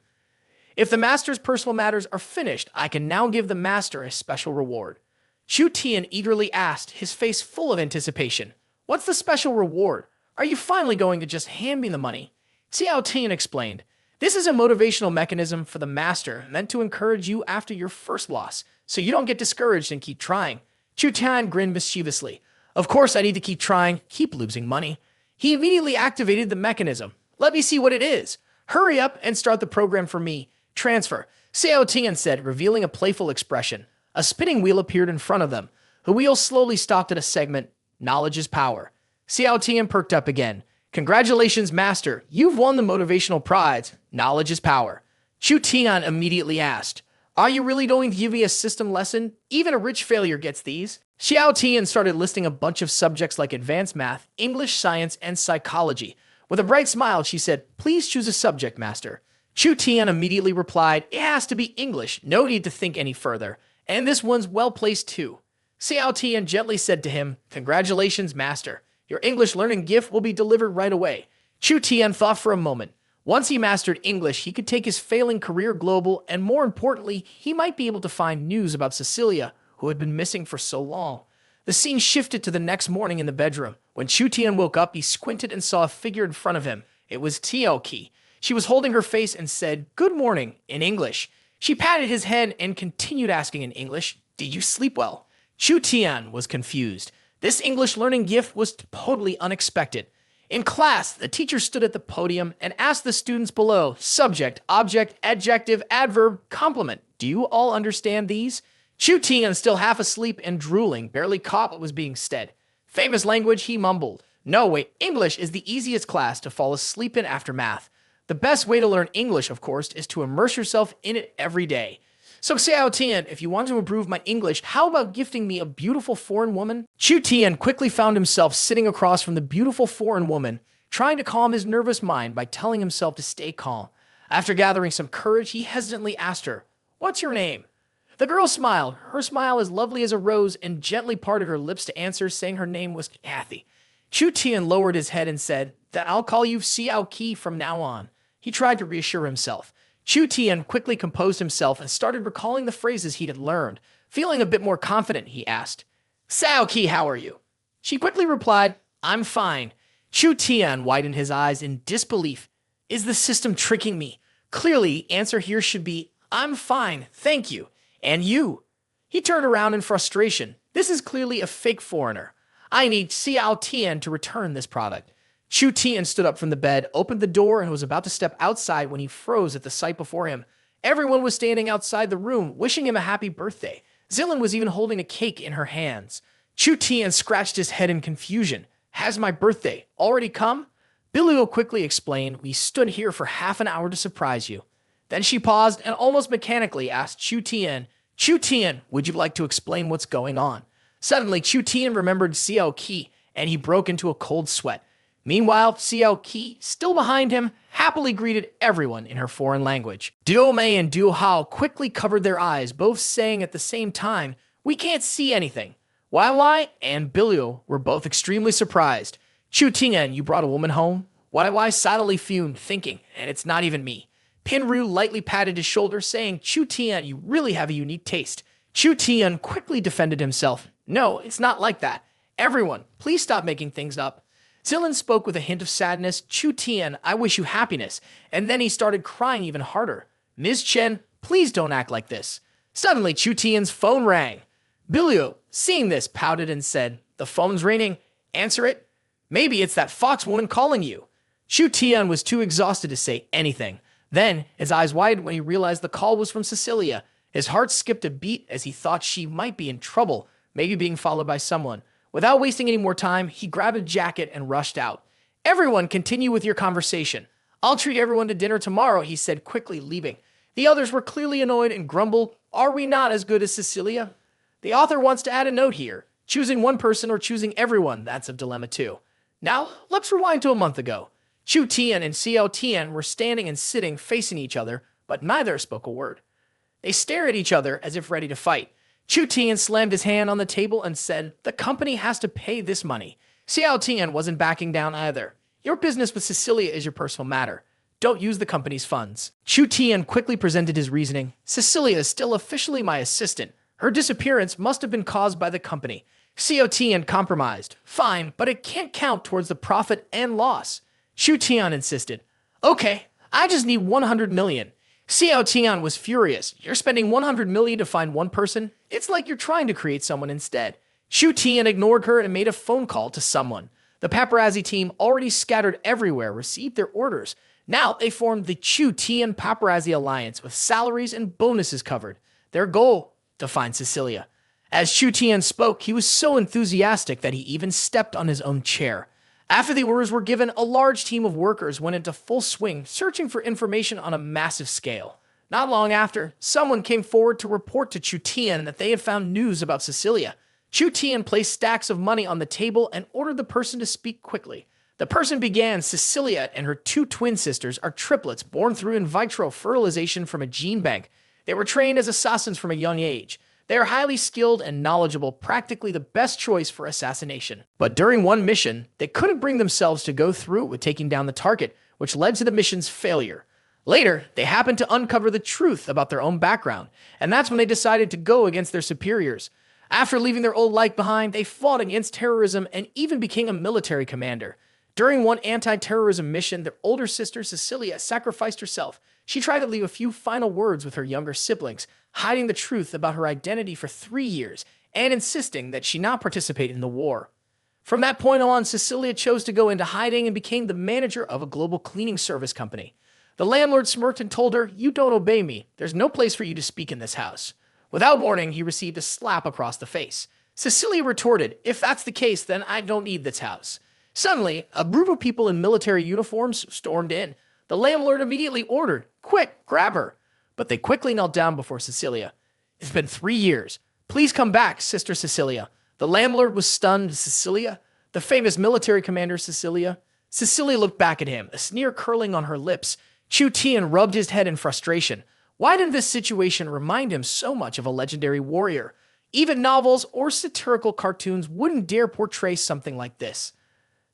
Speaker 1: "If the master's personal matters are finished, I can now give the master a special reward." Chu Tian eagerly asked, his face full of anticipation. "What's the special reward? Are you finally going to just hand me the money?" Xiao Tian explained, "This is a motivational mechanism for the master meant to encourage you after your first loss, so you don't get discouraged and keep trying." Chu Tian grinned mischievously. "Of course I need to keep trying, keep losing money." He immediately activated the mechanism. "Let me see what it is. Hurry up and start the program for me. Transfer," Xiao Tian said, revealing a playful expression. A spinning wheel appeared in front of them. The wheel slowly stopped at a segment. "Knowledge is power." Xiao Tian perked up again. "Congratulations, Master. You've won the motivational prize. Knowledge is power." Chu Tian immediately asked, "Are you really going to give me a system lesson? Even a rich failure gets these." Xiao Tian started listing a bunch of subjects like advanced math, English, science, and psychology. With a bright smile, she said, "Please choose a subject, Master." Chu Tian immediately replied, "It has to be English. No need to think any further. And this one's well placed too." Xiao Tian gently said to him, "Congratulations, Master. Your English learning gift will be delivered right away." Chu Tian thought for a moment. Once he mastered English, he could take his failing career global, and more importantly, he might be able to find news about Sicilia, who had been missing for so long. The scene shifted to the next morning in the bedroom. When Chu Tian woke up, he squinted and saw a figure in front of him. It was Tioki. She was holding her face and said, "Good morning," in English. She patted his head and continued asking in English, "Did you sleep well?" Chu Tian was confused. This English learning gift was totally unexpected. In class, the teacher stood at the podium and asked the students below, subject, object, adjective, adverb, complement. Do you all understand these? Chu Tian, still half asleep and drooling, barely caught what was being said. Famous language, he mumbled. "No, wait, English is the easiest class to fall asleep in after math. The best way to learn English, of course, is to immerse yourself in it every day. So Xiao Tian, if you want to improve my English, how about gifting me a beautiful foreign woman?" Chu Tian quickly found himself sitting across from the beautiful foreign woman, trying to calm his nervous mind by telling himself to stay calm. After gathering some courage, he hesitantly asked her, "What's your name?" The girl smiled, her smile as lovely as a rose, and gently parted her lips to answer, saying her name was Kathy. Chu Tian lowered his head and said, "Then I'll call you Xiao Qi from now on." He tried to reassure himself. Chu Tian quickly composed himself and started recalling the phrases he had learned. Feeling a bit more confident, he asked, "Xiao Qi, how are you?" She quickly replied, "I'm fine." Chu Tian widened his eyes in disbelief. Is the system tricking me? Clearly, the answer here should be, "I'm fine, thank you." "And you?" He turned around in frustration. This is clearly a fake foreigner. I need Xiao Tian to return this product. Chu Tian stood up from the bed, opened the door, and was about to step outside when he froze at the sight before him. Everyone was standing outside the room, wishing him a happy birthday. Zilin was even holding a cake in her hands. Chu Tian scratched his head in confusion. "Has my birthday already come?" Bilio quickly explained, "We stood here for half an hour to surprise you." Then she paused and almost mechanically asked Chu Tian, would you like to explain what's going on?" Suddenly, Chu Tian remembered Xiao Qi, and he broke into a cold sweat. Meanwhile, Xiao Qi, still behind him, happily greeted everyone in her foreign language. Duo Mei and Duo Hao quickly covered their eyes, both saying at the same time, "We can't see anything." Wai and Bilio were both extremely surprised. "Chu Tian, you brought a woman home?" Wai silently fumed, thinking, "And it's not even me." Pinru lightly patted his shoulder, saying, "Chu Tian, you really have a unique taste." Chu Tian quickly defended himself. "No, it's not like that. Everyone, please stop making things up." Zilin spoke with a hint of sadness. "Chu Tian, I wish you happiness." And then he started crying even harder. "Ms. Chen, please don't act like this." Suddenly, Chu Tian's phone rang. Bilio, seeing this, pouted and said, "The phone's ringing. Answer it. Maybe it's that fox woman calling you." Chu Tian was too exhausted to say anything. Then, his eyes widened when he realized the call was from Sicilia. His heart skipped a beat as he thought she might be in trouble, maybe being followed by someone. Without wasting any more time, he grabbed a jacket and rushed out. "Everyone, continue with your conversation. I'll treat everyone to dinner tomorrow," he said, quickly leaving. The others were clearly annoyed and grumbled, "Are we not as good as Sicilia?" The author wants to add a note here. Choosing one person or choosing everyone, that's a dilemma too. Now, let's rewind to a month ago. Chu Tian and Xiao Tian were standing and sitting facing each other, but neither spoke a word. They stared at each other as if ready to fight. Chu Tian slammed his hand on the table and said, "The company has to pay this money." Xiao Tian wasn't backing down either. "Your business with Sicilia is your personal matter. Don't use the company's funds." Chu Tian quickly presented his reasoning. "Sicilia is still officially my assistant. Her disappearance must have been caused by the company." Xiao Tian compromised. "Fine, but it can't count towards the profit and loss." Chu Tian insisted. Okay, I just need 100 million. Xiao Tian was furious. You're spending 100 million to find one person? It's like you're trying to create someone instead. Chu Tian ignored her and made a phone call to someone. The paparazzi team, already scattered everywhere, received their orders. Now they formed the Chu Tian Paparazzi Alliance with salaries and bonuses covered. Their goal? To find Sicilia. As Chu Tian spoke, he was so enthusiastic that he even stepped on his own chair. After the orders were given, a large team of workers went into full swing, searching for information on a massive scale. Not long after, someone came forward to report to Chu Tian that they had found news about Sicilia. Chu Tian placed stacks of money on the table and ordered the person to speak quickly. The person began. Sicilia and her two twin sisters are triplets born through in vitro fertilization from a gene bank. They were trained as assassins from a young age. They are highly skilled and knowledgeable, practically the best choice for assassination. But during one mission, they couldn't bring themselves to go through with taking down the target, which led to the mission's failure. Later, they happened to uncover the truth about their own background, and that's when they decided to go against their superiors. After leaving their old life behind, they fought against terrorism and even became a military commander. During one anti-terrorism mission, their older sister, Sicilia, sacrificed herself. She tried to leave a few final words with her younger siblings, hiding the truth about her identity for 3 years and insisting that she not participate in the war. From that point on, Sicilia chose to go into hiding and became the manager of a global cleaning service company. The landlord smirked and told her, "You don't obey me. There's no place for you to speak in this house." Without warning, he received a slap across the face. Sicilia retorted, "If that's the case, then I don't need this house." Suddenly, a group of people in military uniforms stormed in. The landlord immediately ordered, "Quick, grab her." But they quickly knelt down before Sicilia. "It's been 3 years. Please come back, Sister Sicilia." The landlord was stunned. "Sicilia? The famous military commander Sicilia?" Sicilia looked back at him, a sneer curling on her lips. Chu Tian rubbed his head in frustration. Why did this situation remind him so much of a legendary warrior? Even novels or satirical cartoons wouldn't dare portray something like this.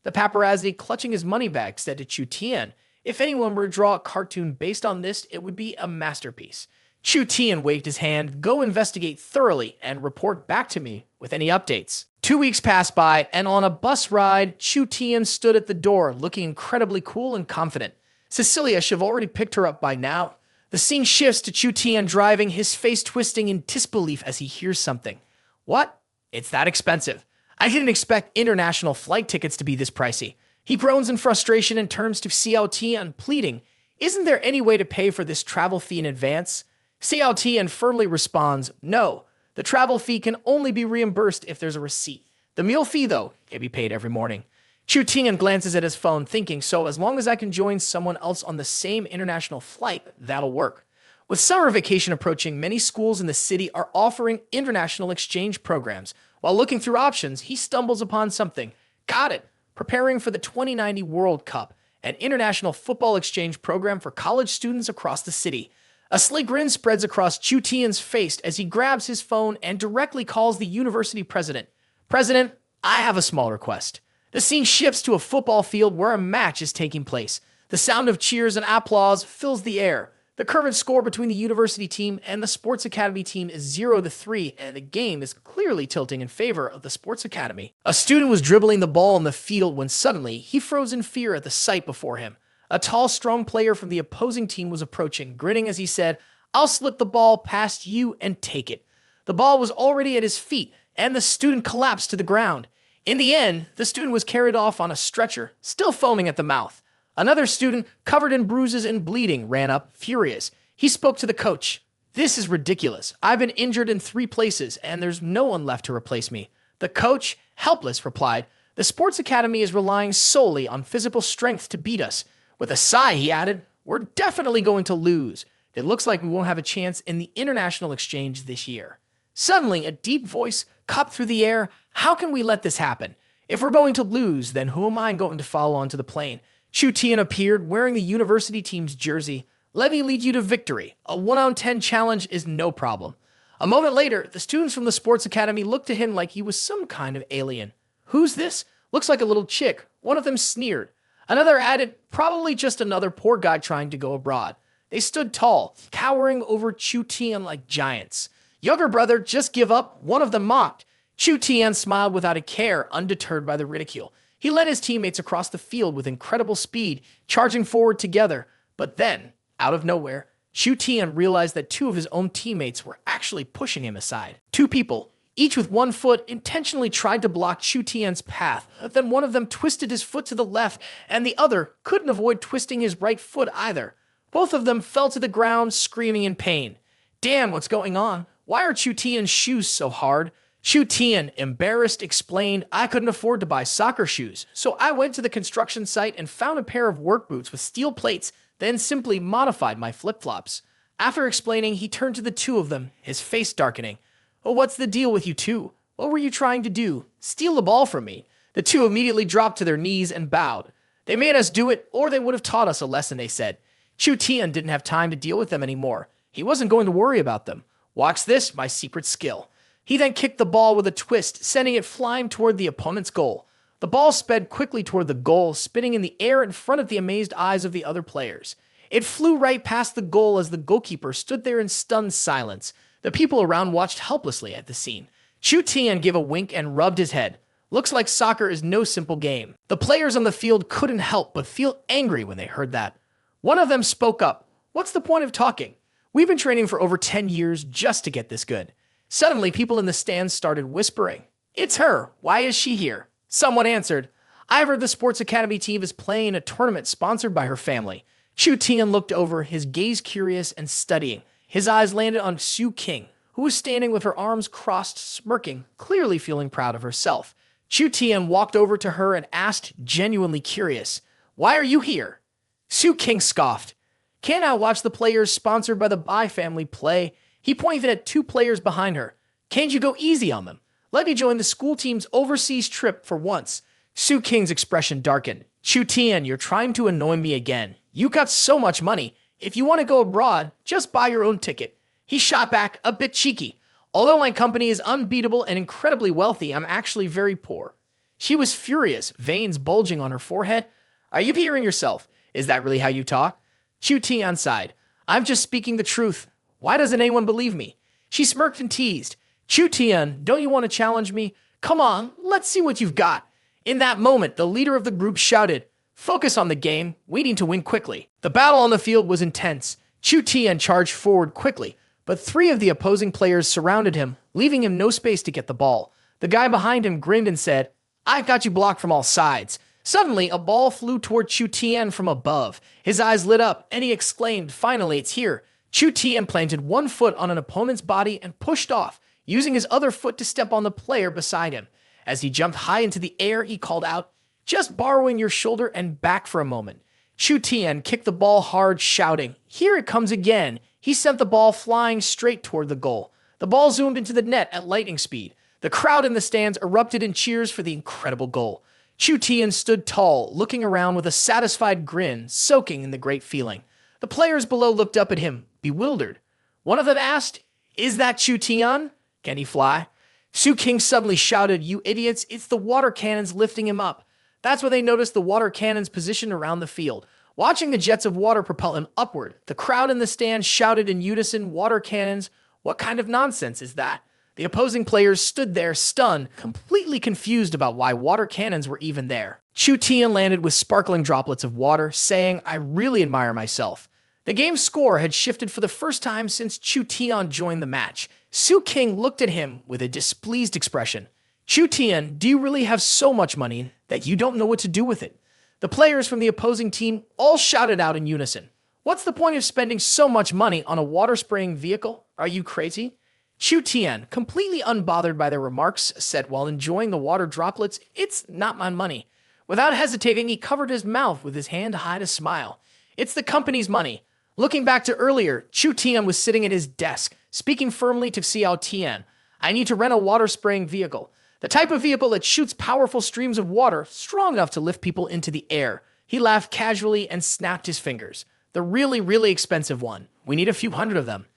Speaker 1: The paparazzi, clutching his money bag, said to Chu Tian, "If anyone were to draw a cartoon based on this, it would be a masterpiece." Chu Tian waved his hand. "Go investigate thoroughly and report back to me with any updates." 2 weeks passed by, and on a bus ride, Chu Tian stood at the door, looking incredibly cool and confident. Sicilia should have already picked her up by now. The scene shifts to Chu Tian driving, his face twisting in disbelief as he hears something. "What? It's that expensive. I didn't expect international flight tickets to be this pricey." He groans in frustration and turns to Xiao Tian, pleading, "Isn't there any way to pay for this travel fee in advance?" Xiao Tian firmly responds, "No. The travel fee can only be reimbursed if there's a receipt. The meal fee, though, can be paid every morning." Chu Tian glances at his phone, thinking, so as long as I can join someone else on the same international flight, that'll work. With summer vacation approaching, many schools in the city are offering international exchange programs. While looking through options, he stumbles upon something. Got it! Preparing for the 2090 World Cup, an international football exchange program for college students across the city. A slick grin spreads across Chu Tian's face as he grabs his phone and directly calls the university president. "President, I have a small request." The scene shifts to a football field where a match is taking place. The sound of cheers and applause fills the air. The current score between the university team and the sports academy team is 0-3, and the game is clearly tilting in favor of the sports academy. A student was dribbling the ball in the field when suddenly he froze in fear at the sight before him. A tall, strong player from the opposing team was approaching, grinning as he said, "I'll slip the ball past you and take it." The ball was already at his feet, and the student collapsed to the ground. In the end, the student was carried off on a stretcher, still foaming at the mouth. Another student, covered in bruises and bleeding, ran up, furious. He spoke to the coach. "This is ridiculous. I've been injured in 3 places, and there's no one left to replace me." The coach, helpless, replied, "The sports academy is relying solely on physical strength to beat us." With a sigh, he added, "We're definitely going to lose. It looks like we won't have a chance in the international exchange this year." Suddenly, a deep voice cut through the air. "How can we let this happen? If we're going to lose, then who am I going to follow onto the plane?" Chu Tian appeared wearing the university team's jersey. "Let me lead you to victory. A 1-on-10 challenge is no problem." A moment later, the students from the sports academy looked at him like he was some kind of alien. "Who's this? Looks like a little chick." One of them sneered. Another added, "Probably just another poor guy trying to go abroad." They stood tall, towering over Chu Tian like giants. "Younger brother, just give up," one of them mocked. Chu Tian smiled without a care, undeterred by the ridicule. He led his teammates across the field with incredible speed, charging forward together. But then, out of nowhere, Chu Tian realized that two of his own teammates were actually pushing him aside. Two people, each with one foot, intentionally tried to block Chu Tian's path. Then one of them twisted his foot to the left, and the other couldn't avoid twisting his right foot either. Both of them fell to the ground, screaming in pain. "Damn, what's going on? Why are Chu Tian's shoes so hard?" Chu Tian, embarrassed, explained, "I couldn't afford to buy soccer shoes, so I went to the construction site and found a pair of work boots with steel plates, then simply modified my flip-flops." After explaining, he turned to the two of them, his face darkening. "Well, what's the deal with you two? What were you trying to do? Steal the ball from me?" The two immediately dropped to their knees and bowed. "They made us do it, or they would have taught us a lesson," they said. Chu Tian didn't have time to deal with them anymore. He wasn't going to worry about them. "Watch this, my secret skill." He then kicked the ball with a twist, sending it flying toward the opponent's goal. The ball sped quickly toward the goal, spinning in the air in front of the amazed eyes of the other players. It flew right past the goal as the goalkeeper stood there in stunned silence. The people around watched helplessly at the scene. Chu Tian gave a wink and rubbed his head. Looks like soccer is no simple game. The players on the field couldn't help but feel angry when they heard that. One of them spoke up. "What's the point of talking? We've been training for over 10 years just to get this good." Suddenly, people in the stands started whispering. "It's her. Why is she here?" Someone answered, "I've heard the sports academy team is playing a tournament sponsored by her family." Chu Tian looked over, his gaze curious and studying. His eyes landed on Su King, who was standing with her arms crossed, smirking, clearly feeling proud of herself. Chu Tian walked over to her and asked, genuinely curious, "Why are you here?" Su King scoffed. "Can't I watch the players sponsored by the Bai family play?" He pointed at two players behind her. "Can't you go easy on them? Let me join the school team's overseas trip for once." Su King's expression darkened. "Chu Tian, you're trying to annoy me again. You got so much money. If you want to go abroad, just buy your own ticket." He shot back, a bit cheeky. "Although my company is unbeatable and incredibly wealthy, I'm actually very poor." She was furious, veins bulging on her forehead. "Are you hearing yourself? Is that really how you talk?" Chu Tian sighed. "I'm just speaking the truth. Why doesn't anyone believe me?" She smirked and teased. "Chu Tian, don't you want to challenge me? Come on, let's see what you've got." In that moment, the leader of the group shouted, "Focus on the game. We need to win quickly." The battle on the field was intense. Chu Tian charged forward quickly, but three of the opposing players surrounded him, leaving him no space to get the ball. The guy behind him grinned and said, "I've got you blocked from all sides." Suddenly, a ball flew toward Chu Tian from above. His eyes lit up, and he exclaimed, "Finally, it's here." Chu Tian planted one foot on an opponent's body and pushed off, using his other foot to step on the player beside him. As he jumped high into the air, he called out, "Just borrowing your shoulder and back for a moment." Chu Tian kicked the ball hard, shouting, "Here it comes again." He sent the ball flying straight toward the goal. The ball zoomed into the net at lightning speed. The crowd in the stands erupted in cheers for the incredible goal. Chu Tian stood tall, looking around with a satisfied grin, soaking in the great feeling. The players below looked up at him, bewildered. One of them asked, "Is that Chu Tian? Can he fly?" Su King suddenly shouted, "You idiots, it's the water cannons lifting him up." That's when they noticed the water cannons positioned around the field. Watching the jets of water propel him upward, the crowd in the stand shouted in unison, "Water cannons? What kind of nonsense is that?" The opposing players stood there, stunned, completely confused about why water cannons were even there. Chu Tian landed with sparkling droplets of water, saying, "I really admire myself." The game's score had shifted for the first time since Chu Tian joined the match. Su King looked at him with a displeased expression. "Chu Tian, do you really have so much money that you don't know what to do with it?" The players from the opposing team all shouted out in unison, "What's the point of spending so much money on a water-spraying vehicle? Are you crazy?" Chu Tian, completely unbothered by their remarks, said while enjoying the water droplets, "It's not my money." Without hesitating, he covered his mouth with his hand to hide a smile. "It's the company's money." Looking back to earlier, Chu Tian was sitting at his desk, speaking firmly to Xiao Tian. "I need to rent a water-spraying vehicle. The type of vehicle that shoots powerful streams of water strong enough to lift people into the air." He laughed casually and snapped his fingers. "The really, really expensive one. We need a few hundred of them."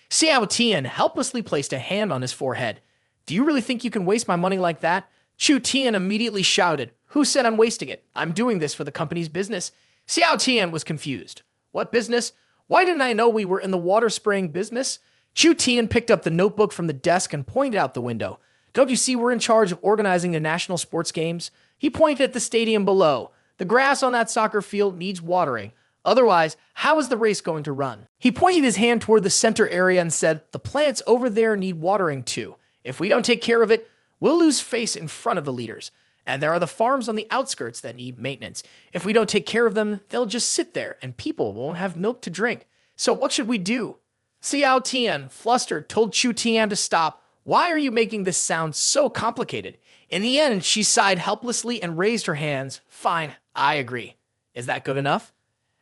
Speaker 1: Xiao Tian helplessly placed a hand on his forehead. "Do you really think you can waste my money like that?" Chu Tian immediately shouted, "Who said I'm wasting it? I'm doing this for the company's business." Xiao Tian was confused. "What business? Why didn't I know we were in the water-spraying business?" Chu Tian picked up the notebook from the desk and pointed out the window. "Don't you see we're in charge of organizing the national sports games? He pointed at the stadium below. The grass on that soccer field needs watering. Otherwise, how is the race going to run? He pointed his hand toward the center area and said, the plants over there need watering too. If we don't take care of it, we'll lose face in front of the leaders. And there are the farms on the outskirts that need maintenance. If we don't take care of them, they'll just sit there and people won't have milk to drink. So what should we do? Chu Tian, flustered, told Chu Tian to stop. Why are you making this sound so complicated? In the end, she sighed helplessly and raised her hands. Fine, I agree. Is that good enough?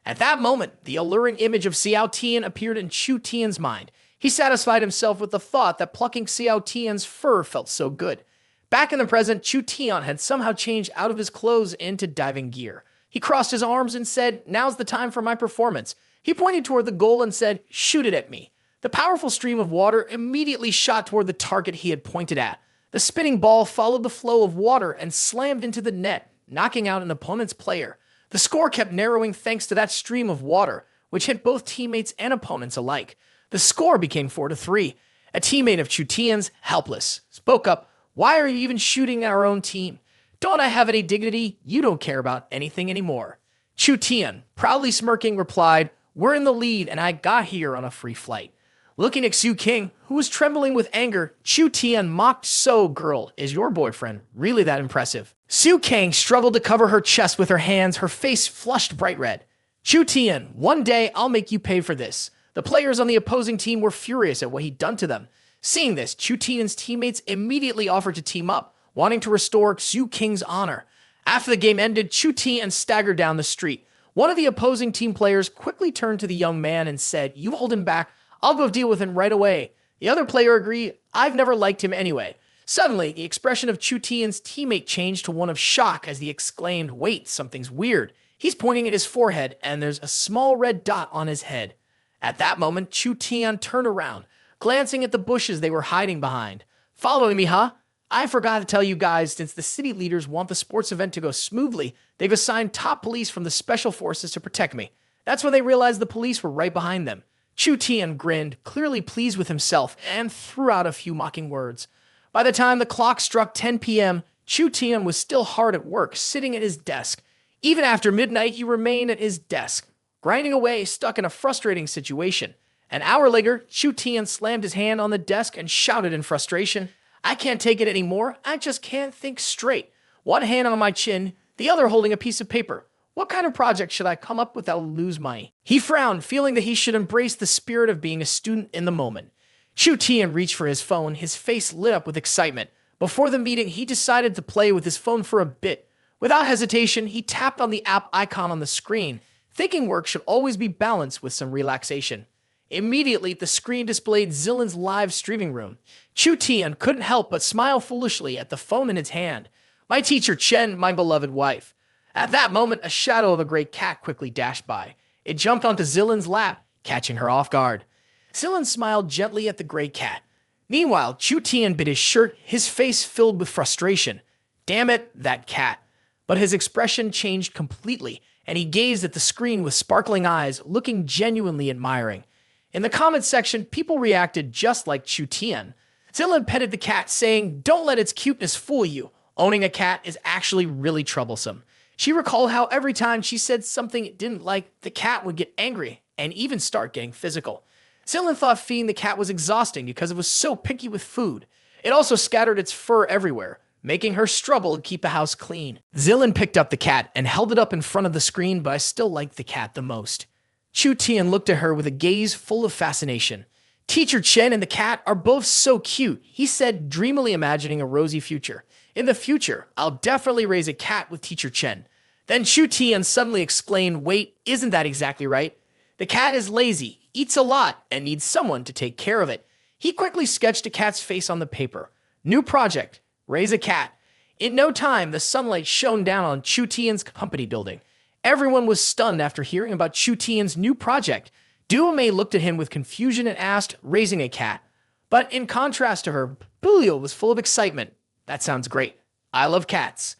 Speaker 1: At that moment, the alluring image of Chu Tian appeared in Chu Tian's mind. He satisfied himself with the thought that plucking Chu Tian's fur felt so good. Back in the present, Chu Tian had somehow changed out of his clothes into diving gear. He crossed his arms and said, now's the time for my performance. He pointed toward the goal and said, shoot it at me. The powerful stream of water immediately shot toward the target he had pointed at. The spinning ball followed the flow of water and slammed into the net, knocking out an opponent's player. The score kept narrowing thanks to that stream of water, which hit both teammates and opponents alike. The score became 4-3. A teammate of Chu Tian's, helpless, spoke up, why are you even shooting at our own team? Don't I have any dignity? You don't care about anything anymore. Chu Tian, proudly smirking, replied, we're in the lead and I got here on a free flight. Looking at Xu King, who was trembling with anger, Chu Tian mocked, so girl, is your boyfriend really that impressive? Xu King struggled to cover her chest with her hands, her face flushed bright red. Chu Tian, one day I'll make you pay for this. The players on the opposing team were furious at what he'd done to them. Seeing this, Chu Tian's teammates immediately offered to team up, wanting to restore Xu King's honor. After the game ended, Chu Tian staggered down the street. One of the opposing team players quickly turned to the young man and said, you hold him back, I'll go deal with him right away. The other player agreed, I've never liked him anyway. Suddenly, the expression of Chu Tian's teammate changed to one of shock as he exclaimed, wait, something's weird. He's pointing at his forehead and there's a small red dot on his head. At that moment, Chu Tian turned around, glancing at the bushes they were hiding behind. Following me, huh? I forgot to tell you guys, since the city leaders want the sports event to go smoothly, they've assigned top police from the special forces to protect me. That's when they realized the police were right behind them. Chu Tian grinned, clearly pleased with himself, and threw out a few mocking words. By the time the clock struck 10 p.m., Chu Tian was still hard at work, sitting at his desk. Even after midnight, he remained at his desk, grinding away, stuck in a frustrating situation. An hour later, Chu Tian slammed his hand on the desk and shouted in frustration, I can't take it anymore. I just can't think straight. One hand on my chin, the other holding a piece of paper. What kind of project should I come up with that'll lose money? He frowned, feeling that he should embrace the spirit of being a student in the moment. Chu Tian reached for his phone, his face lit up with excitement. Before the meeting, he decided to play with his phone for a bit. Without hesitation, he tapped on the app icon on the screen. Thinking work should always be balanced with some relaxation. Immediately, the screen displayed Zillin's live streaming room. Chu Tian couldn't help but smile foolishly at the phone in his hand. My teacher Chen, my beloved wife. At that moment, a shadow of a gray cat quickly dashed by. It jumped onto Zillin's lap, catching her off guard. Zillin smiled gently at the gray cat. Meanwhile, Chu Tian bit his shirt, his face filled with frustration. Damn it, that cat. But his expression changed completely, and he gazed at the screen with sparkling eyes, looking genuinely admiring. In the comments section, people reacted just like Chu Tian. Zillin petted the cat, saying, don't let its cuteness fool you. Owning a cat is actually really troublesome. She recalled how every time she said something it didn't like, the cat would get angry and even start getting physical. Zillin thought feeding the cat was exhausting because it was so picky with food. It also scattered its fur everywhere, making her struggle to keep the house clean. Zillin picked up the cat and held it up in front of the screen, but I still liked the cat the most. Chu Tian looked at her with a gaze full of fascination. Teacher Chen and the cat are both so cute, he said, dreamily imagining a rosy future. In the future, I'll definitely raise a cat with Teacher Chen. Then Chu Tian suddenly exclaimed, wait, isn't that exactly right? The cat is lazy, eats a lot, and needs someone to take care of it. He quickly sketched a cat's face on the paper. New project, raise a cat. In no time, the sunlight shone down on Chu Tian's company building. Everyone was stunned after hearing about Chu Tian's new project. Duomei looked at him with confusion and asked, raising a cat. But in contrast to her, Bullied was full of excitement. That sounds great. I love cats.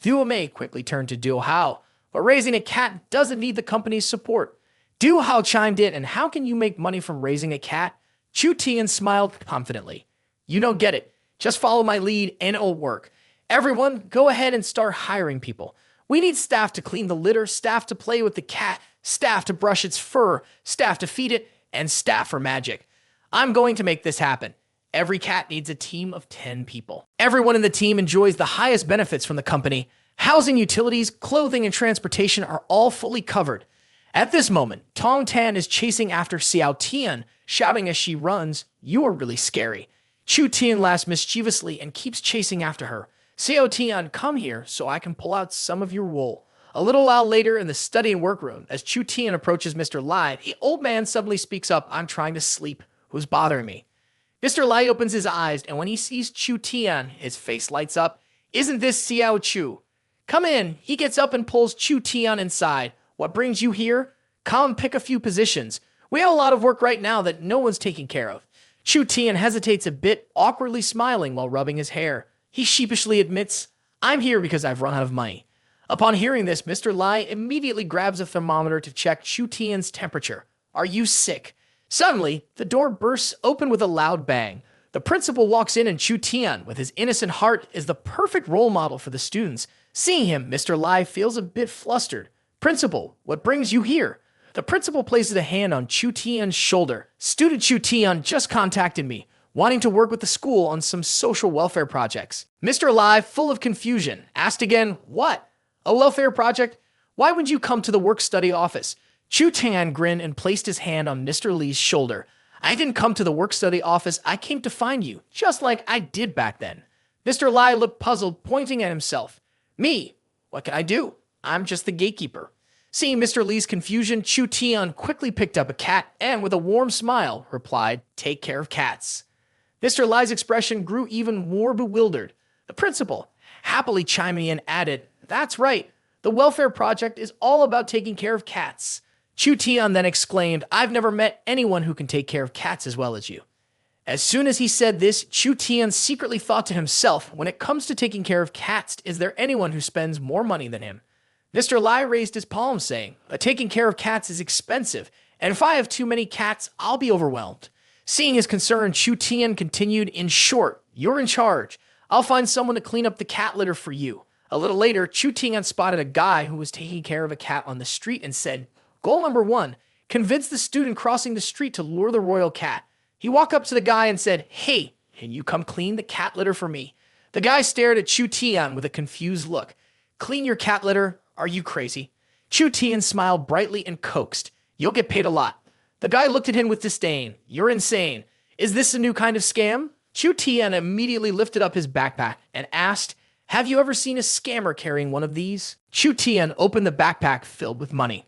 Speaker 1: Duomei quickly turned to Du Hao, but raising a cat doesn't need the company's support. Du Hao chimed in, and how can you make money from raising a cat? Chu Tian smiled confidently. You don't get it. Just follow my lead and it'll work. Everyone, go ahead and start hiring people. We need staff to clean the litter, staff to play with the cat, staff to brush its fur, staff to feed it, and staff for magic. I'm going to make this happen. Every cat needs a team of 10 people. Everyone in the team enjoys the highest benefits from the company. Housing, utilities, clothing, and transportation are all fully covered. At this moment, Chu Tian is chasing after Chu Tian, shouting as she runs, "You are really scary." Chu Tian laughs mischievously and keeps chasing after her. "Chu Tian, come here so I can pull out some of your wool." A little while later in the study and workroom, as Chu Tian approaches Mr. Lai, the old man suddenly speaks up, "I'm trying to sleep. Who's bothering me?" Mr. Lai opens his eyes, and when he sees Chu Tian, his face lights up. "Isn't this Xiao Chu? Come in." He gets up and pulls Chu Tian inside. "What brings you here? Come pick a few positions. We have a lot of work right now that no one's taking care of." Chu Tian hesitates a bit, awkwardly smiling while rubbing his hair. He sheepishly admits, "I'm here because I've run out of money." Upon hearing this, Mr. Lai immediately grabs a thermometer to check Chu Tian's temperature. "Are you sick?" Suddenly, the door bursts open with a loud bang. The principal walks in, and Chu Tian, with his innocent heart, is the perfect role model for the students. Seeing him, Mr. Lai feels a bit flustered. "Principal, what brings you here?" The principal places a hand on Chu Tian's shoulder. "Student Chu Tian just contacted me, wanting to work with the school on some social welfare projects." Mr. Lai, full of confusion, asked again, "What? A welfare project? Why would you come to the work-study office?" Chu Tian grinned and placed his hand on Mr. Li's shoulder. "I didn't come to the work-study office, I came to find you, just like I did back then." Mr. Lai looked puzzled, pointing at himself. "Me? What can I do? I'm just the gatekeeper." Seeing Mr. Li's confusion, Chu Tian quickly picked up a cat and, with a warm smile, replied, "Take care of cats." Mr. Li's expression grew even more bewildered. The principal, happily chiming in, added, "That's right. The welfare project is all about taking care of cats." Chu Tian then exclaimed, "I've never met anyone who can take care of cats as well as you." As soon as he said this, Chu Tian secretly thought to himself, when it comes to taking care of cats, is there anyone who spends more money than him? Mr. Lai raised his palm, saying, "Taking care of cats is expensive, and if I have too many cats, I'll be overwhelmed." Seeing his concern, Chu Tian continued, "In short, you're in charge. I'll find someone to clean up the cat litter for you." A little later, Chu Tian spotted a guy who was taking care of a cat on the street and said, "Goal number 1, convince the student crossing the street to lure the royal cat." He walked up to the guy and said, "Hey, can you come clean the cat litter for me?" The guy stared at Chu Tian with a confused look. "Clean your cat litter? Are you crazy?" Chu Tian smiled brightly and coaxed, "You'll get paid a lot." The guy looked at him with disdain. "You're insane. Is this a new kind of scam?" Chu Tian immediately lifted up his backpack and asked, "Have you ever seen a scammer carrying one of these?" Chu Tian opened the backpack filled with money.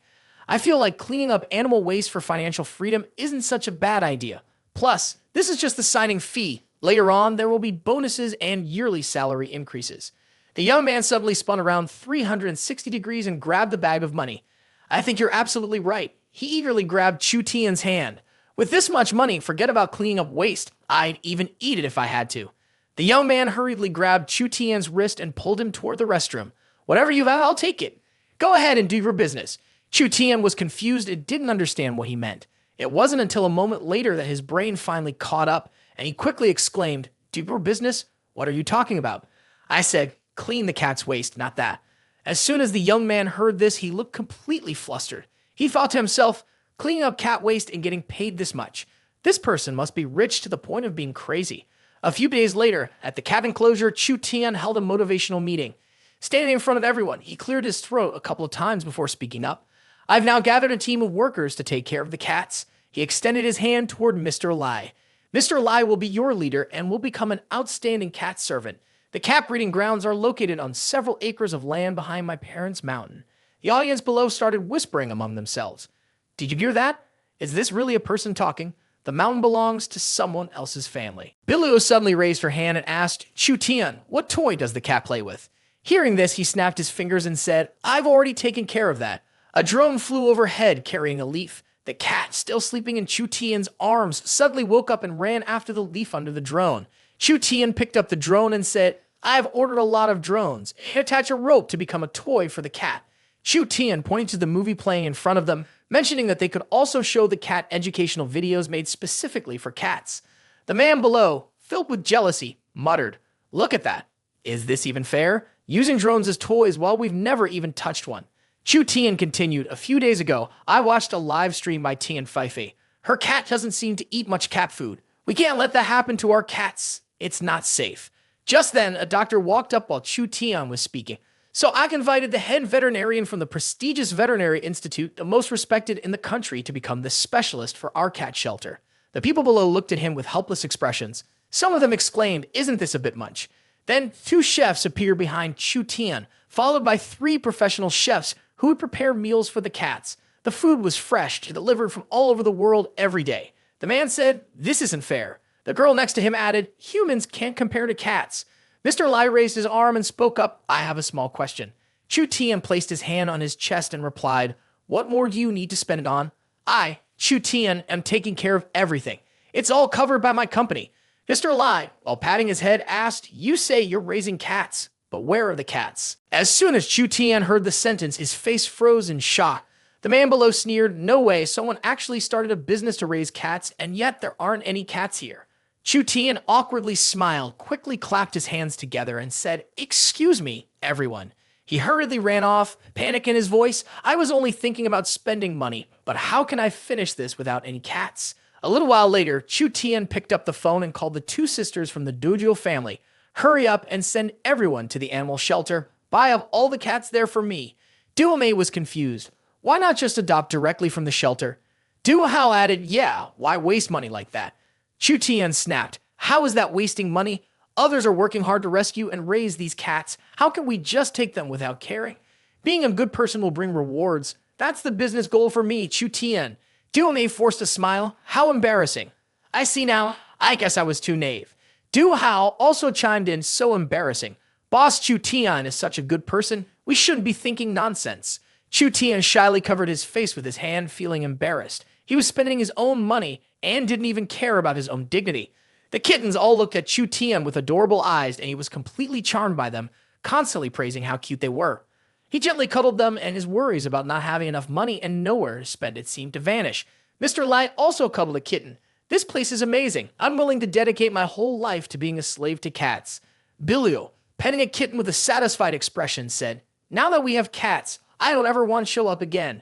Speaker 1: "I feel like cleaning up animal waste for financial freedom isn't such a bad idea. Plus, this is just the signing fee. Later on, there will be bonuses and yearly salary increases." The young man suddenly spun around 360 degrees and grabbed the bag of money. "I think you're absolutely right." He eagerly grabbed Chu Tian's hand. "With this much money, forget about cleaning up waste. I'd even eat it if I had to." The young man hurriedly grabbed Chu Tian's wrist and pulled him toward the restroom. "Whatever you have, I'll take it. Go ahead and do your business." Chu Tian was confused and didn't understand what he meant. It wasn't until a moment later that his brain finally caught up, and he quickly exclaimed, "Do your business? What are you talking about?" "I said, clean the cat's waste, not that." As soon as the young man heard this, he looked completely flustered. He thought to himself, cleaning up cat waste and getting paid this much. This person must be rich to the point of being crazy. A few days later, at the cat enclosure, Chu Tian held a motivational meeting. Standing in front of everyone, he cleared his throat a couple of times before speaking up. "I've now gathered a team of workers to take care of the cats." He extended his hand toward Mr. Lai. "Mr. Lai will be your leader and will become an outstanding cat servant. The cat breeding grounds are located on several acres of land behind my parents' mountain." The audience below started whispering among themselves. "Did you hear that? Is this really a person talking? The mountain belongs to someone else's family." Bilu suddenly raised her hand and asked, "Chu Tian, what toy does the cat play with?" Hearing this, he snapped his fingers and said, "I've already taken care of that." A drone flew overhead carrying a leaf. The cat, still sleeping in Chu Tian's arms, suddenly woke up and ran after the leaf under the drone. Chu Tian picked up the drone and said, "I've ordered a lot of drones. Attach a rope to become a toy for the cat." Chu Tian pointed to the movie playing in front of them, mentioning that they could also show the cat educational videos made specifically for cats. The man below, filled with jealousy, muttered, "Look at that. Is this even fair? Using drones as toys while we've never even touched one. Chu Tian continued, a few days ago, I watched a live stream by Tian Feifei. Her cat doesn't seem to eat much cat food. We can't let that happen to our cats. It's not safe. Just then, a doctor walked up while Chu Tian was speaking. So I invited the head veterinarian from the prestigious veterinary institute, the most respected in the country, to become the specialist for our cat shelter. The people below looked at him with helpless expressions. Some of them exclaimed, isn't this a bit much? Then 2 chefs appeared behind Chu Tian, followed by 3 professional chefs who would prepare meals for the cats. The food was fresh, delivered from all over the world every day. The man said, this isn't fair. The girl next to him added, humans can't compare to cats. Mr. Lai raised his arm and spoke up, I have a small question. Chu Tian placed his hand on his chest and replied, what more do you need to spend it on? I, Chu Tian, am taking care of everything. It's all covered by my company. Mr. Lai, while patting his head, asked, you say you're raising cats, but where are the cats? As soon as Chu Tian heard the sentence, his face froze in shock. The man below sneered, no way, someone actually started a business to raise cats, and yet there aren't any cats here. Chu Tian awkwardly smiled, quickly clapped his hands together, and said, excuse me, everyone. He hurriedly ran off, panic in his voice. I was only thinking about spending money, but how can I finish this without any cats? A little while later, Chu Tian picked up the phone and called the 2 sisters from the Dojo family. Hurry up and send everyone to the animal shelter. Buy up all the cats there for me. Duomei was confused. Why not just adopt directly from the shelter? Du Hao added, yeah, why waste money like that? Chu Tian snapped, how is that wasting money? Others are working hard to rescue and raise these cats. How can we just take them without caring? Being a good person will bring rewards. That's the business goal for me, Chu Tian. Duomei forced a smile. How embarrassing. I see now. I guess I was too naive. Du Hao also chimed in, so embarrassing. Boss Chu Tian is such a good person. We shouldn't be thinking nonsense. Chu Tian shyly covered his face with his hand, feeling embarrassed. He was spending his own money and didn't even care about his own dignity. The kittens all looked at Chu Tian with adorable eyes, and he was completely charmed by them, constantly praising how cute they were. He gently cuddled them, and his worries about not having enough money and nowhere to spend it seemed to vanish. Mr. Light also cuddled a kitten. This place is amazing. I'm willing to dedicate my whole life to being a slave to cats. Bilio, petting a kitten with a satisfied expression, said, now that we have cats, I don't ever want to show up again.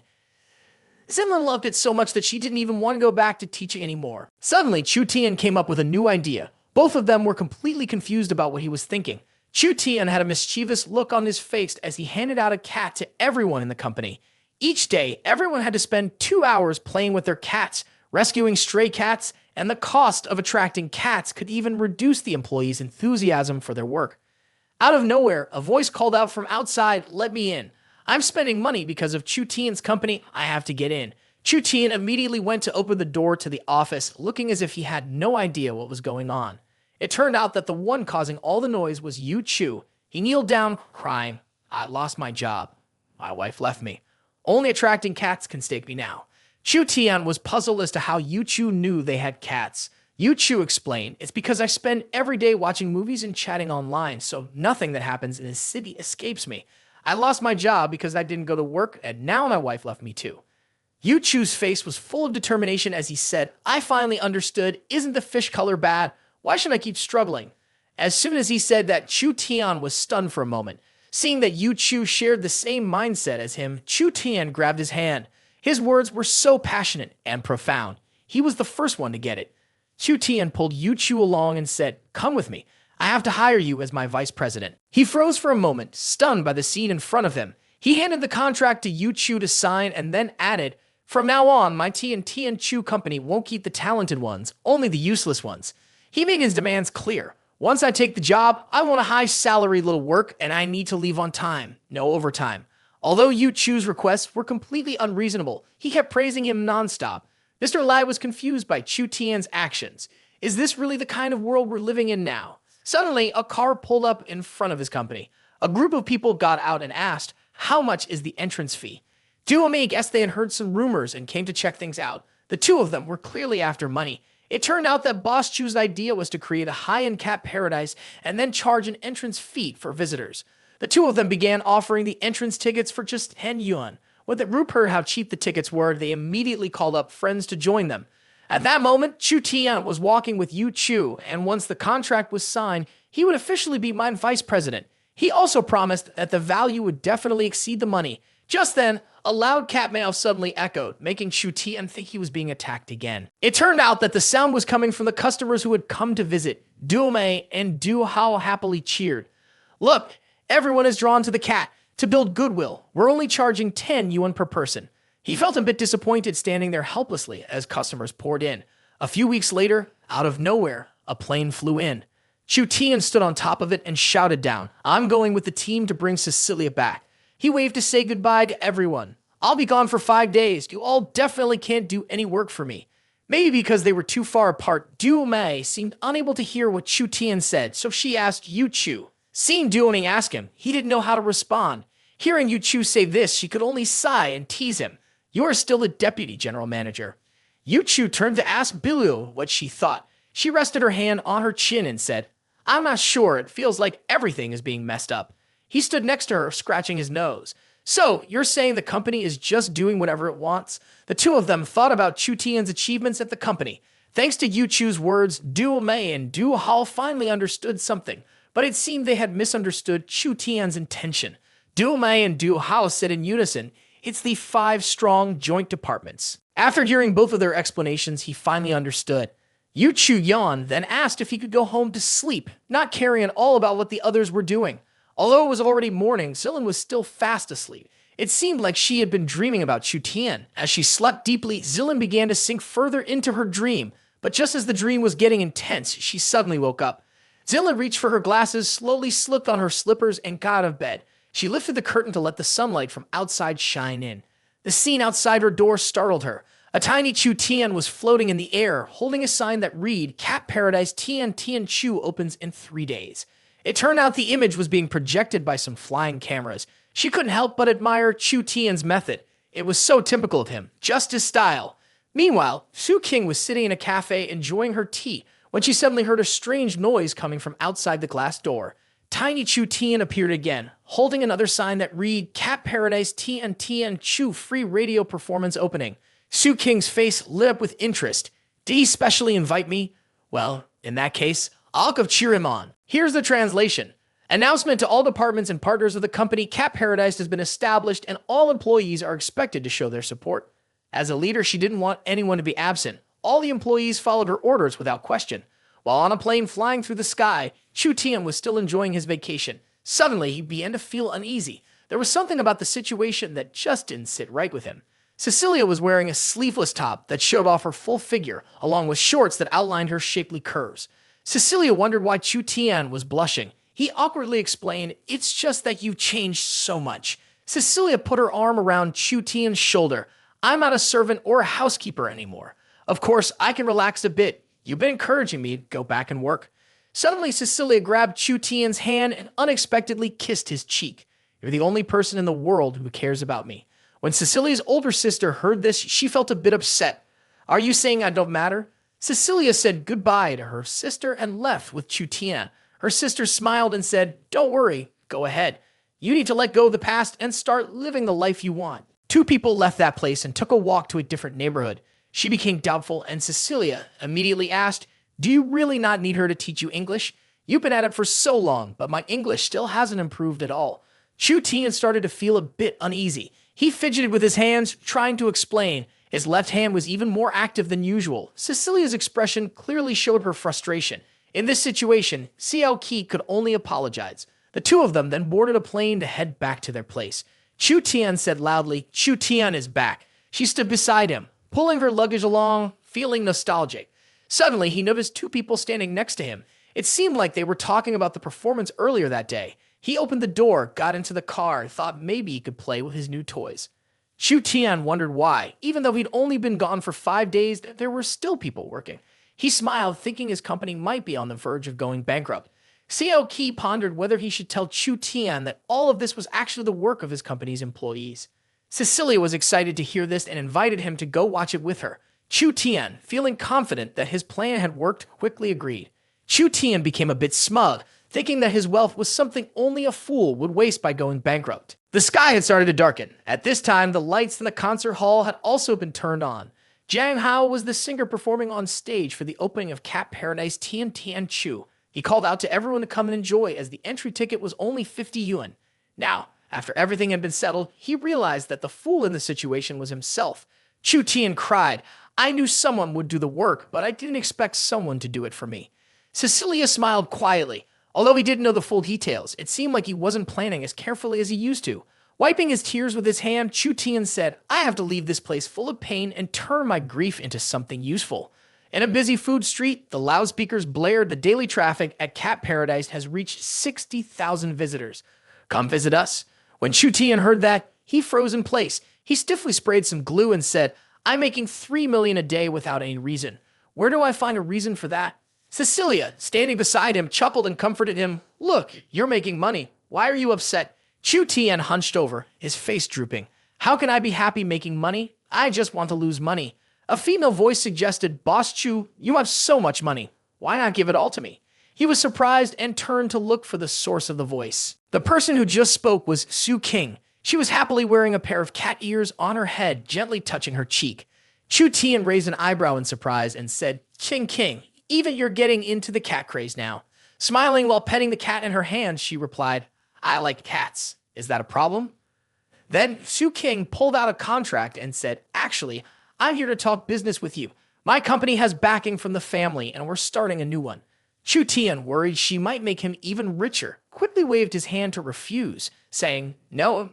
Speaker 1: Zinlin loved it so much that she didn't even want to go back to teaching anymore. Suddenly, Chu Tian came up with a new idea. Both of them were completely confused about what he was thinking. Chu Tian had a mischievous look on his face as he handed out a cat to everyone in the company. Each day, everyone had to spend 2 hours playing with their cats, rescuing stray cats, and the cost of attracting cats could even reduce the employees' enthusiasm for their work. Out of nowhere, a voice called out from outside, let me in. I'm spending money because of Chu Tian's company. I have to get in. Chu Tian immediately went to open the door to the office, looking as if he had no idea what was going on. It turned out that the one causing all the noise was Yu Chu. He kneeled down, crying, I lost my job. My wife left me. Only attracting cats can stake me now. Chu Tian was puzzled as to how Yu Chu knew they had cats. Yu Chu explained, it's because I spend every day watching movies and chatting online, so nothing that happens in this city escapes me. I lost my job because I didn't go to work, and now my wife left me too. Yu Chu's face was full of determination as he said, I finally understood, isn't the fish color bad? Why should I keep struggling? As soon as he said that, Chu Tian was stunned for a moment. Seeing that Yu Chu shared the same mindset as him, Chu Tian grabbed his hand. His words were so passionate and profound. He was the first one to get it. Chu Tian pulled Yu Chu along and said, come with me. I have to hire you as my vice president. He froze for a moment, stunned by the scene in front of him. He handed the contract to Yu Chu to sign and then added, from now on, my Tian Chu company won't keep the talented ones, only the useless ones. He made his demands clear. Once I take the job, I want a high salary little work and I need to leave on time. No overtime. Although Yu Chu's requests were completely unreasonable, he kept praising him nonstop. Mr. Lai was confused by Chu Tian's actions. Is this really the kind of world we're living in now? Suddenly, a car pulled up in front of his company. A group of people got out and asked, how much is the entrance fee? Duomei guessed they had heard some rumors and came to check things out. The two of them were clearly after money. It turned out that Boss Chu's idea was to create a high-end cat paradise and then charge an entrance fee for visitors. The two of them began offering the entrance tickets for just 10 yuan. When the group heard how cheap the tickets were, they immediately called up friends to join them. At that moment, Chu Tian was walking with Yu Chu, and once the contract was signed, he would officially be my vice president. He also promised that the value would definitely exceed the money. Just then, a loud cat meow suddenly echoed, making Chu Tian think he was being attacked again. It turned out that the sound was coming from the customers who had come to visit. Du Mei and Du Hao happily cheered. Look, everyone is drawn to the cat. To build goodwill, we're only charging 10 yuan per person. He felt a bit disappointed standing there helplessly as customers poured in. A few weeks later, out of nowhere, a plane flew in. Chu Tian stood on top of it and shouted down, I'm going with the team to bring Sicilia back. He waved to say goodbye to everyone. I'll be gone for 5 days. You all definitely can't do any work for me. Maybe because they were too far apart, Du Mei seemed unable to hear what Chu Tian said, so she asked Yu Chu. Seeing Du Mei ask him, he didn't know how to respond. Hearing Yu Chu say this, she could only sigh and tease him. You're still the deputy general manager. Yu Chu turned to ask Bilu what she thought. She rested her hand on her chin and said, I'm not sure. It feels like everything is being messed up. He stood next to her, scratching his nose. So, you're saying the company is just doing whatever it wants? The two of them thought about Chu Tian's achievements at the company. Thanks to Yu Chu's words, Du Mei and Du Hao finally understood something, but it seemed they had misunderstood Chu Tian's intention. Du Mei and Du Hao said in unison, it's the 5 strong joint departments. After hearing both of their explanations, he finally understood. Yu Chu yawned, then asked if he could go home to sleep, not caring at all about what the others were doing. Although it was already morning, Zilin was still fast asleep. It seemed like she had been dreaming about Chu Tian. As she slept deeply, Zilin began to sink further into her dream, but just as the dream was getting intense, she suddenly woke up. Zilin reached for her glasses, slowly slipped on her slippers, and got out of bed. She lifted the curtain to let the sunlight from outside shine in. The scene outside her door startled her. A tiny Chu Tian was floating in the air, holding a sign that read, Cat Paradise Tian Tian Chu opens in 3 days. It turned out the image was being projected by some flying cameras. She couldn't help but admire Chu Tian's method. It was so typical of him, just his style. Meanwhile, Su King was sitting in a cafe enjoying her tea when she suddenly heard a strange noise coming from outside the glass door. Tiny Chu Tian appeared again, holding another sign that read, Cat Paradise Tian Tian Chu free radio performance opening. Su King's face lit up with interest. Did he specially invite me? Well, in that case, I'll go cheer him on. Here's the translation. Announcement to all departments and partners of the company, Cat Paradise has been established and all employees are expected to show their support. As a leader, she didn't want anyone to be absent. All the employees followed her orders without question. While on a plane flying through the sky, Chu Tian was still enjoying his vacation. Suddenly, he began to feel uneasy. There was something about the situation that just didn't sit right with him. Sicilia was wearing a sleeveless top that showed off her full figure, along with shorts that outlined her shapely curves. Sicilia wondered why Chu Tian was blushing. He awkwardly explained, it's just that you've changed so much. Sicilia put her arm around Chu Tian's shoulder. I'm not a servant or a housekeeper anymore. Of course, I can relax a bit. You've been encouraging me to go back and work. Suddenly, Sicilia grabbed Chu Tian's hand and unexpectedly kissed his cheek. You're the only person in the world who cares about me. When Cecilia's older sister heard this, she felt a bit upset. Are you saying I don't matter? Sicilia said goodbye to her sister and left with Chu Tian. Her sister smiled and said, don't worry, go ahead. You need to let go of the past and start living the life you want. 2 people left that place and took a walk to a different neighborhood. She became doubtful, and Sicilia immediately asked, do you really not need her to teach you English? You've been at it for so long, but my English still hasn't improved at all. Chu Tian started to feel a bit uneasy. He fidgeted with his hands, trying to explain. His left hand was even more active than usual. Cecilia's expression clearly showed her frustration. In this situation, Xiao Qi could only apologize. The 2 of them then boarded a plane to head back to their place. Chu Tian said loudly, Chu Tian is back. She stood beside him, pulling her luggage along, feeling nostalgic. Suddenly, he noticed 2 people standing next to him. It seemed like they were talking about the performance earlier that day. He opened the door, got into the car, and thought maybe he could play with his new toys. Chu Tian wondered why. Even though he'd only been gone for 5 days, there were still people working. He smiled, thinking his company might be on the verge of going bankrupt. Xiao Qi pondered whether he should tell Chu Tian that all of this was actually the work of his company's employees. Sicilia was excited to hear this and invited him to go watch it with her. Chu Tian, feeling confident that his plan had worked, quickly agreed. Chu Tian became a bit smug, thinking that his wealth was something only a fool would waste by going bankrupt. The sky had started to darken. At this time, the lights in the concert hall had also been turned on. Jiang Hao was the singer performing on stage for the opening of Cat Paradise Tian Tian Chu. He called out to everyone to come and enjoy, as the entry ticket was only 50 yuan. Now, after everything had been settled, he realized that the fool in the situation was himself. Chu Tian cried, "I knew someone would do the work, but I didn't expect someone to do it for me." Sicilia smiled quietly. Although he didn't know the full details, it seemed like he wasn't planning as carefully as he used to. Wiping his tears with his hand, Chu Tian said, "I have to leave this place full of pain and turn my grief into something useful." In a busy food street, the loudspeakers blared. The daily traffic at Cat Paradise has reached 60,000 visitors. "Come visit us." When Chu Tian heard that, he froze in place. He stiffly sprayed some glue and said, "I'm making 3 million a day without any reason. Where do I find a reason for that?" Sicilia, standing beside him, chuckled and comforted him. "Look, you're making money. Why are you upset?" Chu Tian hunched over, his face drooping. "How can I be happy making money? I just want to lose money." A female voice suggested, "Boss Chu, you have so much money. Why not give it all to me?" He was surprised and turned to look for the source of the voice. The person who just spoke was Su King. She was happily wearing a pair of cat ears on her head, gently touching her cheek. Chu Tian raised an eyebrow in surprise and said, King, even you're getting into the cat craze now." Smiling while petting the cat in her hand, she replied, "I like cats. Is that a problem?" Then Su King pulled out a contract and said, "Actually, I'm here to talk business with you. My company has backing from the family, and we're starting a new one." Chu Tian, worried she might make him even richer, quickly waved his hand to refuse, saying, No,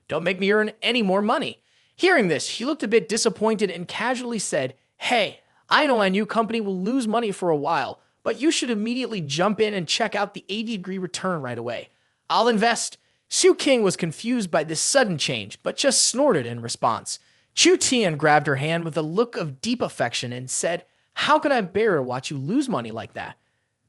Speaker 1: don't make me earn any more money." Hearing this, he looked a bit disappointed and casually said, "Hey, I know my new company will lose money for a while, but you should immediately jump in and check out the 80-degree return right away. I'll invest." Su King was confused by this sudden change, but just snorted in response. Chu Tian grabbed her hand with a look of deep affection and said, "How could I bear to watch you lose money like that?"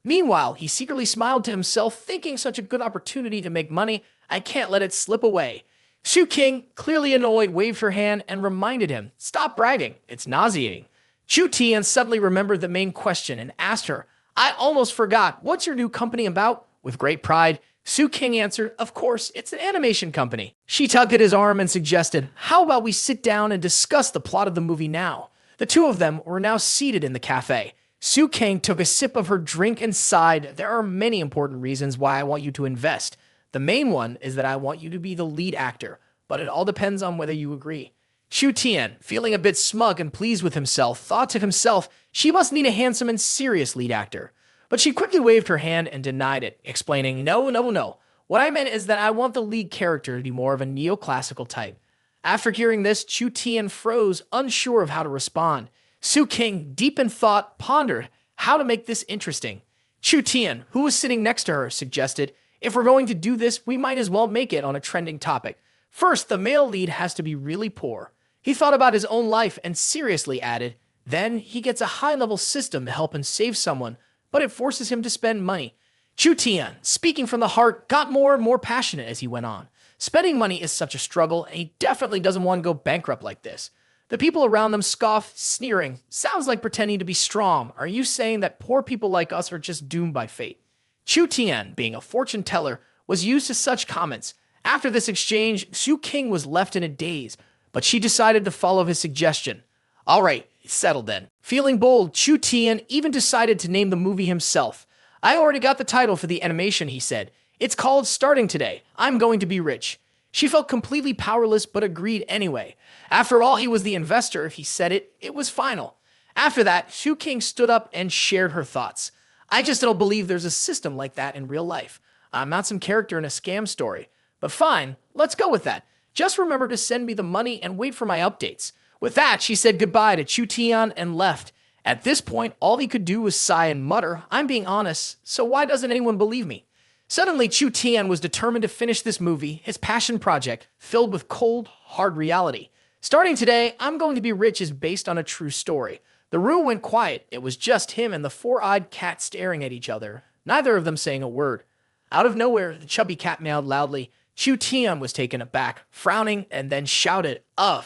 Speaker 1: Meanwhile, he secretly smiled to himself, thinking such a good opportunity to make money, I can't let it slip away. Su King, clearly annoyed, waved her hand and reminded him, "Stop bragging, it's nauseating." Chu Tian suddenly remembered the main question and asked her, "I almost forgot, what's your new company about?" With great pride, Su King answered, "Of course, it's an animation company." She tugged at his arm and suggested, "How about we sit down and discuss the plot of the movie now?" The two of them were now seated in the cafe. Su King took a sip of her drink and sighed, "There are many important reasons why I want you to invest. The main one is that I want you to be the lead actor, but it all depends on whether you agree." Chu Tian, feeling a bit smug and pleased with himself, thought to himself, she must need a handsome and serious lead actor. But she quickly waved her hand and denied it, explaining, No. What I meant is that I want the lead character to be more of a neoclassical type." After hearing this, Chu Tian froze, unsure of how to respond. Su King, deep in thought, pondered how to make this interesting. Chu Tian, who was sitting next to her, suggested, "If we're going to do this, we might as well make it on a trending topic. First, the male lead has to be really poor." He thought about his own life and seriously added, "Then he gets a high-level system to help him save someone, but it forces him to spend money." Chu Tian, speaking from the heart, got more and more passionate as he went on. Spending money is such a struggle, and he definitely doesn't want to go bankrupt like this. The people around them scoffed, sneering, "Sounds like pretending to be strong. Are you saying that poor people like us are just doomed by fate?" Chu Tian, being a fortune teller, was used to such comments. After this exchange, Su King was left in a daze, but she decided to follow his suggestion. "All right, it's settled then." Feeling bold, Chu Tian even decided to name the movie himself. "I already got the title for the animation," he said. "It's called Starting Today. I'm Going to Be Rich." She felt completely powerless but agreed anyway. After all, he was the investor. If he said it, it was final. After that, Su King stood up and shared her thoughts. "I just don't believe there's a system like that in real life. I'm not some character in a scam story. But fine, let's go with that. Just remember to send me the money and wait for my updates." With that, she said goodbye to Chu Tian and left. At this point, all he could do was sigh and mutter, "I'm being honest, so why doesn't anyone believe me?" Suddenly, Chu Tian was determined to finish this movie, his passion project, filled with cold, hard reality. Starting Today, I'm Going to Be Rich is based on a true story. The room went quiet. It was just him and the four-eyed cat staring at each other, neither of them saying a word. Out of nowhere, the chubby cat meowed loudly. Chu Tian was taken aback, frowning, and then shouted, "Ugh,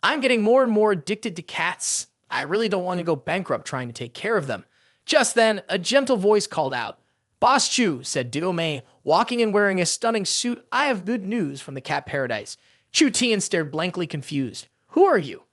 Speaker 1: I'm getting more and more addicted to cats. I really don't want to go bankrupt trying to take care of them." Just then, a gentle voice called out. "Boss Chu," said Duo Mei, walking and wearing a stunning suit, "I have good news from the Cat Paradise." Chu Tian stared blankly confused. "Who are you?"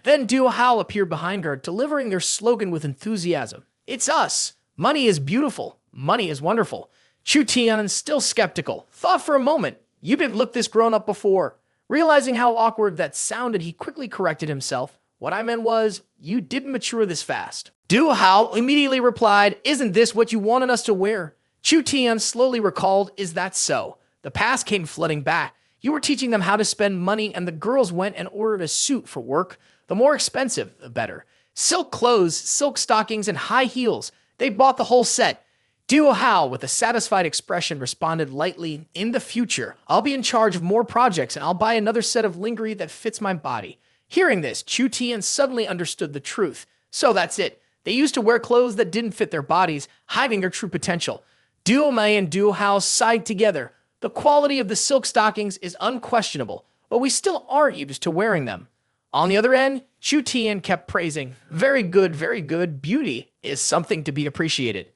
Speaker 1: Then Duo Hao appeared behind her, delivering their slogan with enthusiasm. "It's us. Money is beautiful. Money is wonderful. Chu Tian, still skeptical, thought for a moment, you didn't look this grown up before. Realizing how awkward that sounded, he quickly corrected himself. What I meant was, you didn't mature this fast. Du Hao immediately replied, isn't this what you wanted us to wear? Chu Tian slowly recalled, is that so? The past came flooding back. You were teaching them how to spend money, and the girls went and ordered a suit for work. The more expensive, the better. Silk clothes, silk stockings, and high heels. They bought the whole set. Du Hao, with a satisfied expression, responded lightly, in the future, I'll be in charge of more projects, and I'll buy another set of lingerie that fits my body. Hearing this, Chu Tian suddenly understood the truth. So that's it. They used to wear clothes that didn't fit their bodies, hiding their true potential. Du Mei and Du Hao sighed together. The quality of the silk stockings is unquestionable, but we still aren't used to wearing them. On the other end, Chu Tian kept praising, very good, beauty is something to be appreciated.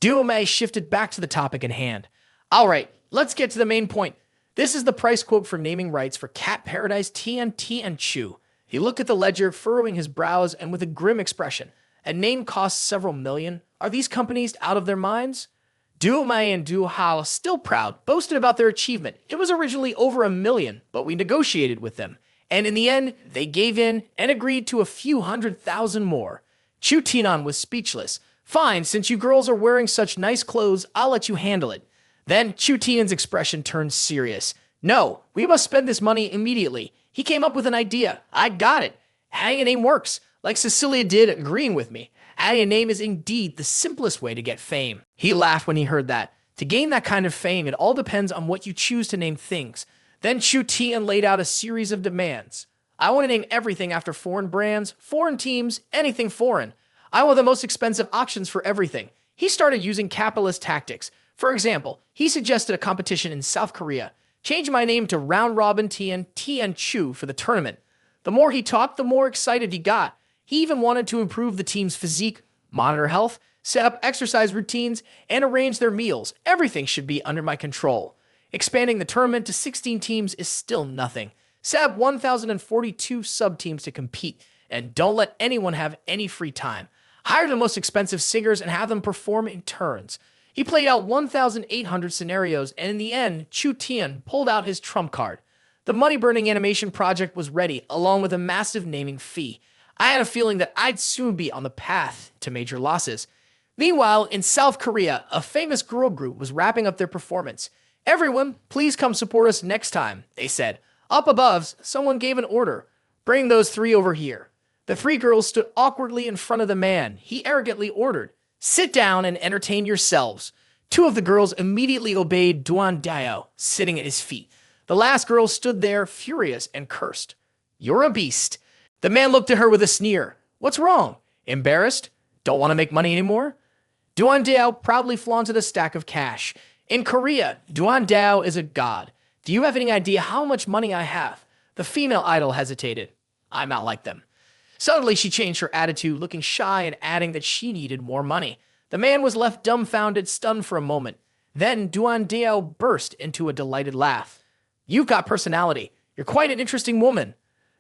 Speaker 1: Du Mei shifted back to the topic at hand. All right, let's get to the main point. This is the price quote for naming rights for Cat Paradise Tian and Chu. He looked at the ledger, furrowing his brows and with a grim expression. A name costs several million. Are these companies out of their minds? Du Mei and Du Hao, still proud, boasted about their achievement. It was originally over 1 million, but we negotiated with them. And in the end, they gave in and agreed to a few 100,000 more. Chu Tian was speechless. Fine, since you girls are wearing such nice clothes, I'll let you handle it. Then Chu Tian's expression turned serious. No, we must spend this money immediately. He came up with an idea. I got it. Having a name works, like Sicilia did, agreeing with me. Adding a name is indeed the simplest way to get fame. He laughed when he heard that. To gain that kind of fame, it all depends on what you choose to name things. Then Chu Tian laid out a series of demands. I want to name everything after foreign brands, foreign teams, anything foreign. I want the most expensive options for everything. He started using capitalist tactics. For example, he suggested a competition in South Korea. Change my name to Round Robin Tian Chu for the tournament. The more he talked, the more excited he got. He even wanted to improve the team's physique, monitor health, set up exercise routines, and arrange their meals. Everything should be under my control. Expanding the tournament to 16 teams is still nothing. Set up 1,042 sub-teams to compete, and don't let anyone have any free time. Hire the most expensive singers and have them perform in turns. He played out 1,800 scenarios, and in the end, Chu Tian pulled out his trump card. The money-burning animation project was ready, along with a massive naming fee. I had a feeling that I'd soon be on the path to major losses. Meanwhile, in South Korea, a famous girl group was wrapping up their performance. Everyone, please come support us next time, they said. Up above, someone gave an order. Bring those 3 over here. The 3 girls stood awkwardly in front of the man. He arrogantly ordered, sit down and entertain yourselves. 2 of the girls immediately obeyed Duan Dao, sitting at his feet. The last girl stood there, furious, and cursed. You're a beast. The man looked at her with a sneer. What's wrong? Embarrassed? Don't want to make money anymore? Duan Dao proudly flaunted a stack of cash. In Korea, Duan Dao is a god. Do you have any idea how much money I have? The female idol hesitated. I'm not like them. Suddenly, she changed her attitude, looking shy and adding that she needed more money. The man was left dumbfounded, stunned for a moment. Then Duan Dao burst into a delighted laugh. You've got personality. You're quite an interesting woman.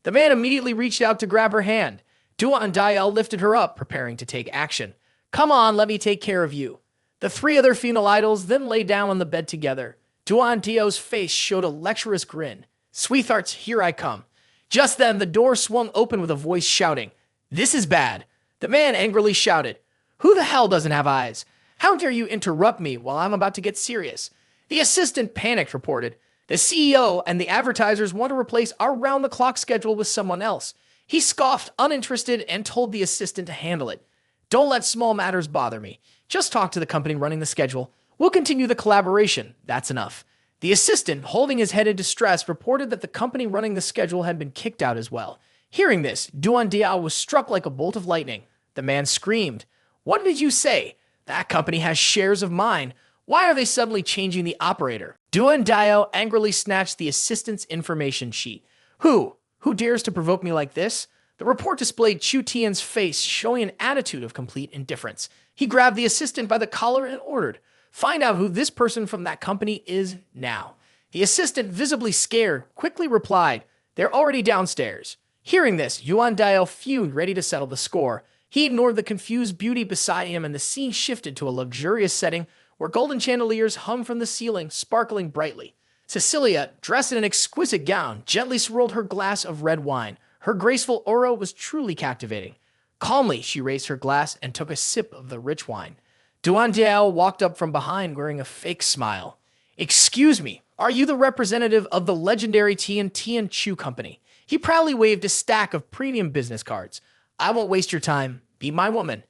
Speaker 1: The man immediately reached out to grab her hand. Duan Dao lifted her up, preparing to take action. Come on, let me take care of you. The 3 other female idols then lay down on the bed together. Duan Dao's face showed a lecherous grin. Sweethearts, here I come. Just then, the door swung open with a voice shouting, This is bad. The man angrily shouted, Who the hell doesn't have eyes? How dare you interrupt me while I'm about to get serious? The assistant panicked, reported, The CEO and the advertisers want to replace our round-the-clock schedule with someone else. He scoffed, uninterested, and told the assistant to handle it. Don't let small matters bother me. Just talk to the company running the schedule. We'll continue the collaboration. That's enough. The assistant, holding his head in distress, reported that the company running the schedule had been kicked out as well. Hearing this, Duan Dao was struck like a bolt of lightning. The man screamed, What did you say? That company has shares of mine. Why are they suddenly changing the operator? Duan Dao angrily snatched the assistant's information sheet. Who dares to provoke me like this? The report displayed Chu Tian's face, showing an attitude of complete indifference. He grabbed the assistant by the collar and ordered, Find out who this person from that company is now. The assistant, visibly scared, quickly replied, They're already downstairs. Hearing this, Duan Dao fumed, ready to settle the score. He ignored the confused beauty beside him, and the scene shifted to a luxurious setting where golden chandeliers hung from the ceiling, sparkling brightly. Sicilia, dressed in an exquisite gown, gently swirled her glass of red wine. Her graceful aura was truly captivating. Calmly, she raised her glass and took a sip of the rich wine. Duan Diao walked up from behind wearing a fake smile. "Excuse me, are you the representative of the legendary Tian Chu Company?" He proudly waved a stack of premium business cards. "I won't waste your time. Be my woman."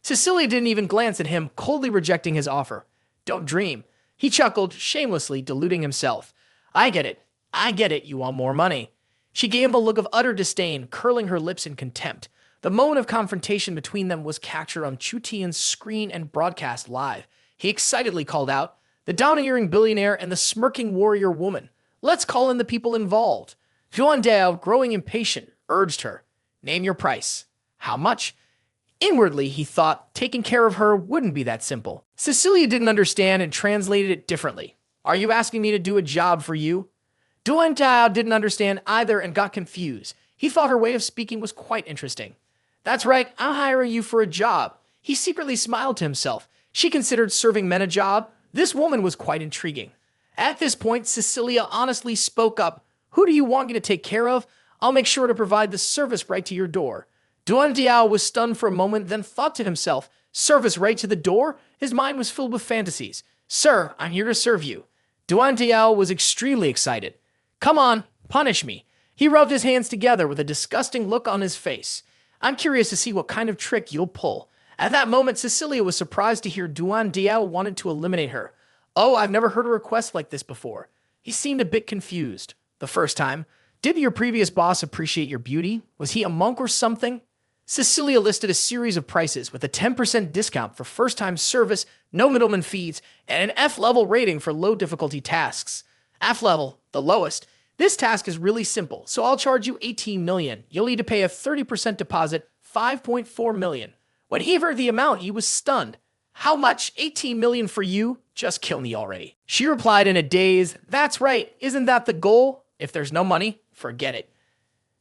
Speaker 1: Sicilia didn't even glance at him, coldly rejecting his offer. "Don't dream." He chuckled, shamelessly deluding himself. I get it, you want more money." She gave him a look of utter disdain, curling her lips in contempt. The moment of confrontation between them was captured on Chu Tian's screen and broadcast live. He excitedly called out, "The domineering billionaire and the smirking warrior woman. Let's call in the people involved." Yuan Dao, growing impatient, urged her, "Name your price." "How much?" Inwardly, he thought taking care of her wouldn't be that simple. Sicilia didn't understand and translated it differently. "Are you asking me to do a job for you?" Duan Dao didn't understand either and got confused. He thought her way of speaking was quite interesting. "That's right, I'll hire you for a job." He secretly smiled to himself. She considered serving men a job. This woman was quite intriguing. At this point, Sicilia honestly spoke up. "Who do you want me to take care of? I'll make sure to provide the service right to your door." Duan Diao was stunned for a moment, then thought to himself, "Service right to the door?" His mind was filled with fantasies. "Sir, I'm here to serve you." Duan Diao was extremely excited. "Come on, punish me." He rubbed his hands together with a disgusting look on his face. "I'm curious to see what kind of trick you'll pull." At that moment, Sicilia was surprised to hear Duan Diao wanted to eliminate her. "Oh, I've never heard a request like this before." He seemed a bit confused. "The first time? Did your previous boss appreciate your beauty? Was he a monk or something?" Sicilia listed a series of prices with a 10% discount for first-time service, no middleman fees, and an F-level rating for low-difficulty tasks. F-level, the lowest. "This task is really simple, so I'll charge you 18 million. You'll need to pay a 30% deposit, 5.4 million. When he heard the amount, he was stunned. "How much? 18 million for you? Just kill me already." She replied in a daze, "That's right. Isn't that the goal? If there's no money, forget it."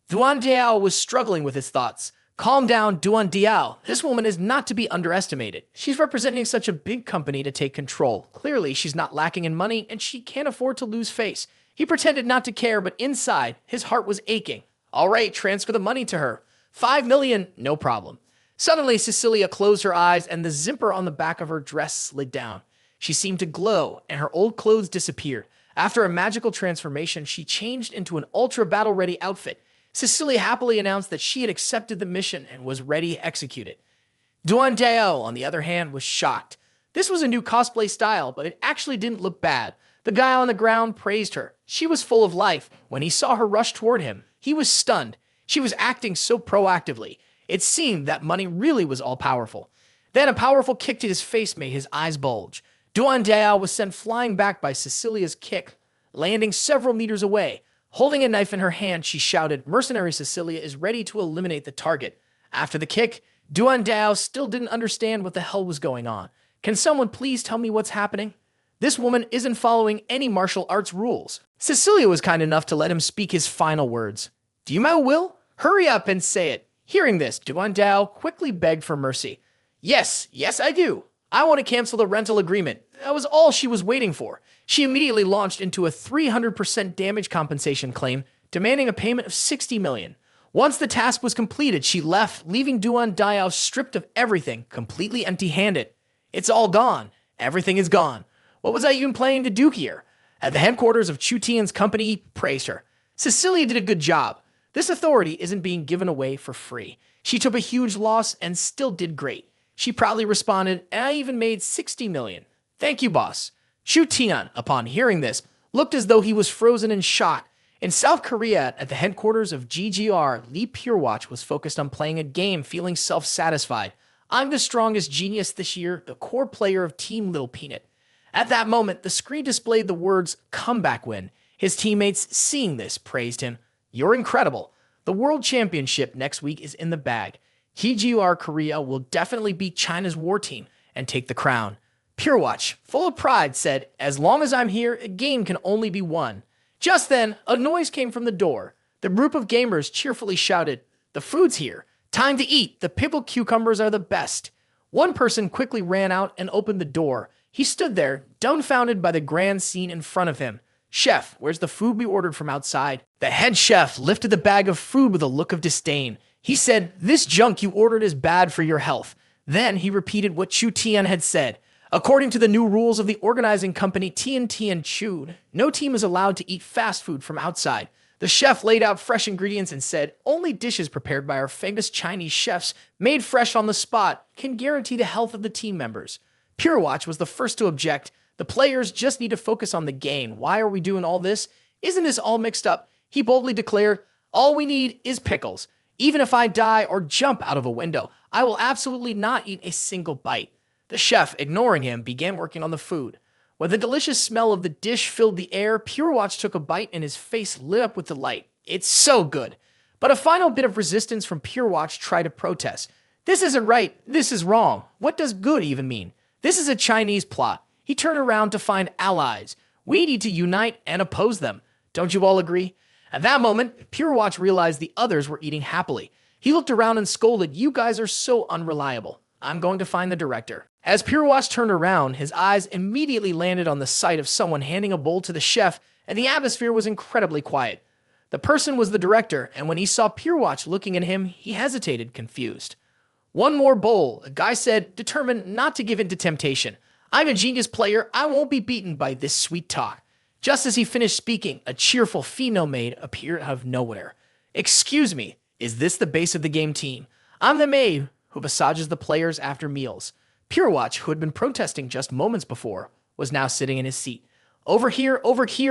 Speaker 1: Duan Diao was struggling with his thoughts. "Calm down, Duan Diao. This woman is not to be underestimated. She's representing such a big company to take control. Clearly, she's not lacking in money, and she can't afford to lose face." He pretended not to care, but inside, his heart was aching. "All right, transfer the money to her. 5 million, no problem." Suddenly, Sicilia closed her eyes, and the zipper on the back of her dress slid down. She seemed to glow, and her old clothes disappeared. After a magical transformation, she changed into an ultra battle-ready outfit. Sicilia happily announced that she had accepted the mission and was ready to execute it. Duan Dao, on the other hand, was shocked. This was a new cosplay style, but it actually didn't look bad. The guy on the ground praised her. She was full of life. When he saw her rush toward him, he was stunned. She was acting so proactively. It seemed that money really was all-powerful. Then a powerful kick to his face made his eyes bulge. Duan Dao was sent flying back by Sicilia's kick, landing several meters away. Holding a knife in her hand, she shouted, "Mercenary Sicilia is ready to eliminate the target." After the kick, Duan Dao still didn't understand what the hell was going on. "Can someone please tell me what's happening? This woman isn't following any martial arts rules." Sicilia was kind enough to let him speak his final words. "Do you my will? Hurry up and say it." Hearing this, Duan Dao quickly begged for mercy. Yes, I do. I want to cancel the rental agreement." That was all she was waiting for. She immediately launched into a 300% damage compensation claim, demanding a payment of 60 million. Once the task was completed, she left, leaving Duan Dao stripped of everything, completely empty-handed. "It's all gone. Everything is gone. What was I even planning to do here?" At the headquarters of Chu Tian's company, he praised her. Sicilia did a good job. This authority isn't being given away for free. She took a huge loss and still did great. She proudly responded, "And I even made 60 million. Thank you, boss." Chu Tian, upon hearing this, looked as though he was frozen in shock. In South Korea, at the headquarters of GGR, Lee Purewatch was focused on playing a game, feeling self-satisfied. "I'm the strongest genius this year, the core player of Team Little Peanut." At that moment, the screen displayed the words "comeback win." His teammates, seeing this, praised him. "You're incredible. The World Championship next week is in the bag. GGR Korea will definitely beat China's war team and take the crown." Purewatch, full of pride, said, "As long as I'm here, a game can only be won." Just then, a noise came from the door. The group of gamers cheerfully shouted, "The food's here. Time to eat. The pickled cucumbers are the best." One person quickly ran out and opened the door. He stood there, dumbfounded by the grand scene in front of him. "Chef, where's the food we ordered from outside?" The head chef lifted the bag of food with a look of disdain. He said, "This junk you ordered is bad for your health." Then he repeated what Chu Tian had said. According to the new rules of the organizing company Lin Tian, no team is allowed to eat fast food from outside. The chef laid out fresh ingredients and said, "Only dishes prepared by our famous Chinese chefs, made fresh on the spot, can guarantee the health of the team members." Pure Watch was the first to object. "The players just need to focus on the game. Why are we doing all this? Isn't this all mixed up?" He boldly declared, "All we need is pickles. Even if I die or jump out of a window, I will absolutely not eat a single bite." The chef, ignoring him, began working on the food. When the delicious smell of the dish filled the air, Pure Watch took a bite and his face lit up with delight. "It's so good." But a final bit of resistance from Pure Watch tried to protest. "This isn't right. This is wrong. What does good even mean? This is a Chinese plot." He turned around to find allies. "We need to unite and oppose them. Don't you all agree?" At that moment, Pure Watch realized the others were eating happily. He looked around and scolded, "You guys are so unreliable. I'm going to find the director." As Pure Watch turned around, his eyes immediately landed on the sight of someone handing a bowl to the chef, and the atmosphere was incredibly quiet. The person was the director, and when he saw Pure Watch looking at him, he hesitated, confused. "One more bowl," a guy said, determined not to give in to temptation. "I'm a genius player. I won't be beaten by this sweet talk." Just as he finished speaking, a cheerful female maid appeared out of nowhere. "Excuse me, is this the base of the game team? I'm the maid who massages the players after meals." Pure Watch, who had been protesting just moments before, was now sitting in his seat. Over here,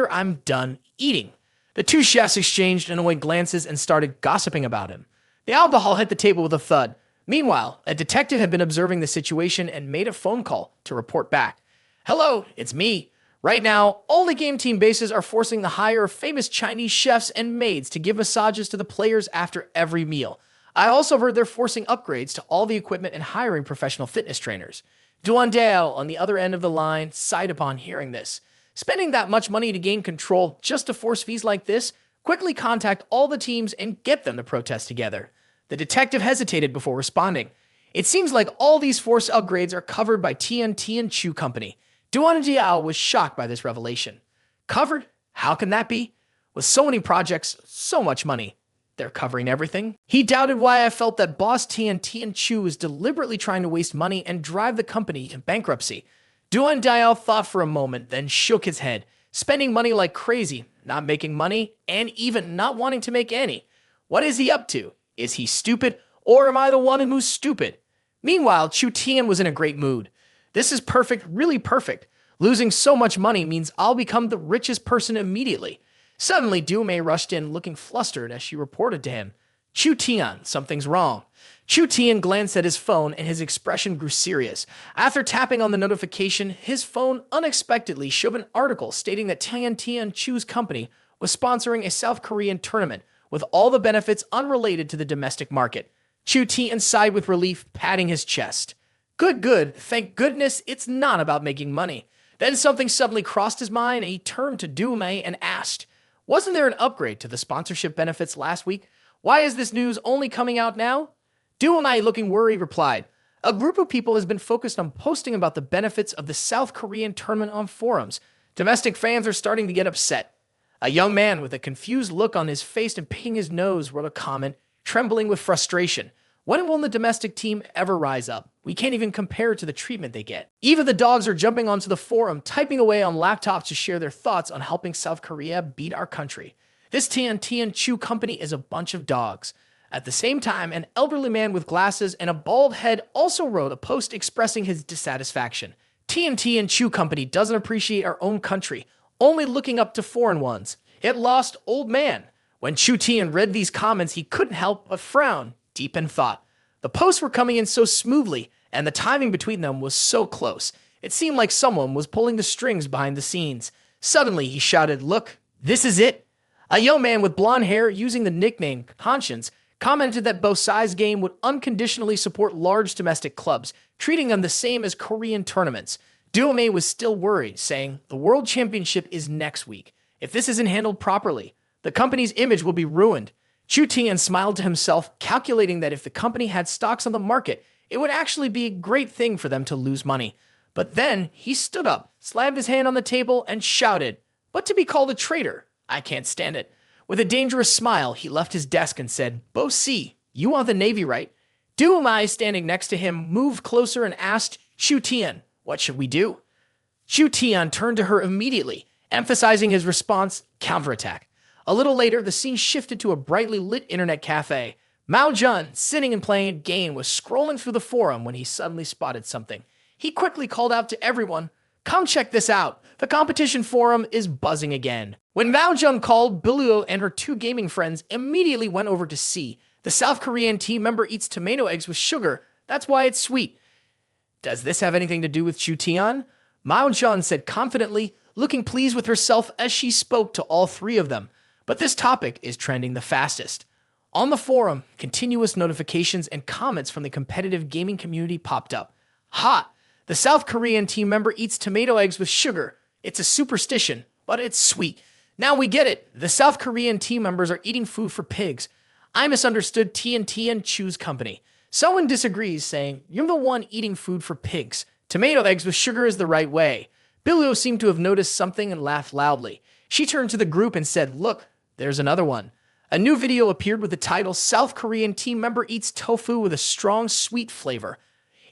Speaker 1: I'm done eating." The two chefs exchanged annoyed glances and started gossiping about him. The alcohol hit the table with a thud. Meanwhile, a detective had been observing the situation and made a phone call to report back. "Hello, it's me. Right now, all the game team bases are forcing the hire of famous Chinese chefs and maids to give massages to the players after every meal. I also heard they're forcing upgrades to all the equipment and hiring professional fitness trainers." Duandale, on the other end of the line, sighed upon hearing this. "Spending that much money to gain control just to force fees like this? Quickly contact all the teams and get them to protest together." The detective hesitated before responding. "It seems like all these forced upgrades are covered by TNT and Chu Company." Duandale was shocked by this revelation. "Covered? How can that be? With so many projects, so much money. They're covering everything?" He doubted why I felt that boss TNT and Chu was deliberately trying to waste money and drive the company to bankruptcy. Duandale thought for a moment, then shook his head. Spending money like crazy, not making money, and even not wanting to make any. What is he up to? Is he stupid, or am I the one who's stupid? Meanwhile, Chu Tian was in a great mood. "This is perfect, really perfect. Losing so much money means I'll become the richest person immediately." Suddenly, Dumei rushed in, looking flustered as she reported to him. "Chu Tian, something's wrong." Chu Tian glanced at his phone and his expression grew serious. After tapping on the notification, his phone unexpectedly showed an article stating that Tian Chu's company was sponsoring a South Korean tournament with all the benefits unrelated to the domestic market. Chu Tian sighed with relief, patting his chest. Good. Thank goodness it's not about making money." Then something suddenly crossed his mind and he turned to Dumei and asked, "Wasn't there an upgrade to the sponsorship benefits last week? Why is this news only coming out now?" Dumei, looking worried, replied, "A group of people has been focused on posting about the benefits of the South Korean tournament on forums. Domestic fans are starting to get upset." A young man with a confused look on his face and picking his nose wrote a comment, trembling with frustration. "When will the domestic team ever rise up? We can't even compare to the treatment they get." Even the dogs are jumping onto the forum, typing away on laptops to share their thoughts on helping South Korea beat our country. This TNT and Chu company is a bunch of dogs. At the same time, an elderly man with glasses and a bald head also wrote a post expressing his dissatisfaction. TNT and Chu company doesn't appreciate our own country, only looking up to foreign ones. It lost old man. When Chu Tian read these comments, he couldn't help but frown, deep in thought. The posts were coming in so smoothly, and the timing between them was so close. It seemed like someone was pulling the strings behind the scenes. Suddenly, he shouted, "Look, this is it." A young man with blonde hair using the nickname Conscience commented that Bosai's game would unconditionally support large domestic clubs, treating them the same as Korean tournaments. Duomei was still worried, saying, "The World Championship is next week. If this isn't handled properly, the company's image will be ruined." Chu Tian smiled to himself, calculating that if the company had stocks on the market, it would actually be a great thing for them to lose money. But then he stood up, slammed his hand on the table, and shouted, "But to be called a traitor, I can't stand it." With a dangerous smile, he left his desk and said, "Bo Si, you want the Navy, right?" Du Mai, standing next to him, moved closer and asked, "Chu Tian, what should we do?" Chu Tian turned to her immediately, emphasizing his response, counterattack. A little later, the scene shifted to a brightly lit internet cafe. Mao Jun, sitting and playing a game, was scrolling through the forum when he suddenly spotted something. He quickly called out to everyone, "Come check this out. The competition forum is buzzing again." When Mao Jun called, Billuo and her two gaming friends immediately went over to see. The South Korean team member eats tomato eggs with sugar. That's why it's sweet. Does this have anything to do with Chu Tian? Mao Jun said confidently, looking pleased with herself as she spoke to all three of them. But this topic is trending the fastest. On the forum, continuous notifications and comments from the competitive gaming community popped up. "Ha! The South Korean team member eats tomato eggs with sugar. It's a superstition, but it's sweet. Now we get it. The South Korean team members are eating food for pigs. I misunderstood TNT and Chu's company." Someone disagrees, saying, "You're the one eating food for pigs. Tomato eggs with sugar is the right way." Billuo seemed to have noticed something and laughed loudly. She turned to the group and said, "Look, there's another one." A new video appeared with the title, "South Korean team member eats tofu with a strong sweet flavor."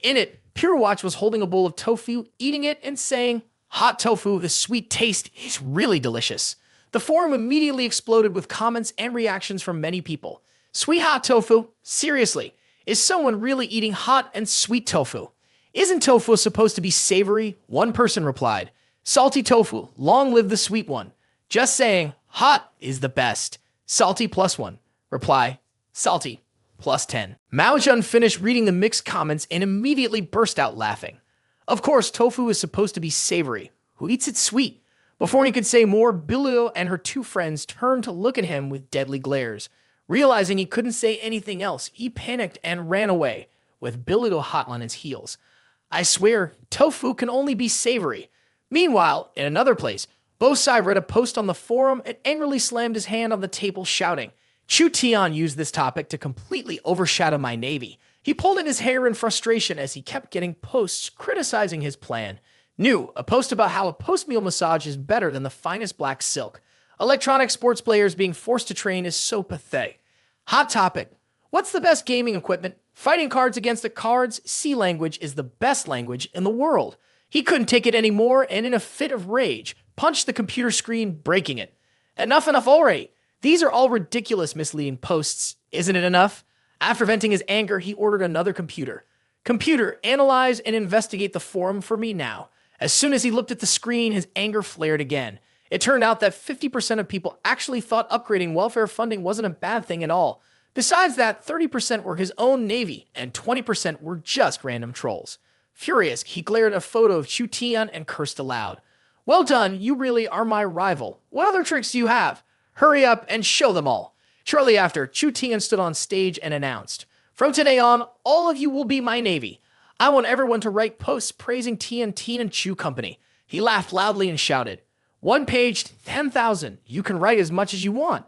Speaker 1: In it, Pure Watch was holding a bowl of tofu, eating it, and saying, "Hot tofu with a sweet taste is really delicious." The forum immediately exploded with comments and reactions from many people. "Sweet hot tofu? Seriously, is someone really eating hot and sweet tofu? Isn't tofu supposed to be savory?" One person replied, "Salty tofu, long live the sweet one. Just saying, hot is the best. Salty +1. Reply, salty +10. Mao Jun finished reading the mixed comments and immediately burst out laughing. Of course, tofu is supposed to be savory. Who eats it sweet? Before he could say more, Billuo and her two friends turned to look at him with deadly glares. Realizing he couldn't say anything else, he panicked and ran away, with Billuo hot on his heels. I swear, tofu can only be savory. Meanwhile, in another place, Bo Sai read a post on the forum and angrily slammed his hand on the table, shouting, "Chu Tian used this topic to completely overshadow my Navy." He pulled in his hair in frustration as he kept getting posts criticizing his plan. New, a post about how a post-meal massage is better than the finest black silk. Electronic sports players being forced to train is so pathetic. Hot topic. What's the best gaming equipment? Fighting cards against the cards, C language is the best language in the world. He couldn't take it anymore and in a fit of rage, punched the computer screen, breaking it. Enough already. These are all ridiculous, misleading posts. Isn't it enough? After venting his anger, he ordered another computer. "Computer, analyze and investigate the forum for me now." As soon as he looked at the screen, his anger flared again. It turned out that 50% of people actually thought upgrading welfare funding wasn't a bad thing at all. Besides that, 30% were his own Navy, and 20% were just random trolls. Furious, he glared at a photo of Chu Tian and cursed aloud. "Well done, you really are my rival. What other tricks do you have? Hurry up and show them all." Shortly after, Chu Tian stood on stage and announced, "From today on, all of you will be my Navy. I want everyone to write posts praising TNT and Chu Company." He laughed loudly and shouted, "One page, 10,000. You can write as much as you want."